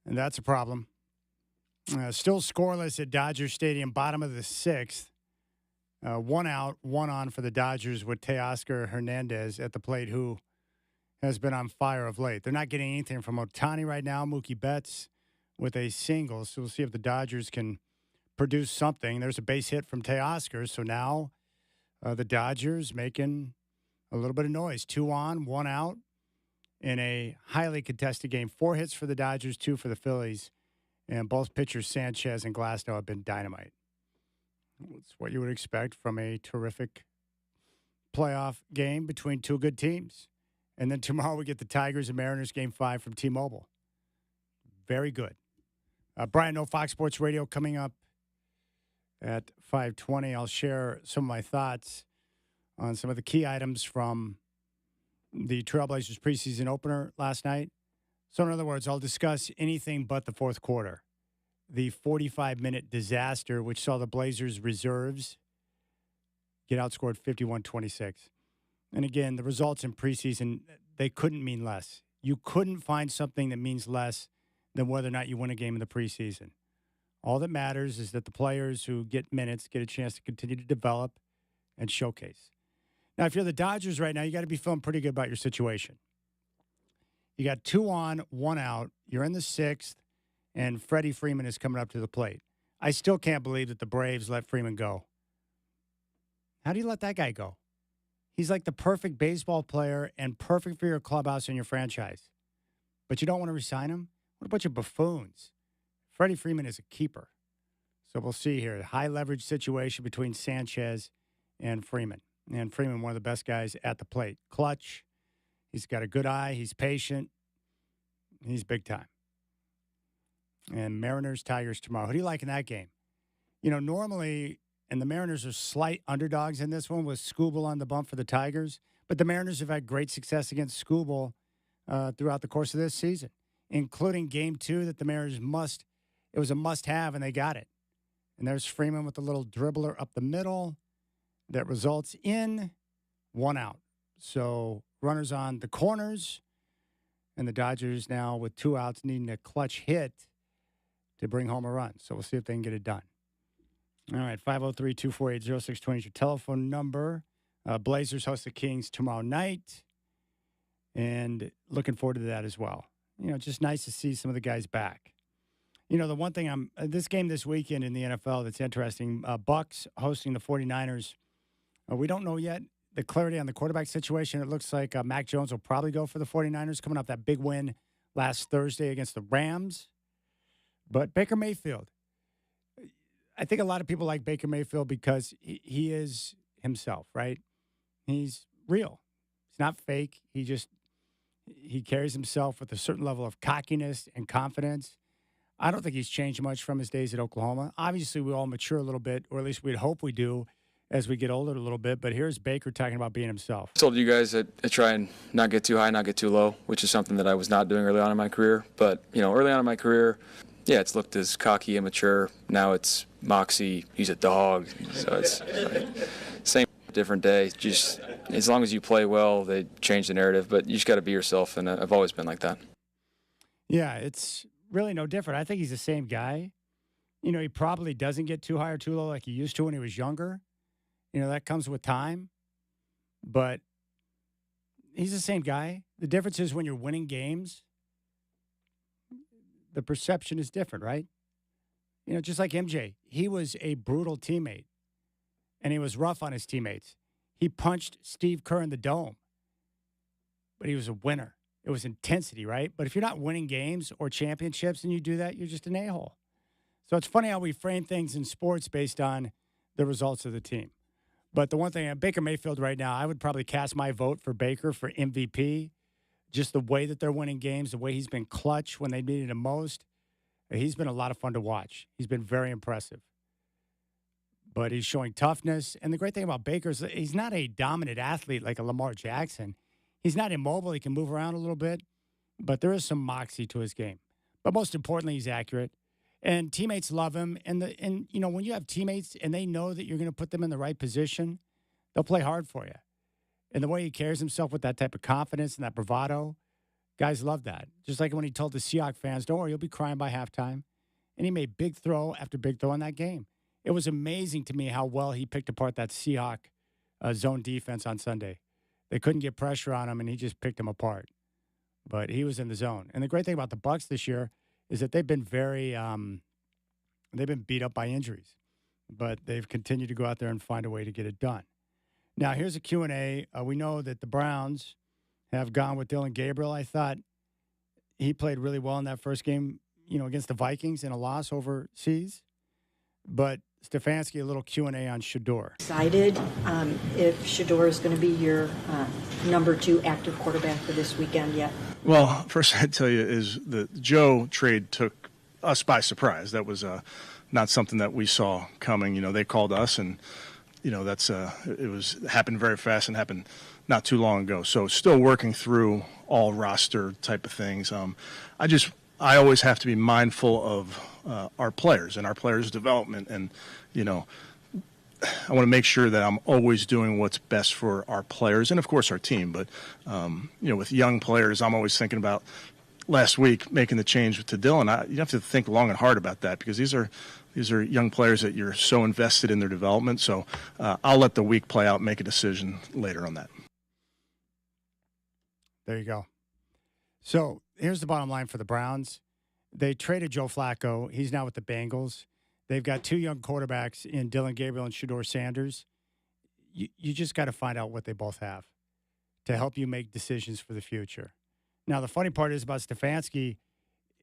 And that's a problem. Still scoreless at Dodger Stadium, bottom of the sixth. One out, one on for the Dodgers with Teoscar Hernandez at the plate, who has been on fire of late. They're not getting anything from Ohtani right now. Mookie Betts with a single. So we'll see if the Dodgers can produce something. There's a base hit from Teoscar. So now the Dodgers making a little bit of noise. 2 on, 1 out in a highly contested game. 4 hits for the Dodgers, 2 for the Phillies. And both pitchers, Sanchez and Glasnow, have been dynamite. It's what you would expect from a terrific playoff game between two good teams. And then tomorrow we get the Tigers and Mariners Game 5 from T-Mobile. Very good. Brian No Fox Sports Radio coming up at 5:20. I'll share some of my thoughts on some of the key items from the Trailblazers preseason opener last night. So in other words, I'll discuss anything but the fourth quarter. The 45-minute disaster, which saw the Blazers reserves get outscored 51-26. And again, the results in preseason, they couldn't mean less. You couldn't find something that means less than whether or not you win a game in the preseason. All that matters is that the players who get minutes get a chance to continue to develop and showcase. Now, if you're the Dodgers right now, you got to be feeling pretty good about your situation. You got 2 on, 1 out. You're in the sixth, and Freddie Freeman is coming up to the plate. I still can't believe that the Braves let Freeman go. How do you let that guy go? He's like the perfect baseball player and perfect for your clubhouse and your franchise. But you don't want to re-sign him? What a bunch of buffoons. Freddie Freeman is a keeper. So we'll see here. High leverage situation between Sanchez and Freeman. And Freeman, one of the best guys at the plate. Clutch. He's got a good eye. He's patient. He's big time. And Mariners, Tigers tomorrow. Who do you like in that game? You know, normally, and the Mariners are slight underdogs in this one with Skubal on the bump for the Tigers. But the Mariners have had great success against Skubal throughout the course of this season, including game 2 that the Mariners it was a must-have, and they got it. And there's Freeman with a little dribbler up the middle that results in 1 out. So runners on the corners, and the Dodgers now with 2 outs needing a clutch hit to bring home a run. So we'll see if they can get it done. All right, 503-248-0620 is your telephone number. Blazers host the Kings tomorrow night, and looking forward to that as well. You know, just nice to see some of the guys back. You know, the one thing this game this weekend in the NFL that's interesting, Bucks hosting the 49ers. We don't know yet the clarity on the quarterback situation. It looks like Mac Jones will probably go for the 49ers, coming off that big win last Thursday against the Rams. But Baker Mayfield, I think a lot of people like Baker Mayfield because he is himself, right? He's real. He's not fake. He carries himself with a certain level of cockiness and confidence. I don't think he's changed much from his days at Oklahoma. Obviously, we all mature a little bit, or at least we'd hope we do as we get older a little bit. But here's Baker talking about being himself. I told you guys that I try and not get too high, not get too low, which is something that I was not doing early on in my career. But, you know, early on in my career, yeah, it's looked as cocky, immature. Now it's moxie, he's a dog. So it's same, different day. Just as long as you play well, they change the narrative. But you just got to be yourself, and I've always been like that. Yeah, it's really no different. I think he's the same guy. You know, he probably doesn't get too high or too low like he used to when he was younger. You know, that comes with time. But he's the same guy. The difference is when you're winning games, the perception is different, right? You know, just like MJ, he was a brutal teammate, and he was rough on his teammates. He punched Steve Kerr in the dome, but he was a winner. It was intensity, right? But if you're not winning games or championships and you do that, you're just an a-hole. So it's funny how we frame things in sports based on the results of the team. But the one thing, Baker Mayfield right now, I would probably cast my vote for Baker for MVP. Just the way that they're winning games, the way he's been clutch when they needed him most. He's been a lot of fun to watch. He's been very impressive. But he's showing toughness. And the great thing about Baker is he's not a dominant athlete like a Lamar Jackson. He's not immobile. He can move around a little bit. But there is some moxie to his game. But most importantly, he's accurate. And teammates love him. And you know, when you have teammates and they know that you're going to put them in the right position, they'll play hard for you. And the way he carries himself with that type of confidence and that bravado, guys love that. Just like when he told the Seahawks fans, don't worry, you'll be crying by halftime. And he made big throw after big throw in that game. It was amazing to me how well he picked apart that Seahawk zone defense on Sunday. They couldn't get pressure on him, and he just picked them apart. But he was in the zone. And the great thing about the Bucs this year is that they've been they've been beat up by injuries. But they've continued to go out there and find a way to get it done. Now, here's a Q&A. We know that the Browns have gone with Dylan Gabriel. I thought he played really well in that first game, against the Vikings in a loss overseas. But Stefanski, a little Q&A on Shador. Decided if Shador is going to be your number 2 active quarterback for this weekend yet? Well, first I'd tell you is the Joe trade took us by surprise. That was not something that we saw coming. They called us, and happened very fast and happened not too long ago. So still working through all roster type of things. I always have to be mindful of our players and our players' development, and I want to make sure that I'm always doing what's best for our players and of course our team. But with young players, I'm always thinking about last week making the change to Dylan. You have to think long and hard about that, because these are young players that you're so invested in their development. So I'll let the week play out and make a decision later on that. There you go. So here's the bottom line for the Browns. They traded Joe Flacco. He's now with the Bengals. They've got 2 young quarterbacks in Dylan Gabriel and Shador Sanders. You just got to find out what they both have to help you make decisions for the future. Now, the funny part is about Stefanski.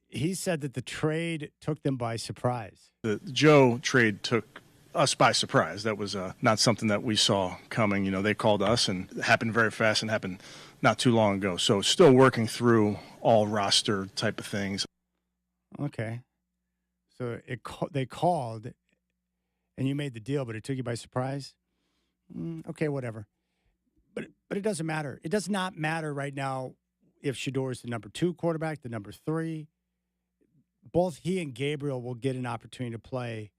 He said that the trade took them by surprise. The Joe trade took us by surprise. That was not something that we saw coming. They called us, and it happened very fast and happened not too long ago. So still working through all roster type of things. Okay. So they called, and you made the deal, but it took you by surprise? Okay, whatever. But it doesn't matter. It does not matter right now if Shador is the number 2 quarterback, the number 3. Both he and Gabriel will get an opportunity to play,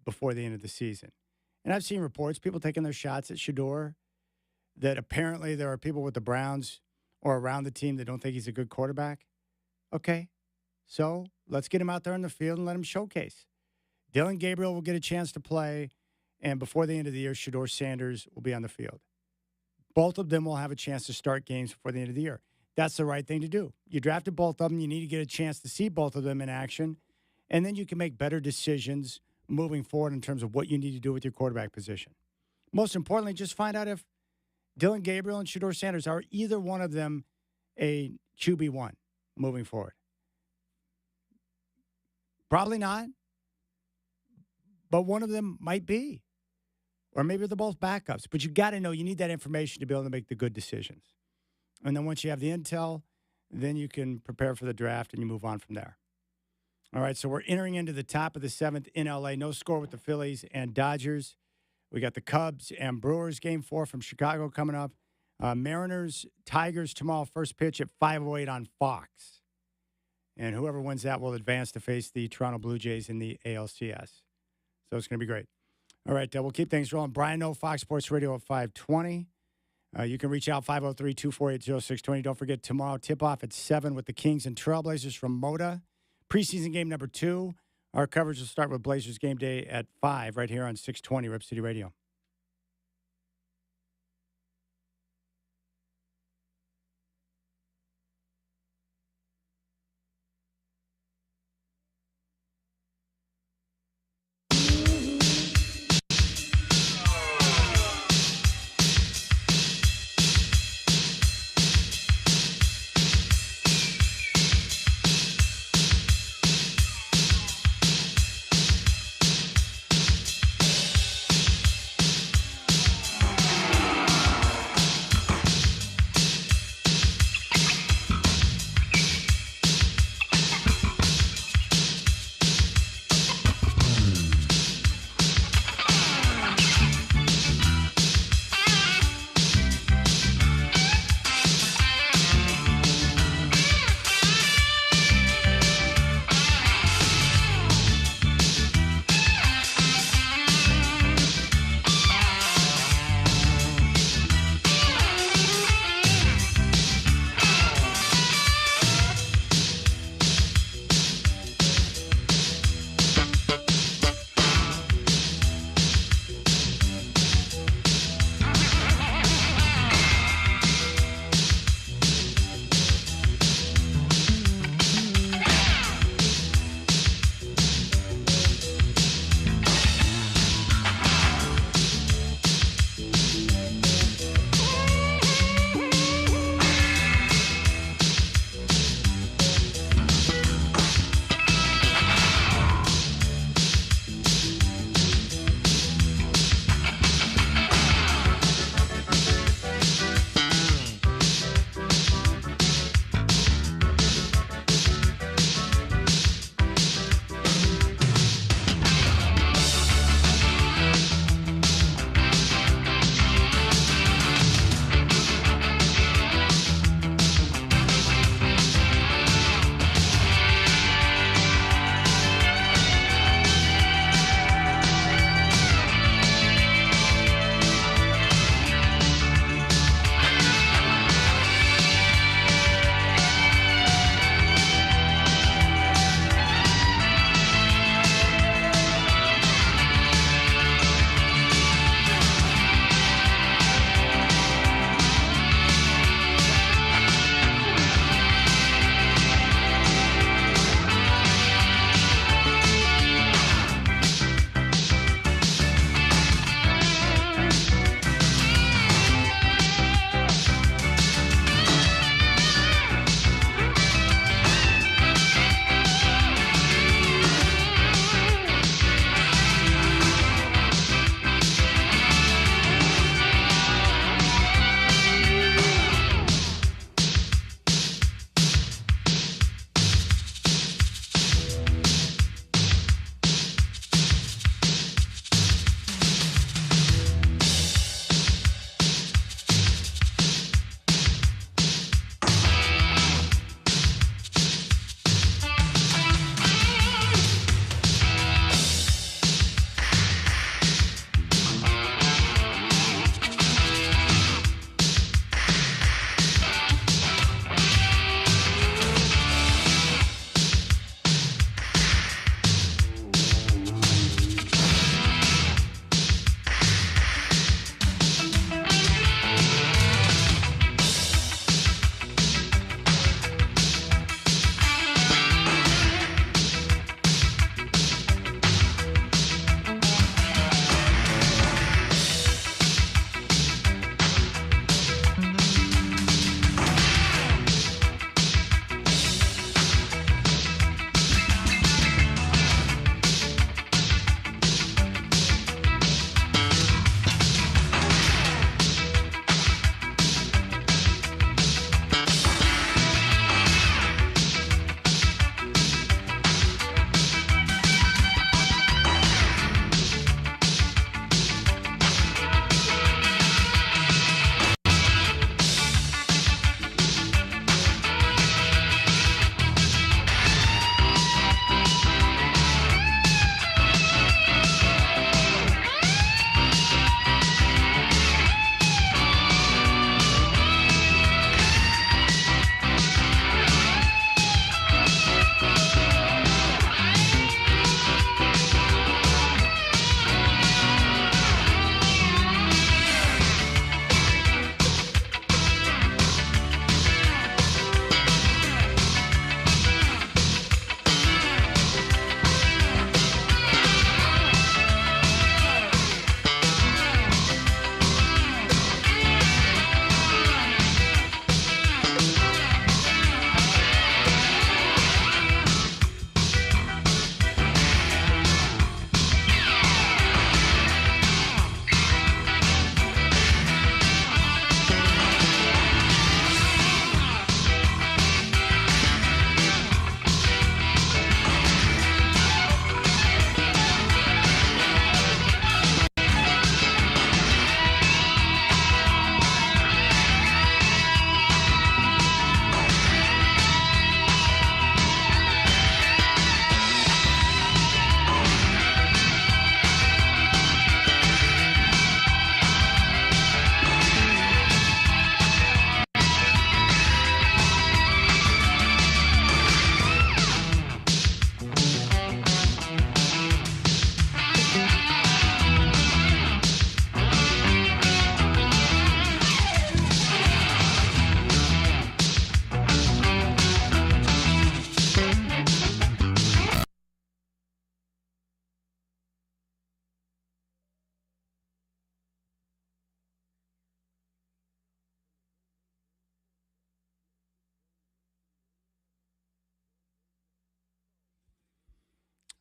before the end of the season. And I've seen reports, people taking their shots at Shador, that apparently there are people with the Browns or around the team that don't think he's a good quarterback. Okay, so let's get him out there in the field and let him showcase. Dylan Gabriel will get a chance to play, and before the end of the year, Shador Sanders will be on the field. Both of them will have a chance to start games before the end of the year. That's the right thing to do. You drafted both of them. You need to get a chance to see both of them in action, and then you can make better decisions moving forward in terms of what you need to do with your quarterback position. Most importantly, just find out if Dylan Gabriel and Shador Sanders are either one of them a QB1 moving forward. Probably not, but one of them might be. Or maybe they're both backups. But you got to know, you need that information to be able to make the good decisions. And then once you have the intel, then you can prepare for the draft and you move on from there. All right, so we're entering into the top of the 7th in L.A. No score with the Phillies and Dodgers. We got the Cubs and Brewers, Game 4 from Chicago coming up. Mariners, Tigers tomorrow, first pitch at 5:08 on Fox. And whoever wins that will advance to face the Toronto Blue Jays in the ALCS. So it's going to be great. All right, we'll keep things rolling. Brian No, Fox Sports Radio at 5:20. You can reach out 503-248-0620. Don't forget, tomorrow, tip-off at 7 with the Kings and Trailblazers from Moda. Preseason game number 2. Our coverage will start with Blazers game day at 5 right here on 620 Rip City Radio.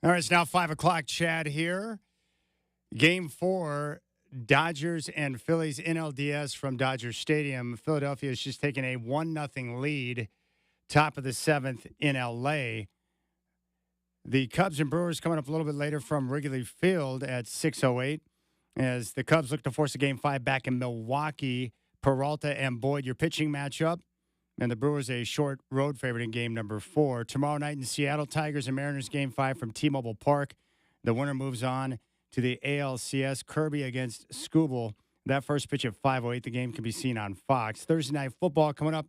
All right, it's now 5 o'clock. Chad here. Game 4, Dodgers and Phillies NLDS from Dodger Stadium. Philadelphia is just taking a 1-0 lead, top of the 7th in L.A. The Cubs and Brewers coming up a little bit later from Wrigley Field at 6:08 as the Cubs look to force a Game 5 back in Milwaukee. Peralta and Boyd, your pitching matchup. And the Brewers a short road favorite in game number 4. Tomorrow night in Seattle, Tigers and Mariners Game 5 from T-Mobile Park. The winner moves on to the ALCS. Kirby against Skubal. That first pitch at 5:08. The game can be seen on Fox. Thursday Night Football coming up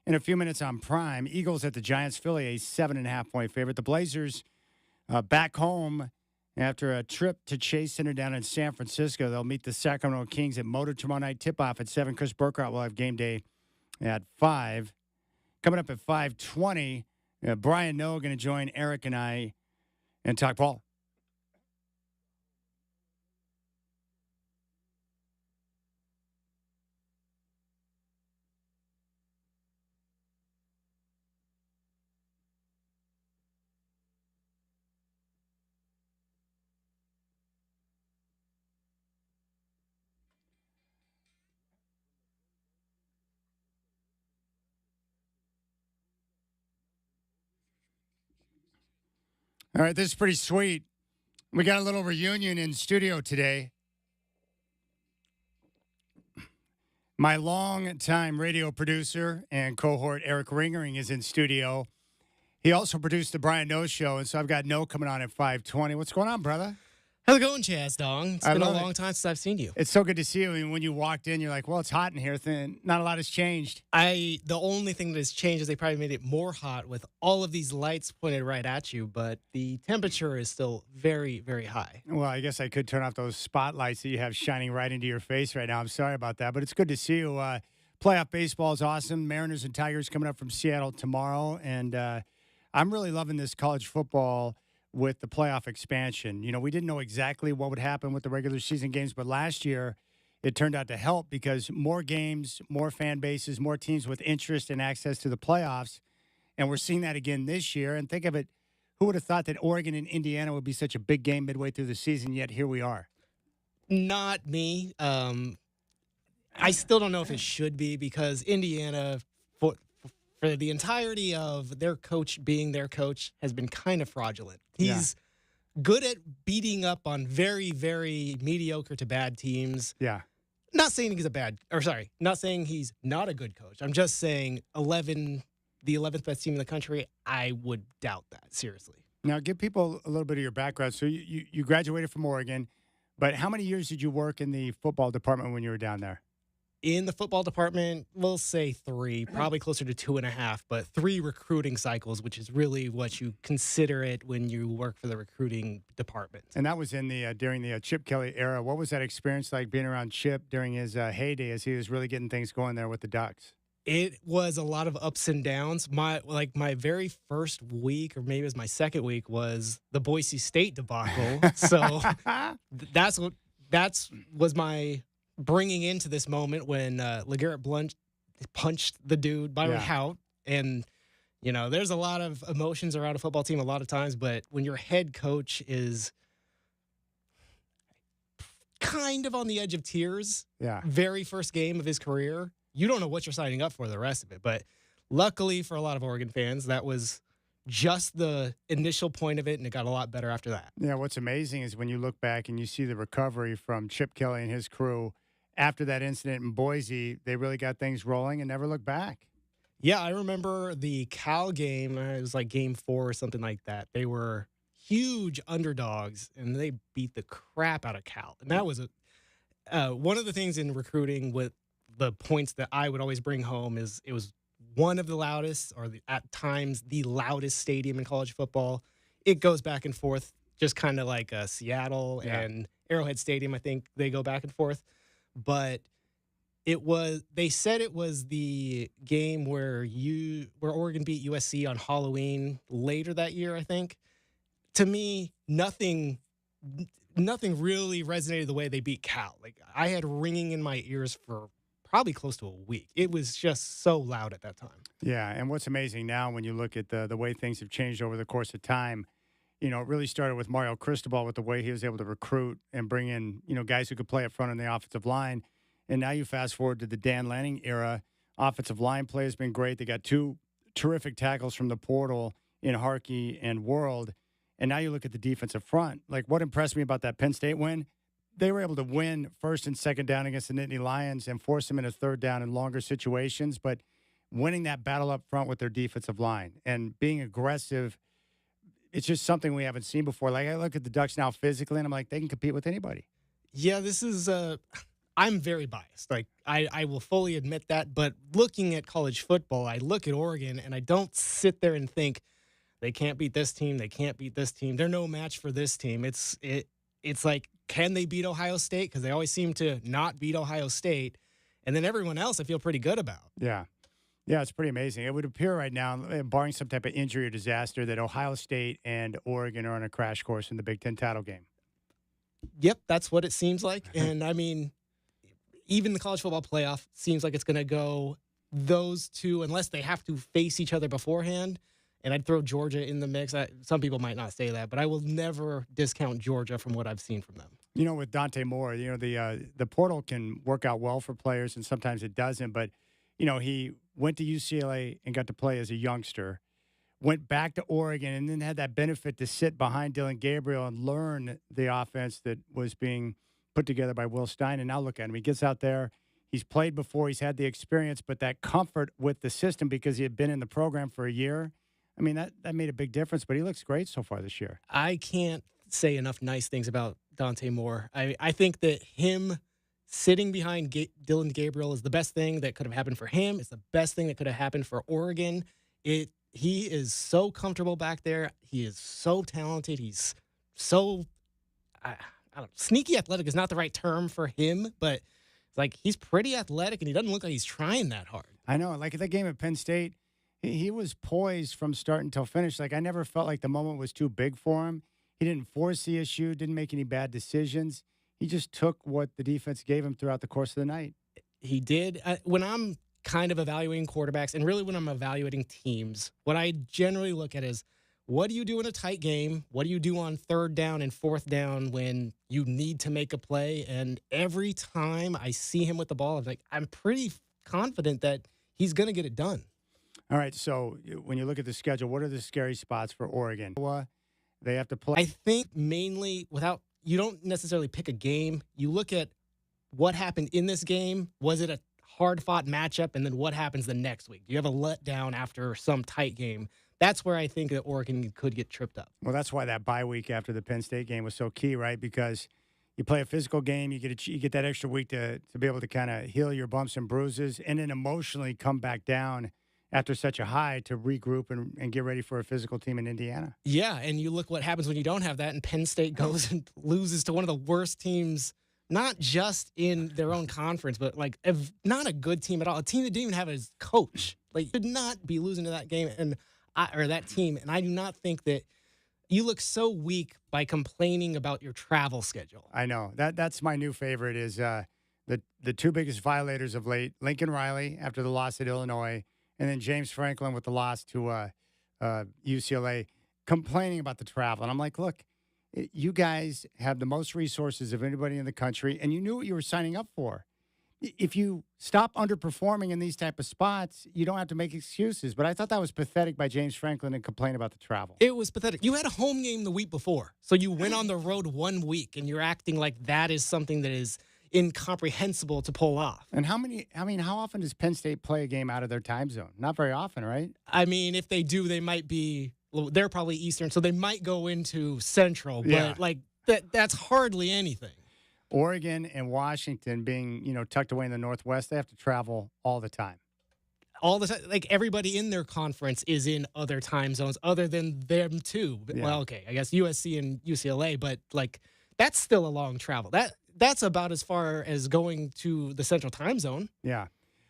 in a few minutes on Prime. Eagles at the Giants. Philly a 7.5-point favorite. The Blazers back home after a trip to Chase Center down in San Francisco. They'll meet the Sacramento Kings at Motor tomorrow night. Tip-off at 7. Chris Burkhardt will have game day at 5. Coming up at 5:20, Brian Noe going to join Eric and I and talk ball. All right, this is pretty sweet. We got a little reunion in studio today. My longtime radio producer and cohort, Eric Ringering, is in studio. He also produced the Brian Noe Show, and so I've got Noe coming on at 5:20. What's going on, brother? How's it going, Chaz Dong? It's been a love long time since I've seen you. It's so good to see you. I mean, when you walked in, you're like, well, it's hot in here. Not a lot has changed. The only thing that has changed is they probably made it more hot with all of these lights pointed right at you, but the temperature is still very, very high. Well, I guess I could turn off those spotlights that you have shining right into your face right now. I'm sorry about that, but it's good to see you. Playoff baseball is awesome. Mariners and Tigers coming up from Seattle tomorrow, and I'm really loving this college football with the playoff expansion. You know, we didn't know exactly what would happen with the regular season games, but last year it turned out to help because more games, more fan bases, more teams with interest and access to the playoffs. And we're seeing that again this year. And think of it, who would have thought that Oregon and Indiana would be such a big game midway through the season, yet here we are. Not me. I still don't know if it should be because Indiana, for the entirety of their coach being their coach, has been kind of fraudulent. He's good at beating up on very, very mediocre to bad teams. Yeah. Not saying not saying he's not a good coach. I'm just saying the 11th best team in the country, I would doubt that, seriously. Now, give people a little bit of your background. So you graduated from Oregon, but how many years did you work in the football department when you were down there? In the football department, we'll say 3, probably closer to 2.5, but 3 recruiting cycles, which is really what you consider it when you work for the recruiting department. And that was in during the Chip Kelly era. What was that experience like being around Chip during his heyday as he was really getting things going there with the Ducks? It was a lot of ups and downs. My very first week, or maybe it was my second week, was the Boise State debacle. So that's was my bringing into this moment when LeGarrette Blount punched the dude, Byron Hout. And, you know, there's a lot of emotions around a football team a lot of times, but when your head coach is kind of on the edge of tears, very first game of his career, you don't know what you're signing up for the rest of it. But luckily for a lot of Oregon fans, that was just the initial point of it, and it got a lot better after that. Yeah, what's amazing is when you look back and you see the recovery from Chip Kelly and his crew after that incident in Boise, they really got things rolling and never looked back. Yeah, I remember the Cal game. It was like game 4 or something like that. They were huge underdogs, and they beat the crap out of Cal. And that was one of the things in recruiting with the points that I would always bring home is it was one of the loudest, or at times the loudest stadium in college football. It goes back and forth, just kind of like Seattle and Arrowhead Stadium. I think they go back and forth. But they said it was the game where Oregon beat USC on Halloween later that year, I think. To me, nothing really resonated the way they beat Cal. Like, I had ringing in my ears for probably close to a week. It was just so loud at that time. Yeah, and what's amazing now when you look at the way things have changed over the course of time it really started with Mario Cristobal with the way he was able to recruit and bring in, guys who could play up front on the offensive line. And now you fast forward to the Dan Lanning era. Offensive line play has been great. They got two terrific tackles from the portal in Harkey and World. And now you look at the defensive front. Like, what impressed me about that Penn State win, they were able to win first and second down against the Nittany Lions and force them into third down in longer situations, but winning that battle up front with their defensive line and being aggressive, it's just something we haven't seen before. Like, I look at the Ducks now physically, and I'm like, they can compete with anybody. Yeah, this is I'm very biased. Like, I will fully admit that. But looking at college football, I look at Oregon, and I don't sit there and think they can't beat this team. They can't beat this team. They're no match for this team. It's like, can they beat Ohio State? Because they always seem to not beat Ohio State. And then everyone else I feel pretty good about. Yeah. Yeah, it's pretty amazing. It would appear right now, barring some type of injury or disaster, that Ohio State and Oregon are on a crash course in the Big Ten title game. Yep, that's what it seems like. And, I mean, even the college football playoff seems like it's going to go those two, unless they have to face each other beforehand. And I'd throw Georgia in the mix. Some people might not say that, but I will never discount Georgia from what I've seen from them. With Dante Moore, the portal can work out well for players, and sometimes it doesn't. But, he went to UCLA and got to play as a youngster, went back to Oregon, and then had that benefit to sit behind Dylan Gabriel and learn the offense that was being put together by Will Stein. And now look at him. He gets out there. He's played before. He's had the experience, but that comfort with the system because he had been in the program for a year. I mean, that made a big difference, but he looks great so far this year. I can't say enough nice things about Dante Moore. I think that him sitting behind Dylan Gabriel is the best thing that could have happened for him. It's the best thing that could have happened for Oregon. He is so comfortable back there. He is so talented. He's so I don't know, sneaky athletic is not the right term for him, but like he's pretty athletic and he doesn't look like he's trying that hard. I know. Like at that game at Penn State, he was poised from start until finish. Like I never felt like the moment was too big for him. He didn't force the issue, didn't make any bad decisions. He just took what the defense gave him throughout the course of the night. He did. When I'm kind of evaluating quarterbacks, and really when I'm evaluating teams, what I generally look at is what do you do in a tight game? What do you do on third down and fourth down when you need to make a play? And every time I see him with the ball, I'm pretty confident that he's going to get it done. All right, so when you look at the schedule, what are the scary spots for Oregon? They have to play. I think mainly you don't necessarily pick a game. You look at what happened in this game. Was it a hard-fought matchup? And then what happens the next week? Do you have a letdown after some tight game? That's where I think that Oregon could get tripped up. Well, that's why that bye week after the Penn State game was so key, right? Because you play a physical game, you get that extra week to be able to kind of heal your bumps and bruises, and then emotionally come back down after such a high to regroup and get ready for a physical team in Indiana. Yeah, and you look what happens when you don't have that, and Penn State goes and loses to one of the worst teams, not just in their own conference, but not a good team at all. A team that didn't even have his coach. Should not be losing to that game or that team. And I do not think that you look so weak by complaining about your travel schedule. I know. That's my new favorite is the two biggest violators of late, Lincoln Riley after the loss at Illinois, and then James Franklin with the loss to UCLA, complaining about the travel. And I'm like, look, you guys have the most resources of anybody in the country, and you knew what you were signing up for. If you stop underperforming in these type of spots, you don't have to make excuses. But I thought that was pathetic by James Franklin to complain about the travel. It was pathetic. You had a home game the week before, so you went on the road 1 week, and you're acting like that is something that is incomprehensible to pull off. And how often does Penn State play a game out of their time zone? Not very often, right? I mean, if they do, they might be. They're probably Eastern, so they might go into Central. But that's hardly anything. Oregon and Washington being, tucked away in the Northwest, they have to travel all the time. All the time. Like, everybody in their conference is in other time zones other than them too. Yeah. Well, okay, I guess USC and UCLA, but, that's still a long travel. That's about as far as going to the Central time zone. Yeah.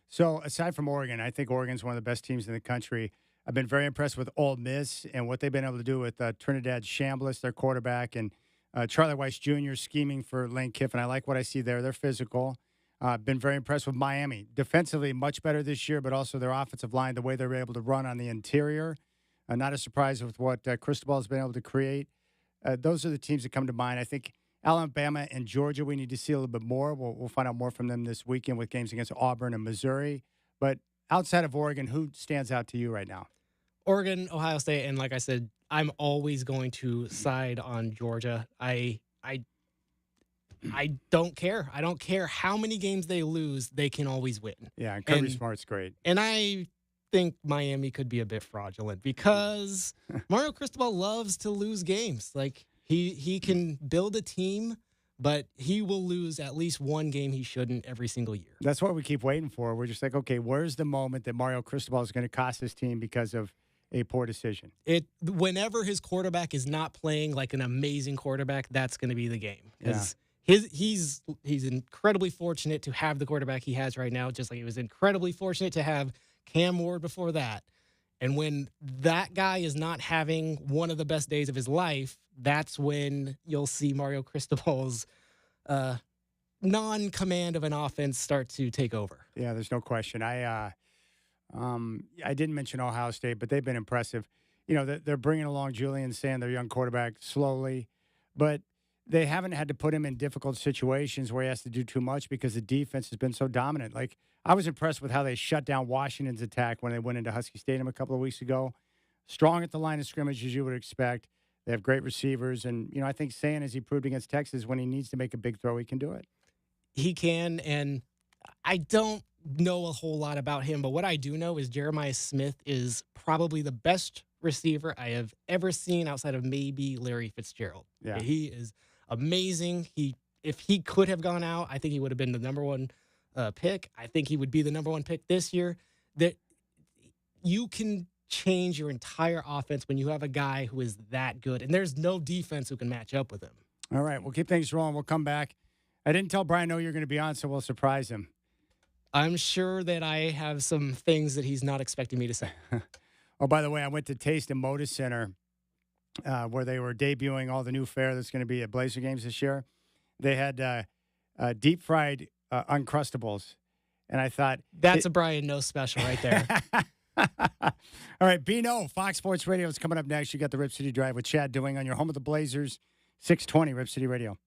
So, aside from Oregon, I think Oregon's one of the best teams in the country. I've been very impressed with Ole Miss and what they've been able to do with Trinidad Chambliss, their quarterback, and Charlie Weiss Jr. scheming for Lane Kiffin. I like what I see there. They're physical. Been very impressed with Miami. Defensively, much better this year, but also their offensive line, the way they're able to run on the interior. Not a surprise with what Cristobal has been able to create. Those are the teams that come to mind. I think Alabama and Georgia, we need to see a little bit more. We'll find out more from them this weekend with games against Auburn and Missouri. But outside of Oregon, who stands out to you right now? Oregon, Ohio State, and like I said, I'm always going to side on Georgia. I don't care. I don't care how many games they lose, they can always win. Yeah, and Kirby Smart's great. And I think Miami could be a bit fraudulent because Mario Cristobal loves to lose games. Like he can build a team, but he will lose at least one game he shouldn't every single year. That's what we keep waiting for. We're just like, okay, where's the moment that Mario Cristobal is going to cost his team because of a poor decision? Whenever his quarterback is not playing like an amazing quarterback, that's going to be the game. Because he's incredibly fortunate to have the quarterback he has right now, just like he was incredibly fortunate to have Cam Ward before that. And when that guy is not having one of the best days of his life, that's when you'll see Mario Cristobal's non-command of an offense start to take over. Yeah, there's no question. I didn't mention Ohio State, but they've been impressive. You know, they're bringing along Julian Sand, their young quarterback, slowly, but they haven't had to put him in difficult situations where he has to do too much because the defense has been so dominant. Like, I was impressed with how they shut down Washington's attack when they went into Husky Stadium a couple of weeks ago. Strong at the line of scrimmage, as you would expect. They have great receivers. And, you know, I think Sand, as he proved against Texas, when he needs to make a big throw, he can do it. He can, and I don't know a whole lot about him, but what I do know is Jeremiah Smith is probably the best receiver I have ever seen outside of maybe Larry Fitzgerald. Yeah. He is amazing. If he could have gone out, I think he would have been the number one pick. I think he would be the number one pick this year. That you can change your entire offense when you have a guy who is that good, and there's no defense who can match up with him. All right, we'll keep things rolling. We'll come back. I didn't tell Brian you're going to be on, so we'll surprise him. I'm sure that I have some things that he's not expecting me to say. Oh, by the way, I went to Taste and Moda Center where they were debuting all the new fare that's going to be at Blazer games this year. They had deep fried Uncrustables, and I thought that's a Brian No special right there. All right, Bino, Fox Sports Radio is coming up next. You got the Rip City Drive with Chad Doing on your home of the Blazers, 620 Rip City Radio.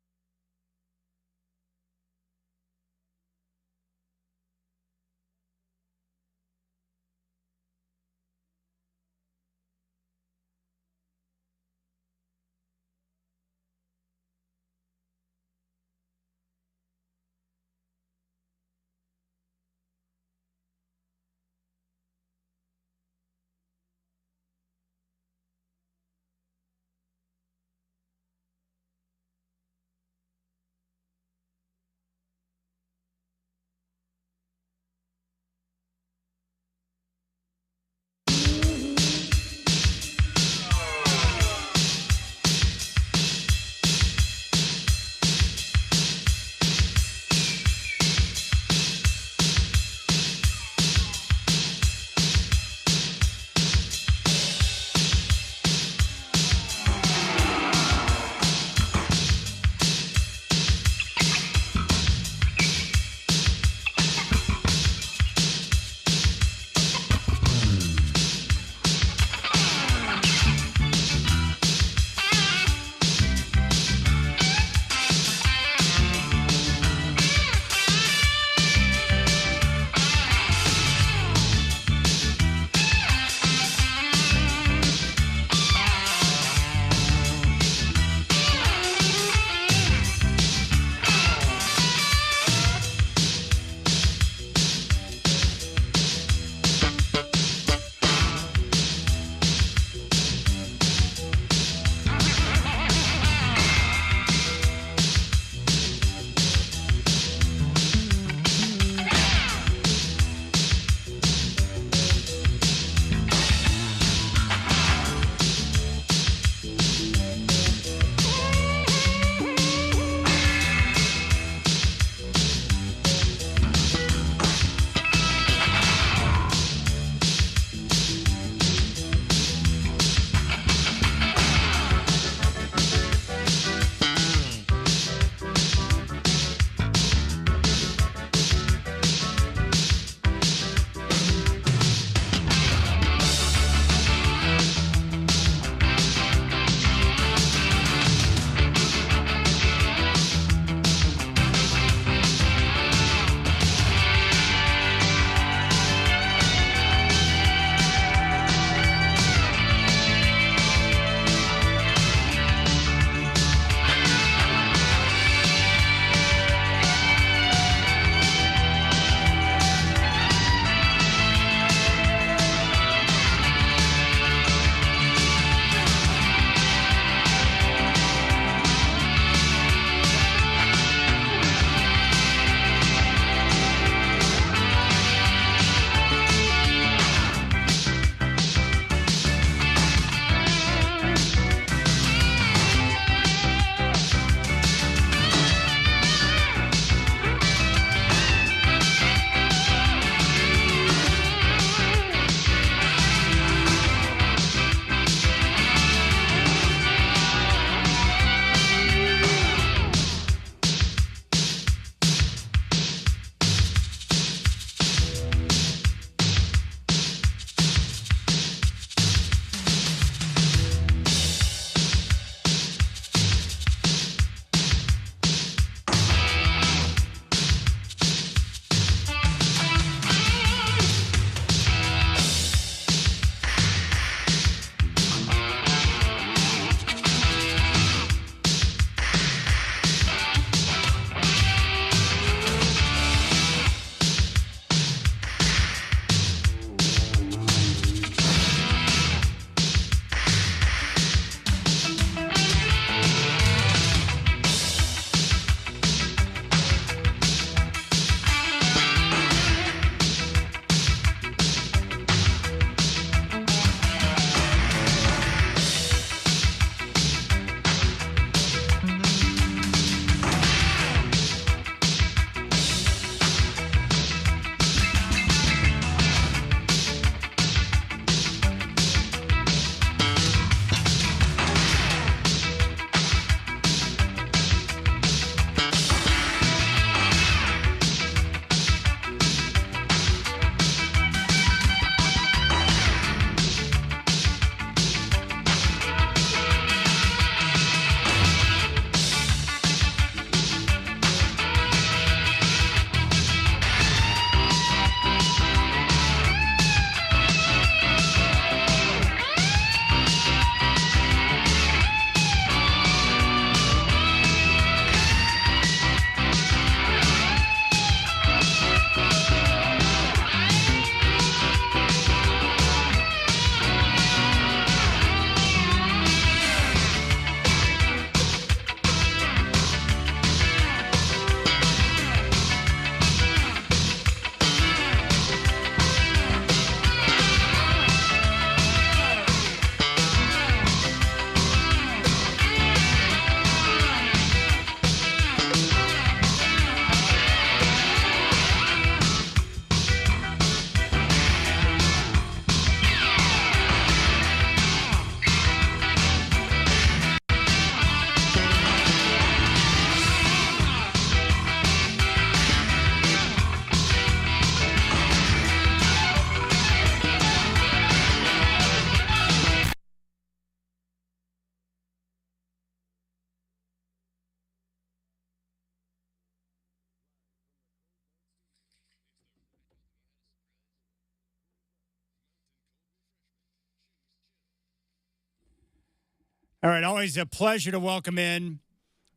All right, always a pleasure to welcome in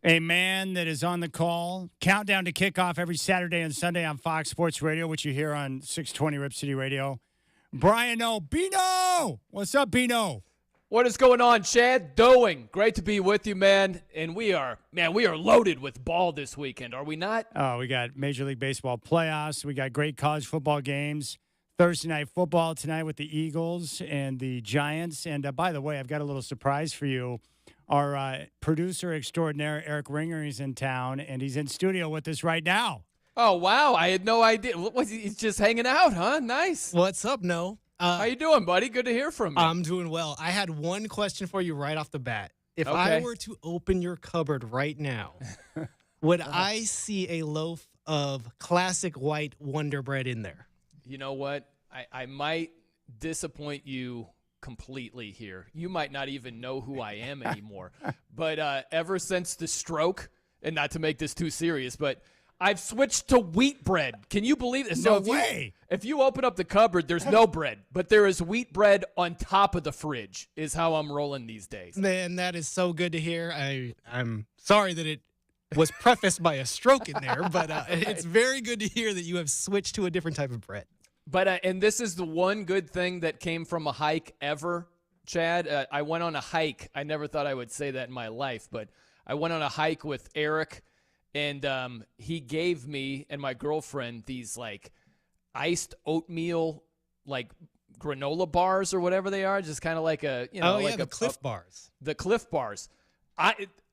a man that is on the call. Countdown to kickoff every Saturday and Sunday on Fox Sports Radio, which you hear on 620 Rip City Radio. Brian O. Bino! What's up, Bino? What is going on, Chad? Doing? Great to be with you, man. And we are loaded with ball this weekend, are we not? Oh, we got Major League Baseball playoffs. We got great college football games. Thursday night football tonight with the Eagles and the Giants. And by the way, I've got a little surprise for you. Our producer extraordinaire, Eric Ringering, is in town, and he's in studio with us right now. Oh, wow. I had no idea. He's just hanging out, huh? Nice. What's up, No? How you doing, buddy? Good to hear from you. I'm doing well. I had one question for you right off the bat. If Okay. I were to open your cupboard right now, would I see a loaf of classic white Wonder Bread in there? You know what? I might disappoint you completely here. You might not even know who I am anymore. But ever since the stroke, and not to make this too serious, but I've switched to wheat bread. Can you believe it? No way. If you open up the cupboard, there's no bread, but there is wheat bread on top of the fridge is how I'm rolling these days. Man, that is so good to hear. I'm sorry that it was prefaced by a stroke in there, but it's very good to hear that you have switched to a different type of bread. But and this is the one good thing that came from a hike ever, Chad. I went on a hike. I never thought I would say that in my life, but I went on a hike with Eric, and he gave me and my girlfriend these like iced oatmeal like granola bars or whatever they are, just kind of like a the Cliff Bars. The Cliff Bars.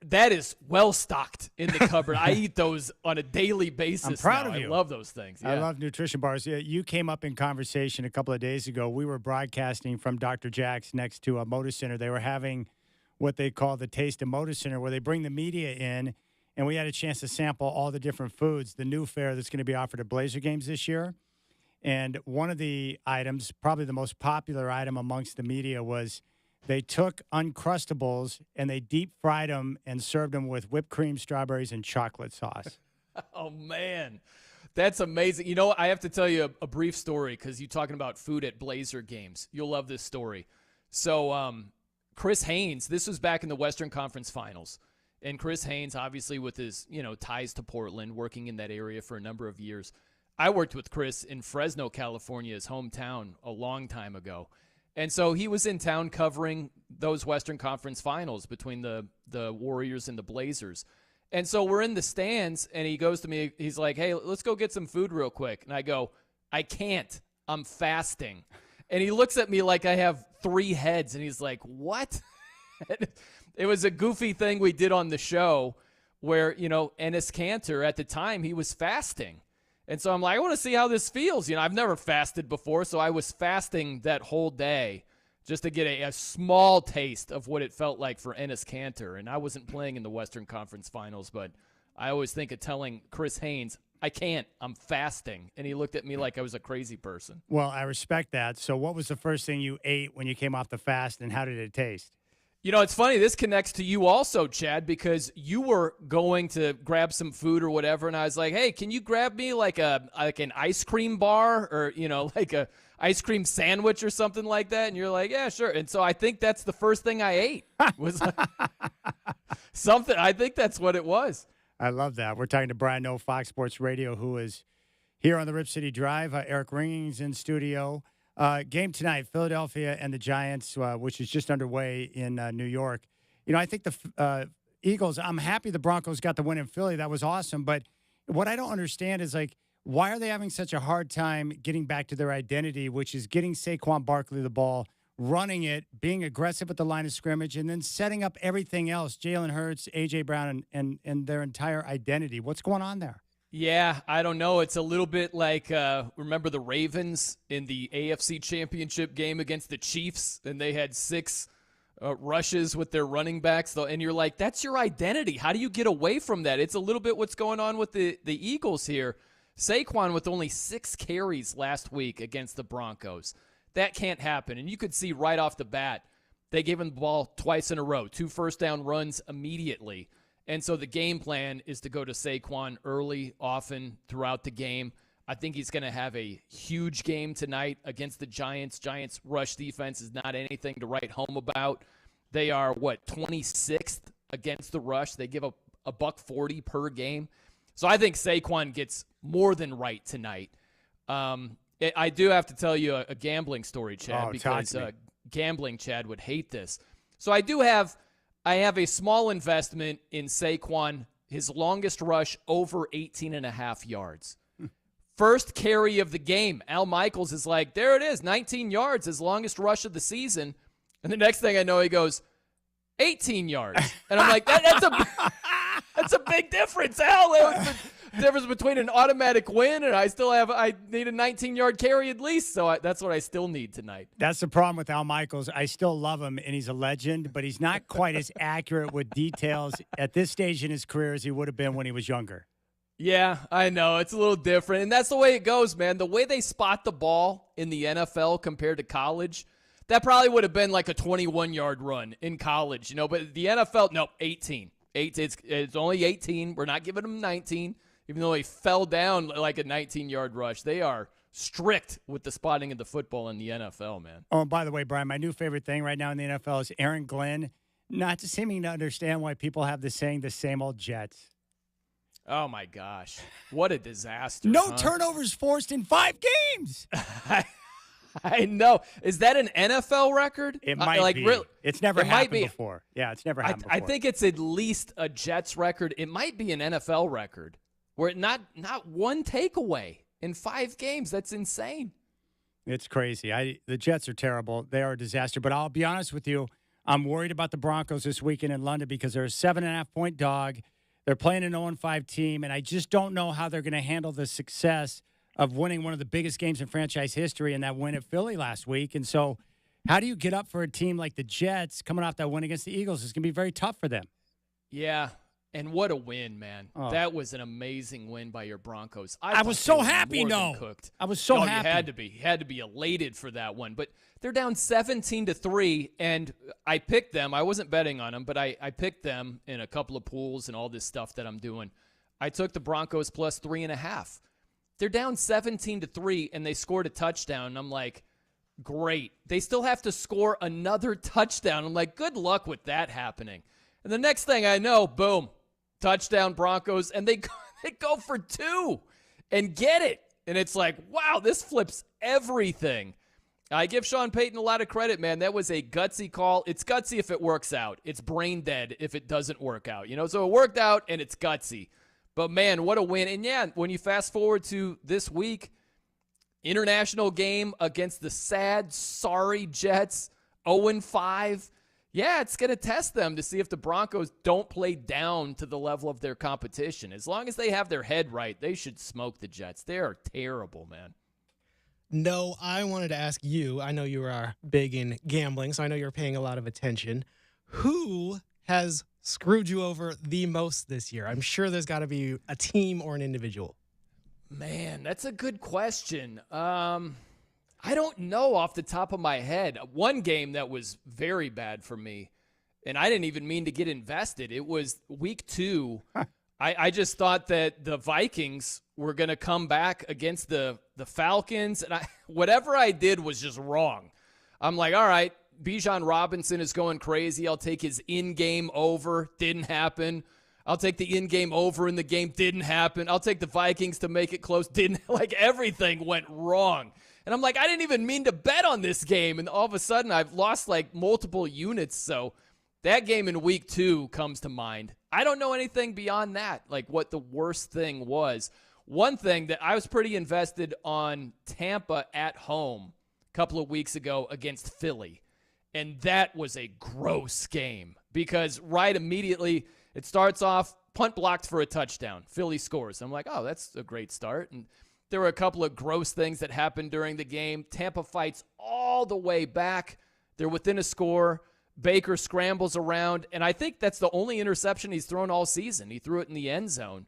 That is well stocked in the cupboard. I eat those on a daily basis. I'm proud now. of you. I love those things. Yeah. I love nutrition bars. Yeah, you came up in conversation a couple of days ago. We were broadcasting from Dr. Jack's next to a Motor Center. They were having what they call the Taste of Motor Center, where they bring the media in, and we had a chance to sample all the different foods, the new fare that's going to be offered at Blazer games this year. And one of the items, probably the most popular item amongst the media, was they took Uncrustables and they deep fried them and served them with whipped cream, strawberries, and chocolate sauce. Oh, man. That's amazing. You know what? I have to tell you a brief story because you're talking about food at Blazer games. You'll love this story. So Chris Haynes, this was back in the Western Conference Finals. And Chris Haynes, obviously with his ties to Portland, working in that area for a number of years. I worked with Chris in Fresno, California, his hometown, a long time ago. And so he was in town covering those Western Conference Finals between the Warriors and the Blazers. And so we're in the stands, and he goes to me, he's like, hey, let's go get some food real quick. And I go, I can't. I'm fasting. And he looks at me like I have 3 heads, and he's like, what? It was a goofy thing we did on the show where, Enes Kanter, at the time, he was fasting. And so I'm like, I want to see how this feels. I've never fasted before, so I was fasting that whole day just to get a small taste of what it felt like for Enes Kanter. And I wasn't playing in the Western Conference Finals, but I always think of telling Chris Haynes, I can't, I'm fasting. And he looked at me like I was a crazy person. Well, I respect that. So what was the first thing you ate when you came off the fast, and how did it taste? It's funny. This connects to you also, Chad, because you were going to grab some food or whatever, and I was like, hey, can you grab me like an ice cream bar or, like a ice cream sandwich or something like that? And you're like, yeah, sure. And so I think that's the first thing I ate was like something. I think that's what it was. I love that. We're talking to Brian No, Fox Sports Radio, who is here on the Rip City Drive. Eric Ringing's in studio. Game tonight, Philadelphia and the Giants, which is just underway in New York. I think the Eagles, I'm happy the Broncos got the win in Philly. That was awesome. But what I don't understand is, why are they having such a hard time getting back to their identity, which is getting Saquon Barkley the ball, running it, being aggressive at the line of scrimmage, and then setting up everything else, Jalen Hurts, A.J. Brown, and their entire identity. What's going on there? Yeah, I don't know. It's a little bit like, remember the Ravens in the AFC Championship game against the Chiefs, and they had 6 rushes with their running backs, and you're like, that's your identity. How do you get away from that? It's a little bit what's going on with the Eagles here. Saquon with only 6 carries last week against the Broncos. That can't happen. And you could see right off the bat, they gave him the ball twice in a row, 2 first-down runs immediately. And so the game plan is to go to Saquon early, often throughout the game. I think he's going to have a huge game tonight against the Giants. Giants' rush defense is not anything to write home about. They are, 26th against the rush. They give up a $140 per game. So I think Saquon gets more than right tonight. I do have to tell you a gambling story, Chad, because gambling Chad would hate this. So I have a small investment in Saquon, his longest rush over 18.5 yards. First carry of the game. Al Michaels is like, there it is, 19 yards, his longest rush of the season. And the next thing I know, he goes, 18 yards. And I'm like, that's a big difference, Al. That was the difference between an automatic win and I need a 19-yard carry at least. So that's what I still need tonight. That's the problem with Al Michaels. I still love him, and he's a legend, but he's not quite as accurate with details at this stage in his career as he would have been when he was younger. Yeah, I know. It's a little different. And that's the way it goes, man. The way they spot the ball in the NFL compared to college, that probably would have been like a 21-yard run in college, But the NFL, nope, 18. It's only 18. We're not giving them 19, even though he fell down like a 19-yard rush. They are strict with the spotting of the football in the NFL, man. Oh, and by the way, Brian, my new favorite thing right now in the NFL is Aaron Glenn not seeming to understand why people have this saying, the same old Jets. Oh, my gosh. What a disaster. No turnovers forced in 5 games. I know. Is that an NFL record? It might be. Really, it's never happened before. Yeah, it's never happened before. I think it's at least a Jets record. It might be an NFL record where not one takeaway in 5 games. That's insane. It's crazy. The Jets are terrible. They are a disaster. But I'll be honest with you, I'm worried about the Broncos this weekend in London because they're a 7.5-point dog. They're playing an 0-5 team, and I just don't know how they're going to handle the success of winning one of the biggest games in franchise history and that win at Philly last week. And so how do you get up for a team like the Jets coming off that win against the Eagles? It's going to be very tough for them. Yeah, and what a win, man. Oh. That was an amazing win by your Broncos. I was so happy, cooked. I was so happy. You had to be elated for that one. But they're down 17-3, and I picked them. I wasn't betting on them, but I picked them in a couple of pools and all this stuff that I'm doing. I took the Broncos plus 3.5. They're down 17-3, and they scored a touchdown. And I'm like, great. They still have to score another touchdown. I'm like, good luck with that happening. And the next thing I know, boom, touchdown Broncos, and they go for 2 and get it. And it's like, wow, this flips everything. I give Sean Payton a lot of credit, man. That was a gutsy call. It's gutsy if it works out. It's brain dead if it doesn't work out. So it worked out, and it's gutsy. But, man, what a win. And, yeah, when you fast forward to this week, international game against the sad, sorry Jets, 0-5. Yeah, it's going to test them to see if the Broncos don't play down to the level of their competition. As long as they have their head right, they should smoke the Jets. They are terrible, man. No, I wanted to ask you. I know you are big in gambling, so I know you're paying a lot of attention. Who has screwed you over the most this year? I'm sure there's got to be a team or an individual. Man, that's a good question. I don't know off the top of my head. One game that was very bad for me, and I didn't even mean to get invested. It was week 2. I just thought that the Vikings were going to come back against the Falcons, and whatever I did was just wrong. I'm like, all right, Bijan Robinson is going crazy. I'll take his in-game over. Didn't happen. I'll take the in-game over in the game. Didn't happen. I'll take the Vikings to make it close. Didn't. Like, everything went wrong. And I'm like, I didn't even mean to bet on this game. And all of a sudden, I've lost, like, multiple units. So that game in week 2 comes to mind. I don't know anything beyond that, like what the worst thing was. One thing that I was pretty invested on Tampa at home a couple of weeks ago against Philly. And that was a gross game because right immediately it starts off, punt blocked for a touchdown. Philly scores. I'm like, oh, that's a great start. And there were a couple of gross things that happened during the game. Tampa fights all the way back. They're within a score. Baker scrambles around, and I think that's the only interception he's thrown all season. He threw it in the end zone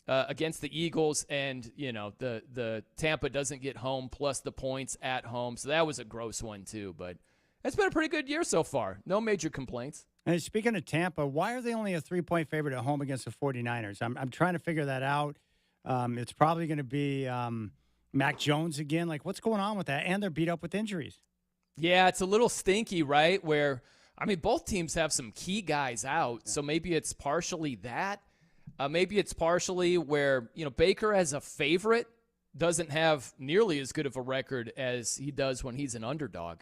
against the Eagles, and the Tampa doesn't get home plus the points at home. So that was a gross one too. But it's been a pretty good year so far. No major complaints. And speaking of Tampa, why are they only a 3-point favorite at home against the 49ers? I'm trying to figure that out. It's probably going to be Mac Jones again. Like, what's going on with that? And they're beat up with injuries. Yeah, it's a little stinky, right? Where I mean, both teams have some key guys out, so maybe it's partially that. Maybe it's partially where, Baker as a favorite doesn't have nearly as good of a record as he does when he's an underdog.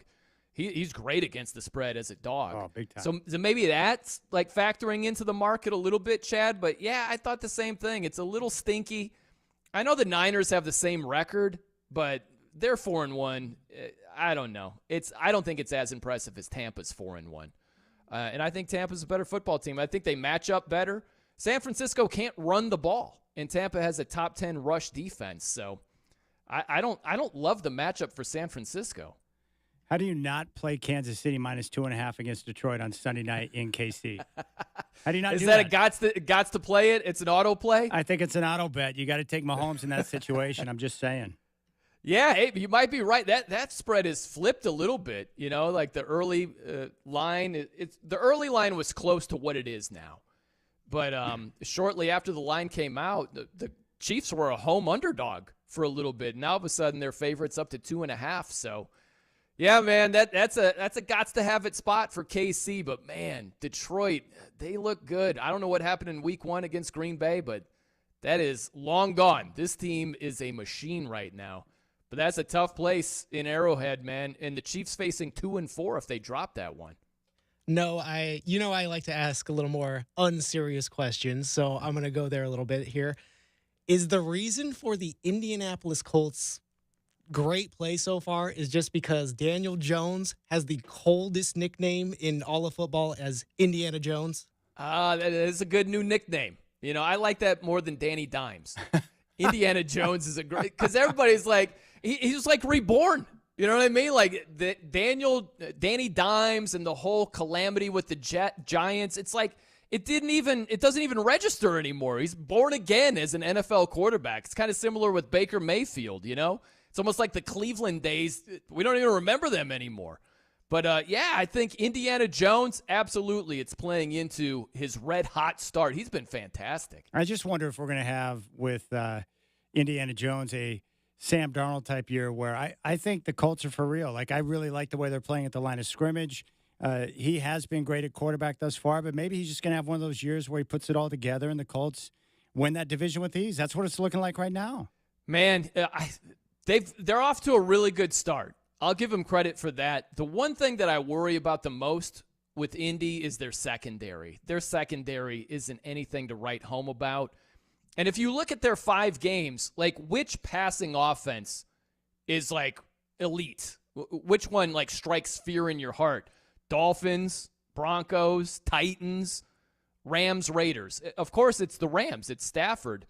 He's great against the spread as a dog. Oh, big time. So maybe that's like factoring into the market a little bit, Chad. But, yeah, I thought the same thing. It's a little stinky. I know the Niners have the same record, but they're 4-1. I don't know. I don't think it's as impressive as Tampa's 4-1. And I think Tampa's a better football team. I think they match up better. San Francisco can't run the ball, and Tampa has a top 10 rush defense. So I don't love the matchup for San Francisco. How do you not play Kansas City -2.5 against Detroit on Sunday night in KC? How do you not Is do that a gots to play it? It's an auto play? I think it's an auto bet. You got to take Mahomes in that situation. I'm just saying. Yeah, hey, you might be right. That spread is flipped a little bit. Like the early line. The early line was close to what it is now. But shortly after the line came out, the Chiefs were a home underdog for a little bit. Now all of a sudden they're favorites up to 2.5. So, yeah, man, that's a gots to have it spot for KC. But man, Detroit, they look good. I don't know what happened in Week 1 against Green Bay, but that is long gone. This team is a machine right now. But that's a tough place in Arrowhead, man. And the Chiefs facing 2-4 if they drop that one. No, I like to ask a little more unserious questions, so I'm going to go there a little bit here. Is the reason for the Indianapolis Colts' great play so far is just because Daniel Jones has the coldest nickname in all of football as Indiana Jones? That is a good new nickname. I like that more than Danny Dimes. Indiana Jones is a great, because everybody's like, he's like reborn. You know what I mean? Like Danny Dimes and the whole calamity with the Giants. It's like it doesn't even register anymore. He's born again as an NFL quarterback. It's kind of similar with Baker Mayfield, It's almost like the Cleveland days. We don't even remember them anymore. But, yeah, I think Indiana Jones, absolutely, it's playing into his red-hot start. He's been fantastic. I just wonder if we're going to have with Indiana Jones a Sam Darnold type year where I think the Colts are for real. Like, I really like the way they're playing at the line of scrimmage. He has been great at quarterback thus far, but maybe he's just going to have one of those years where he puts it all together and the Colts win that division with ease. That's what it's looking like right now. Man, they're off to a really good start. I'll give them credit for that. The one thing that I worry about the most with Indy is their secondary. Their secondary isn't anything to write home about. And if you look at their 5 games, like which passing offense is like elite? Which one like strikes fear in your heart? Dolphins, Broncos, Titans, Rams, Raiders. Of course, it's the Rams. It's Stafford.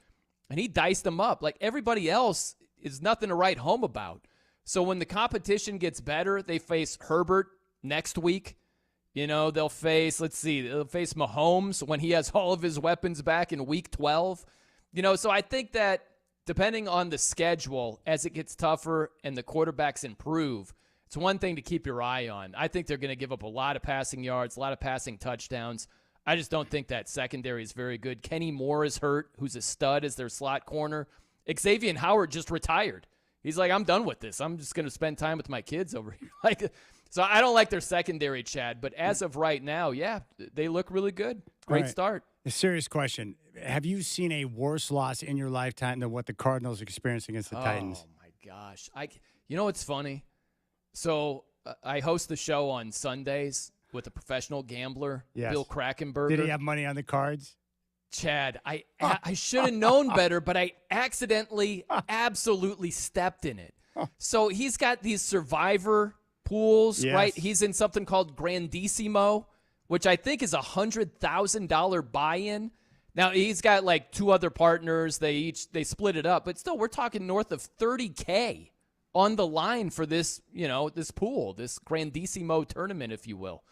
And he diced them up. Like everybody else is nothing to write home about. So when the competition gets better, they face Herbert next week. They'll face Mahomes when he has all of his weapons back in week 12. So I think that depending on the schedule, as it gets tougher and the quarterbacks improve, it's one thing to keep your eye on. I think they're going to give up a lot of passing yards, a lot of passing touchdowns. I just don't think that secondary is very good. Kenny Moore is hurt, who's a stud as their slot corner. Xavier Howard just retired. He's like, I'm done with this. I'm just going to spend time with my kids over here. So I don't like their secondary, Chad. But as of right now, yeah, they look really good. Great start. A serious question. Have you seen a worse loss in your lifetime than what the Cardinals experienced against the Titans? Oh, my gosh. What's funny? So I host the show on Sundays with a professional gambler, yes. Bill Krakenberger. Did he have money on the cards? Chad, I should have known better, but I accidentally absolutely stepped in it. So he's got these survivor pools, yes. right? He's in something called Grandissimo, which I think is $100,000 buy-in. Now, he's got like 2 other partners. They split it up, but still we're talking north of $30K on the line for this, this pool, this Grandissimo tournament, if you will.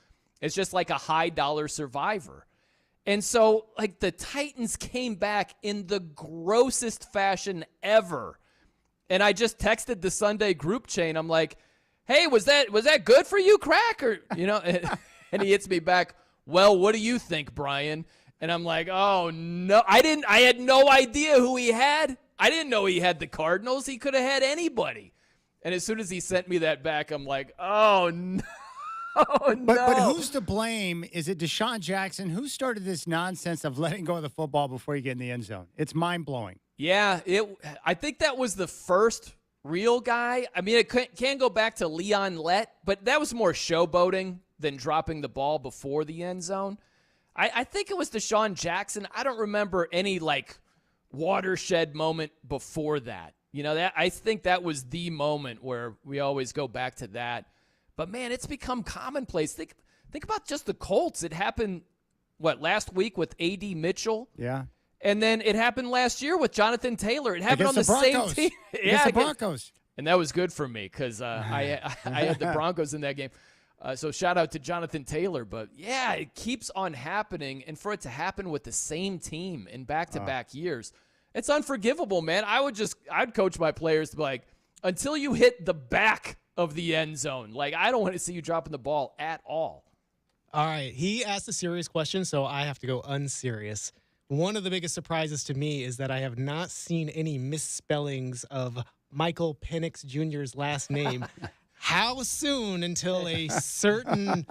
It's just like a high dollar survivor. And so, like, the Titans came back in the grossest fashion ever. And I just texted the Sunday group chain. I'm like, hey, was that good for you, Crack? Or, and he hits me back, well, what do you think, Brian? And I'm like, oh, no. I had no idea who he had. I didn't know he had the Cardinals. He could have had anybody. And as soon as he sent me that back, I'm like, oh, no. Oh, no. But who's to blame? Is it Deshaun Jackson? Who started this nonsense of letting go of the football before you get in the end zone? It's mind-blowing. Yeah, I think that was the first real guy. I mean, it can go back to Leon Lett, but that was more showboating than dropping the ball before the end zone. I think it was Deshaun Jackson. I don't remember any, watershed moment before that. I think that was the moment where we always go back to that. But, man, it's become commonplace. Think about just the Colts. It happened, last week with A.D. Mitchell? Yeah. And then it happened last year with Jonathan Taylor. It happened on the same team. Against the Broncos. And that was good for me because I had the Broncos in that game. So shout out to Jonathan Taylor. But, yeah, it keeps on happening. And for it to happen with the same team in back-to-back years, it's unforgivable, man. I'd coach my players to be like, until you hit the back of the end zone. I don't want to see you dropping the ball at all. All right. He asked a serious question, so I have to go unserious. One of the biggest surprises to me is that I have not seen any misspellings of Michael Penix Jr.'s last name. How soon until a certain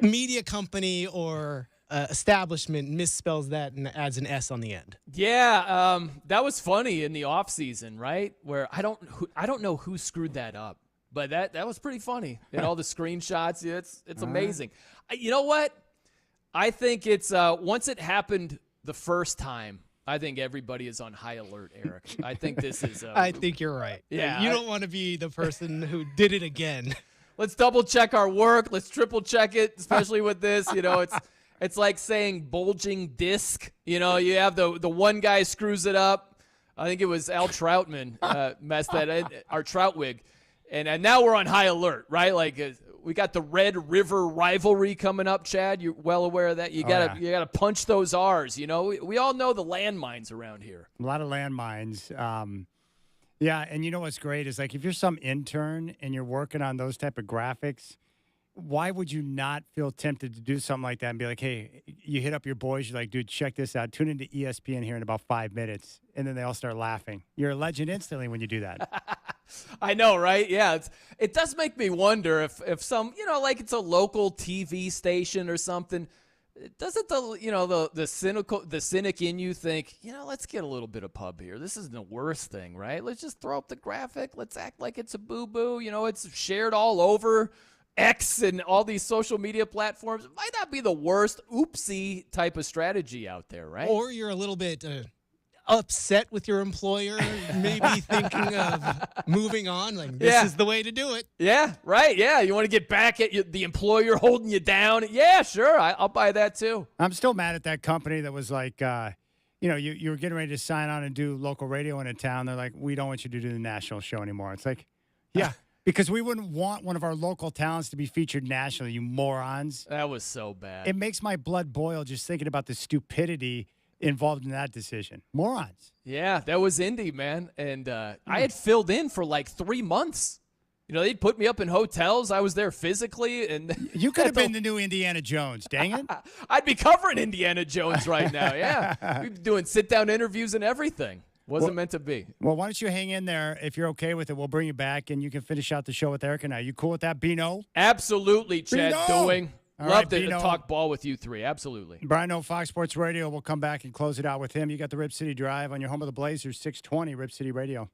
media company or establishment misspells that and adds an S on the end? Yeah, that was funny in the offseason, right? Where I don't know who screwed that up, but that was pretty funny. And all the screenshots, it's amazing. You know what? I think it's once it happened the first time, I think everybody is on high alert, Eric. I think this is I think you're right. Yeah. You don't want to be the person who did it again. Let's double check our work. Let's triple check it, especially with this. It's like saying bulging disc. You have the one guy screws it up. I think it was Al Troutman messed that in, our Troutwig. And now we're on high alert, right? We got the Red River rivalry coming up, Chad. You're well aware of that. You gotta punch those R's. We all know the landmines around here. A lot of landmines. Yeah, and you know what's great is if you're some intern and you're working on those type of graphics, why would you not feel tempted to do something like that and be like, hey, you hit up your boys, you're like, dude, check this out. Tune into ESPN here in about 5 minutes. And then they all start laughing. You're a legend instantly when you do that. I know, right? Yeah, it does make me wonder if some, it's a local TV station or something. Doesn't the cynic in you think, let's get a little bit of pub here. This isn't the worst thing, right? Let's just throw up the graphic. Let's act like it's a boo-boo. It's shared all over X and all these social media platforms. It might not be the worst oopsie type of strategy out there, right? Or you're a little bit upset with your employer, maybe thinking of moving on. This is the way to do it. Yeah, right. Yeah, you want to get back at the employer holding you down. Yeah, sure. I'll buy that too. I'm still mad at that company that was like, you were getting ready to sign on and do local radio in a town. They're like, we don't want you to do the national show anymore. It's like, yeah. Because we wouldn't want one of our local talents to be featured nationally, you morons. That was so bad. It makes my blood boil just thinking about the stupidity involved in that decision. Morons. Yeah, that was Indy, man. And I had filled in for 3 months. They'd put me up in hotels. I was there physically. And you could have been the new Indiana Jones, dang it. I'd be covering Indiana Jones right now, yeah. We'd be doing sit-down interviews and everything. Wasn't meant to be. Well, why don't you hang in there? If you're okay with it, we'll bring you back, and you can finish out the show with Eric and I. You cool with that, Bino? Absolutely, Chad Doing. Love to Bino. talk ball with you three. Absolutely. Brian O, Fox Sports Radio. We'll come back and close it out with him. You got the Rip City Drive on your home of the Blazers, 620 Rip City Radio.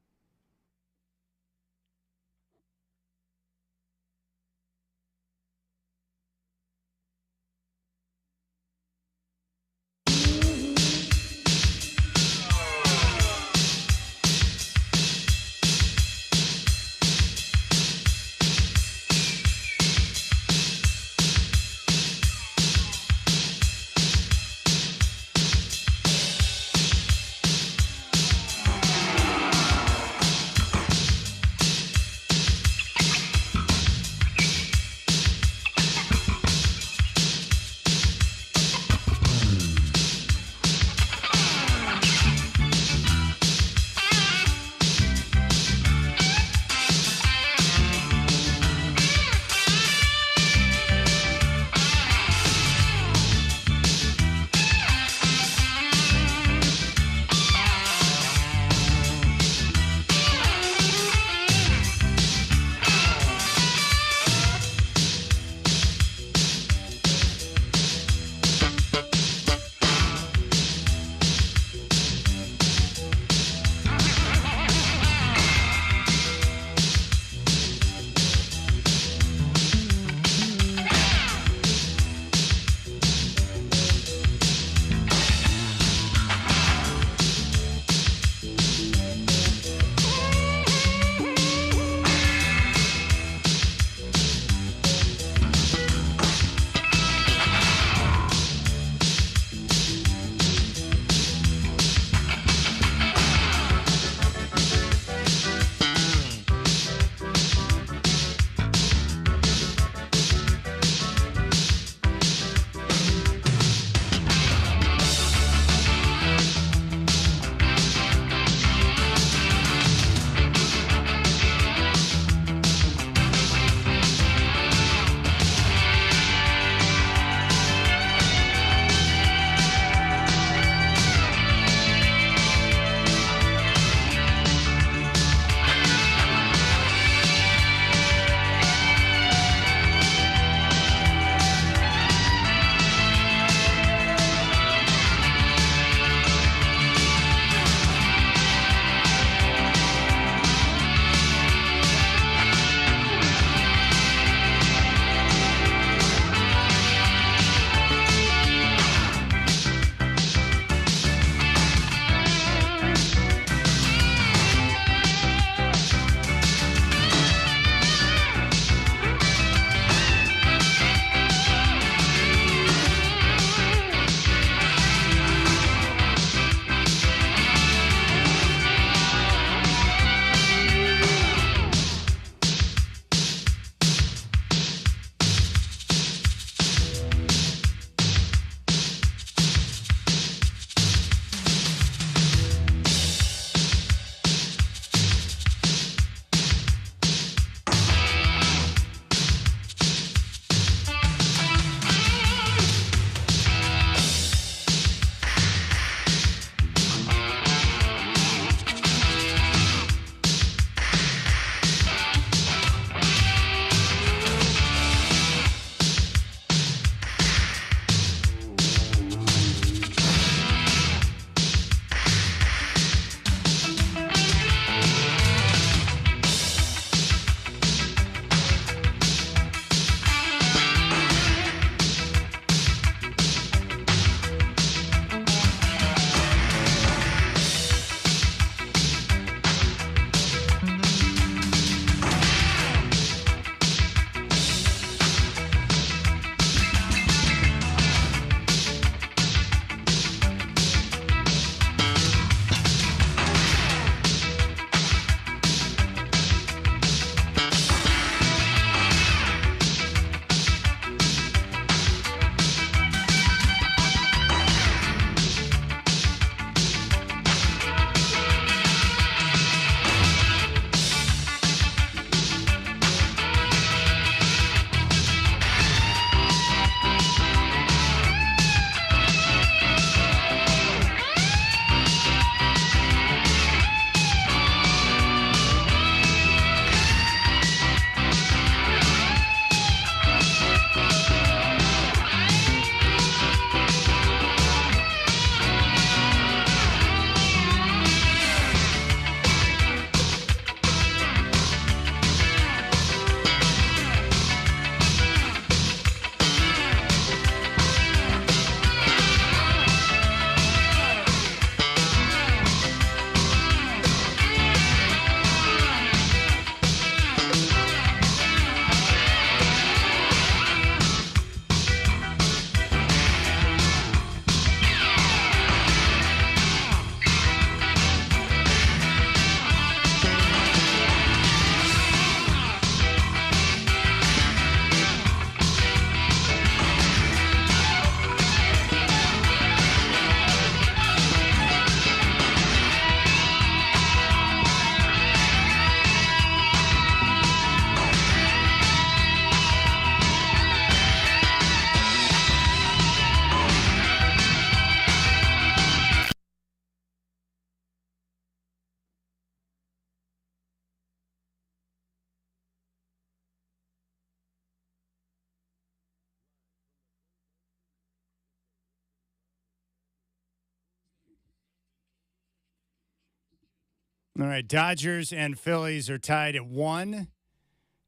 All right, Dodgers and Phillies are tied at 1.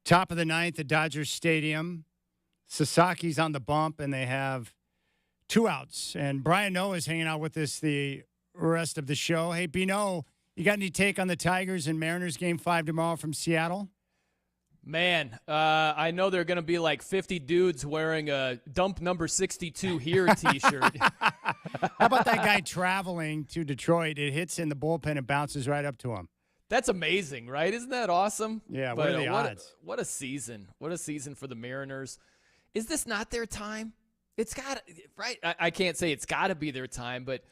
Top of the ninth at Dodger Stadium. Sasaki's on the bump, and they have 2 outs. And Brian Noah is hanging out with us the rest of the show. Hey, Bino, you got any take on the Tigers and Mariners Game 5 tomorrow from Seattle? Man, I know there are going to be like 50 dudes wearing a dump number 62 here T-shirt. How about that guy traveling to Detroit? It hits in the bullpen and bounces right up to him. That's amazing, right? Isn't that awesome? Yeah, what are the odds? What a season. What a season for the Mariners. Is this not their time? It's got to, right? I can't say it's got to be their time, but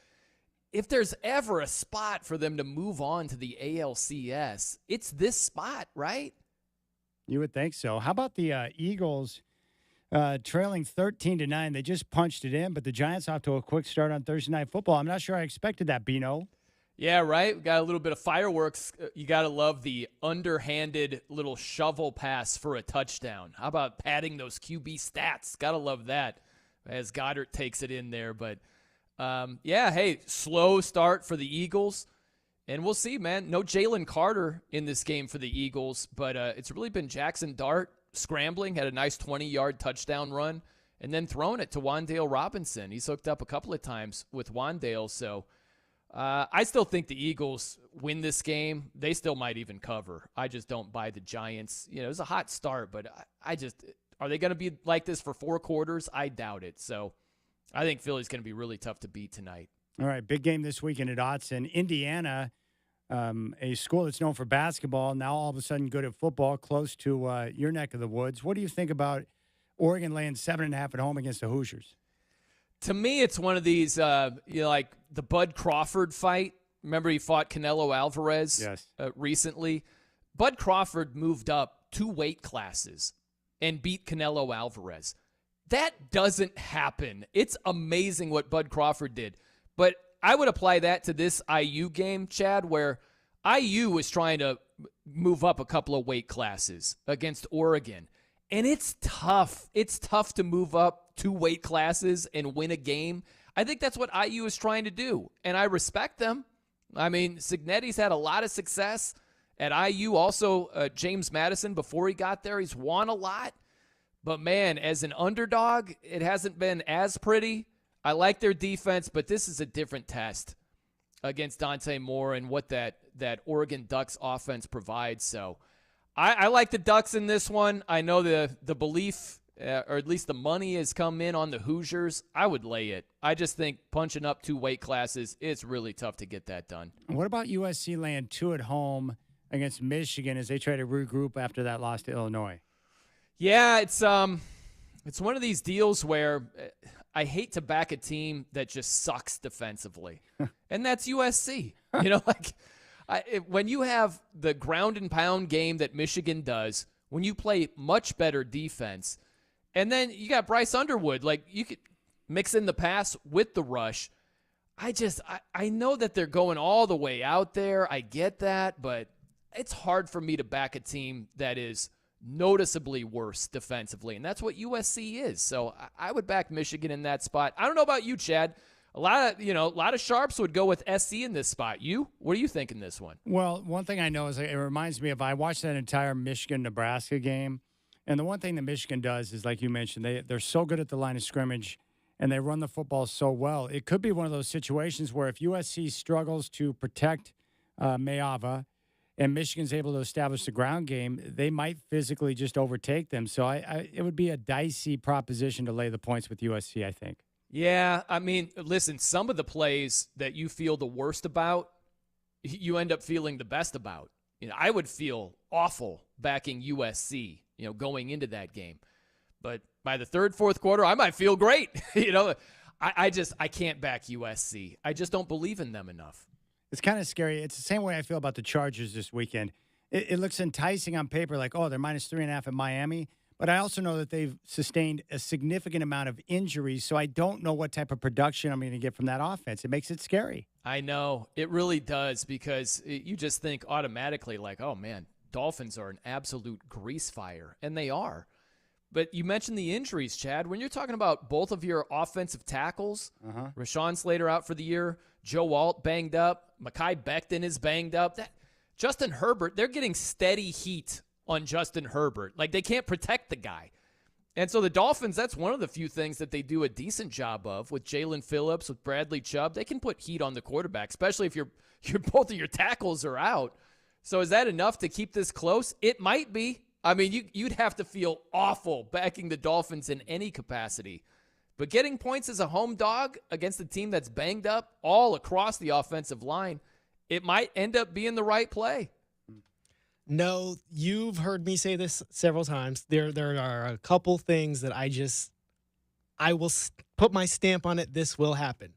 if there's ever a spot for them to move on to the ALCS, it's this spot, right? You would think so. How about the Eagles trailing 13-9? They just punched it in, but the Giants off to a quick start on Thursday Night Football. I'm not sure I expected that, Bino. Yeah, right. We got a little bit of fireworks. You got to love the underhanded little shovel pass for a touchdown. How about padding those QB stats? Got to love that as Goddard takes it in there. But, yeah, hey, slow start for the Eagles. And we'll see, man. No Jalen Carter in this game for the Eagles, but it's really been Jackson Dart scrambling, had a nice 20-yard touchdown run, and then throwing it to Wan'Dale Robinson. He's hooked up a couple of times with Wan'Dale, so I still think the Eagles win this game. They still might even cover. I just don't buy the Giants. You know, it was a hot start, but I just – are they going to be like this for 4 quarters? I doubt it. So I think Philly's going to be really tough to beat tonight. All right, big game this weekend at Autzen. Indiana, a school that's known for basketball, now all of a sudden good at football, close to your neck of the woods. What do you think about Oregon laying 7.5 at home against the Hoosiers? To me, it's one of these, like the Bud Crawford fight. Remember he fought Canelo Alvarez recently? Bud Crawford moved up 2 weight classes and beat Canelo Alvarez. That doesn't happen. It's amazing what Bud Crawford did. But I would apply that to this IU game, Chad, where IU was trying to move up a couple of weight classes against Oregon. And it's tough. It's tough to move up 2 weight classes and win a game. I think that's what IU is trying to do, and I respect them. I mean, Cignetti's had a lot of success at IU. Also, James Madison, before he got there, he's won a lot. But, man, as an underdog, it hasn't been as pretty. I like their defense, but this is a different test against Dante Moore and what that Oregon Ducks offense provides. So I like the Ducks in this one. I know the belief, or at least the money, has come in on the Hoosiers. I would lay it. I just think punching up 2 weight classes, it's really tough to get that done. What about USC laying 2 at home against Michigan as they try to regroup after that loss to Illinois? Yeah, it's one of these deals where I hate to back a team that just sucks defensively, and that's USC. You know, when you have the ground and pound game that Michigan does, when you play much better defense, and then you got Bryce Underwood, like you could mix in the pass with the rush. I know that they're going all the way out there. I get that, but it's hard for me to back a team that is noticeably worse defensively, and that's what USC is. So I would back Michigan in that spot. I don't know about you, Chad. A lot of sharps would go with SC in this spot. What do you think in this one? Well, one thing I know is it reminds me of, I watched that entire Michigan-Nebraska game, and the one thing that Michigan does is, like you mentioned, they're so good at the line of scrimmage, and they run the football so well. It could be one of those situations where if USC struggles to protect Mayava, and Michigan's able to establish the ground game, they might physically just overtake them. So it would be a dicey proposition to lay the points with USC, I think. Yeah, I mean, listen, some of the plays that you feel the worst about, you end up feeling the best about. You know, I would feel awful backing USC, going into that game. But by the 3rd, 4th quarter, I might feel great. I can't back USC. I just don't believe in them enough. It's kind of scary. It's the same way I feel about the Chargers this weekend. It looks enticing on paper, like, oh, they're minus 3.5 at Miami. But I also know that they've sustained a significant amount of injuries, so I don't know what type of production I'm going to get from that offense. It makes it scary. I know. It really does, because you just think automatically like, oh, man, Dolphins are an absolute grease fire, and they are. But you mentioned the injuries, Chad. When you're talking about both of your offensive tackles, Rashawn Slater out for the year, Joe Alt banged up, Mekhi Becton is banged up. Justin Herbert, they're getting steady heat on Justin Herbert. Like, they can't protect the guy. And so the Dolphins, that's one of the few things that they do a decent job of with Jalen Phillips, with Bradley Chubb. They can put heat on the quarterback, especially if you're both of your tackles are out. So is that enough to keep this close? It might be. I mean, you'd have to feel awful backing the Dolphins in any capacity. But getting points as a home dog against a team that's banged up all across the offensive line, it might end up being the right play. No, you've heard me say this several times. There are a couple things that I will put my stamp on it. This will happen.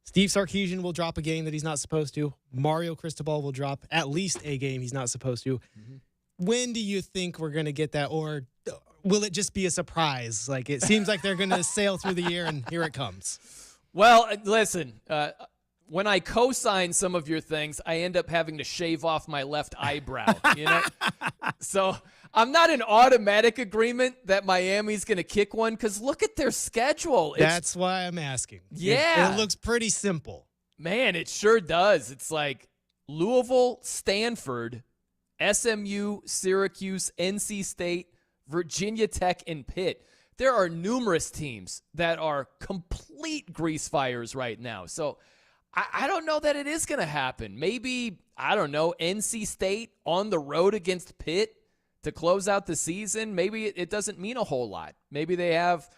Steve Sarkisian will drop a game that he's not supposed to. Mario Cristobal will drop at least a game he's not supposed to. Mm-hmm. When do you think we're going to get that? Or will it just be a surprise? Like, it seems like they're going to sail through the year, and here it comes. Well, listen, when I co-sign some of your things, I end up having to shave off my left eyebrow, you know? So I'm not in automatic agreement that Miami's going to kick one, because look at their schedule. That's why I'm asking. Yeah. It looks pretty simple. Man, it sure does. It's like Louisville, Stanford, SMU, Syracuse, NC State, Virginia Tech, and Pitt. There are numerous teams that are complete grease fires right now. So I don't know that it is going to happen. Maybe, I don't know, NC State on the road against Pitt to close out the season. Maybe it doesn't mean a whole lot. Maybe they have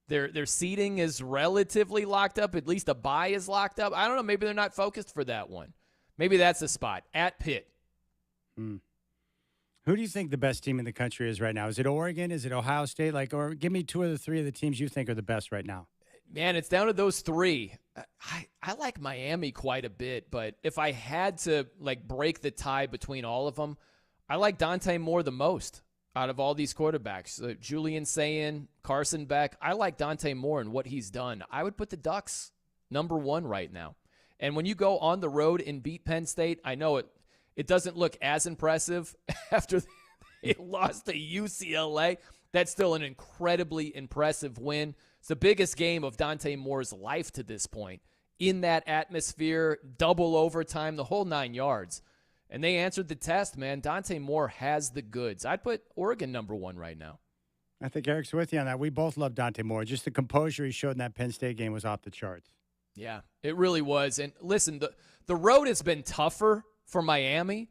their seating is relatively locked up. At least a bye is locked up. I don't know. Maybe they're not focused for that one. Maybe that's the spot at Pitt. Who do you think the best team in the country is right now? Is it Oregon? Is it Ohio State? Or give me two of the three of the teams you think are the best right now. Man, it's down to those three. I like Miami quite a bit, but if I had to break the tie between all of them, I like Dante Moore the most out of all these quarterbacks. Julian Sayin, Carson Beck. I like Dante Moore and what he's done. I would put the Ducks number one right now. And when you go on the road and beat Penn State, I know it doesn't look as impressive after they lost to UCLA. That's still an incredibly impressive win. It's the biggest game of Dante Moore's life to this point. In that atmosphere, double overtime, the whole 9 yards. And they answered the test, man. Dante Moore has the goods. I'd put Oregon number one right now. I think Eric's with you on that. We both love Dante Moore. Just the composure he showed in that Penn State game was off the charts. Yeah, it really was. And listen, the road has been tougher for Miami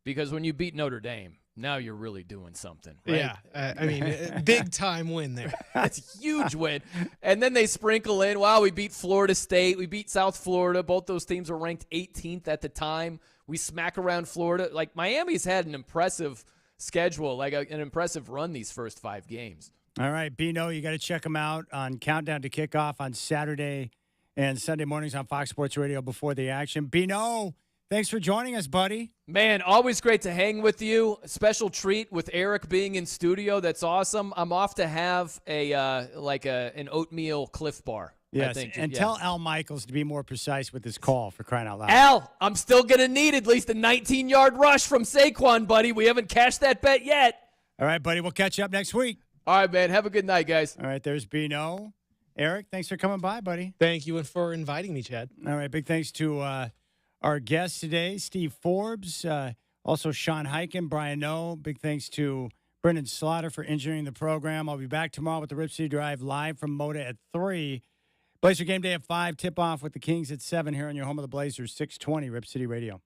because when you beat Notre Dame, now you're really doing something, right? Yeah, I mean, big time win there. That's a huge win. And then they sprinkle in, wow, we beat Florida State. We beat South Florida. Both those teams were ranked 18th at the time. We smack around Florida. Like, Miami's had an impressive schedule, an impressive run these first 5 games. All right, Bino, you got to check them out on Countdown to Kickoff on Saturday and Sunday mornings on Fox Sports Radio before the action. Bino, thanks for joining us, buddy. Man, always great to hang with you. A special treat with Eric being in studio. That's awesome. I'm off to have an oatmeal Cliff Bar. Yes, I think. And tell Al Michaels to be more precise with his call, for crying out loud. Al, I'm still going to need at least a 19-yard rush from Saquon, buddy. We haven't cashed that bet yet. All right, buddy. We'll catch you up next week. All right, man. Have a good night, guys. All right, there's Bino. Eric, thanks for coming by, buddy. Thank you for inviting me, Chad. All right, big thanks to our guest today, Steve Forbes, also Sean Highkin, Brian No. Big thanks to Brendan Slaughter for engineering the program. I'll be back tomorrow with the Rip City Drive live from Moda at 3. Blazer game day at 5, tip-off with the Kings at 7 here on your home of the Blazers, 620 Rip City Radio.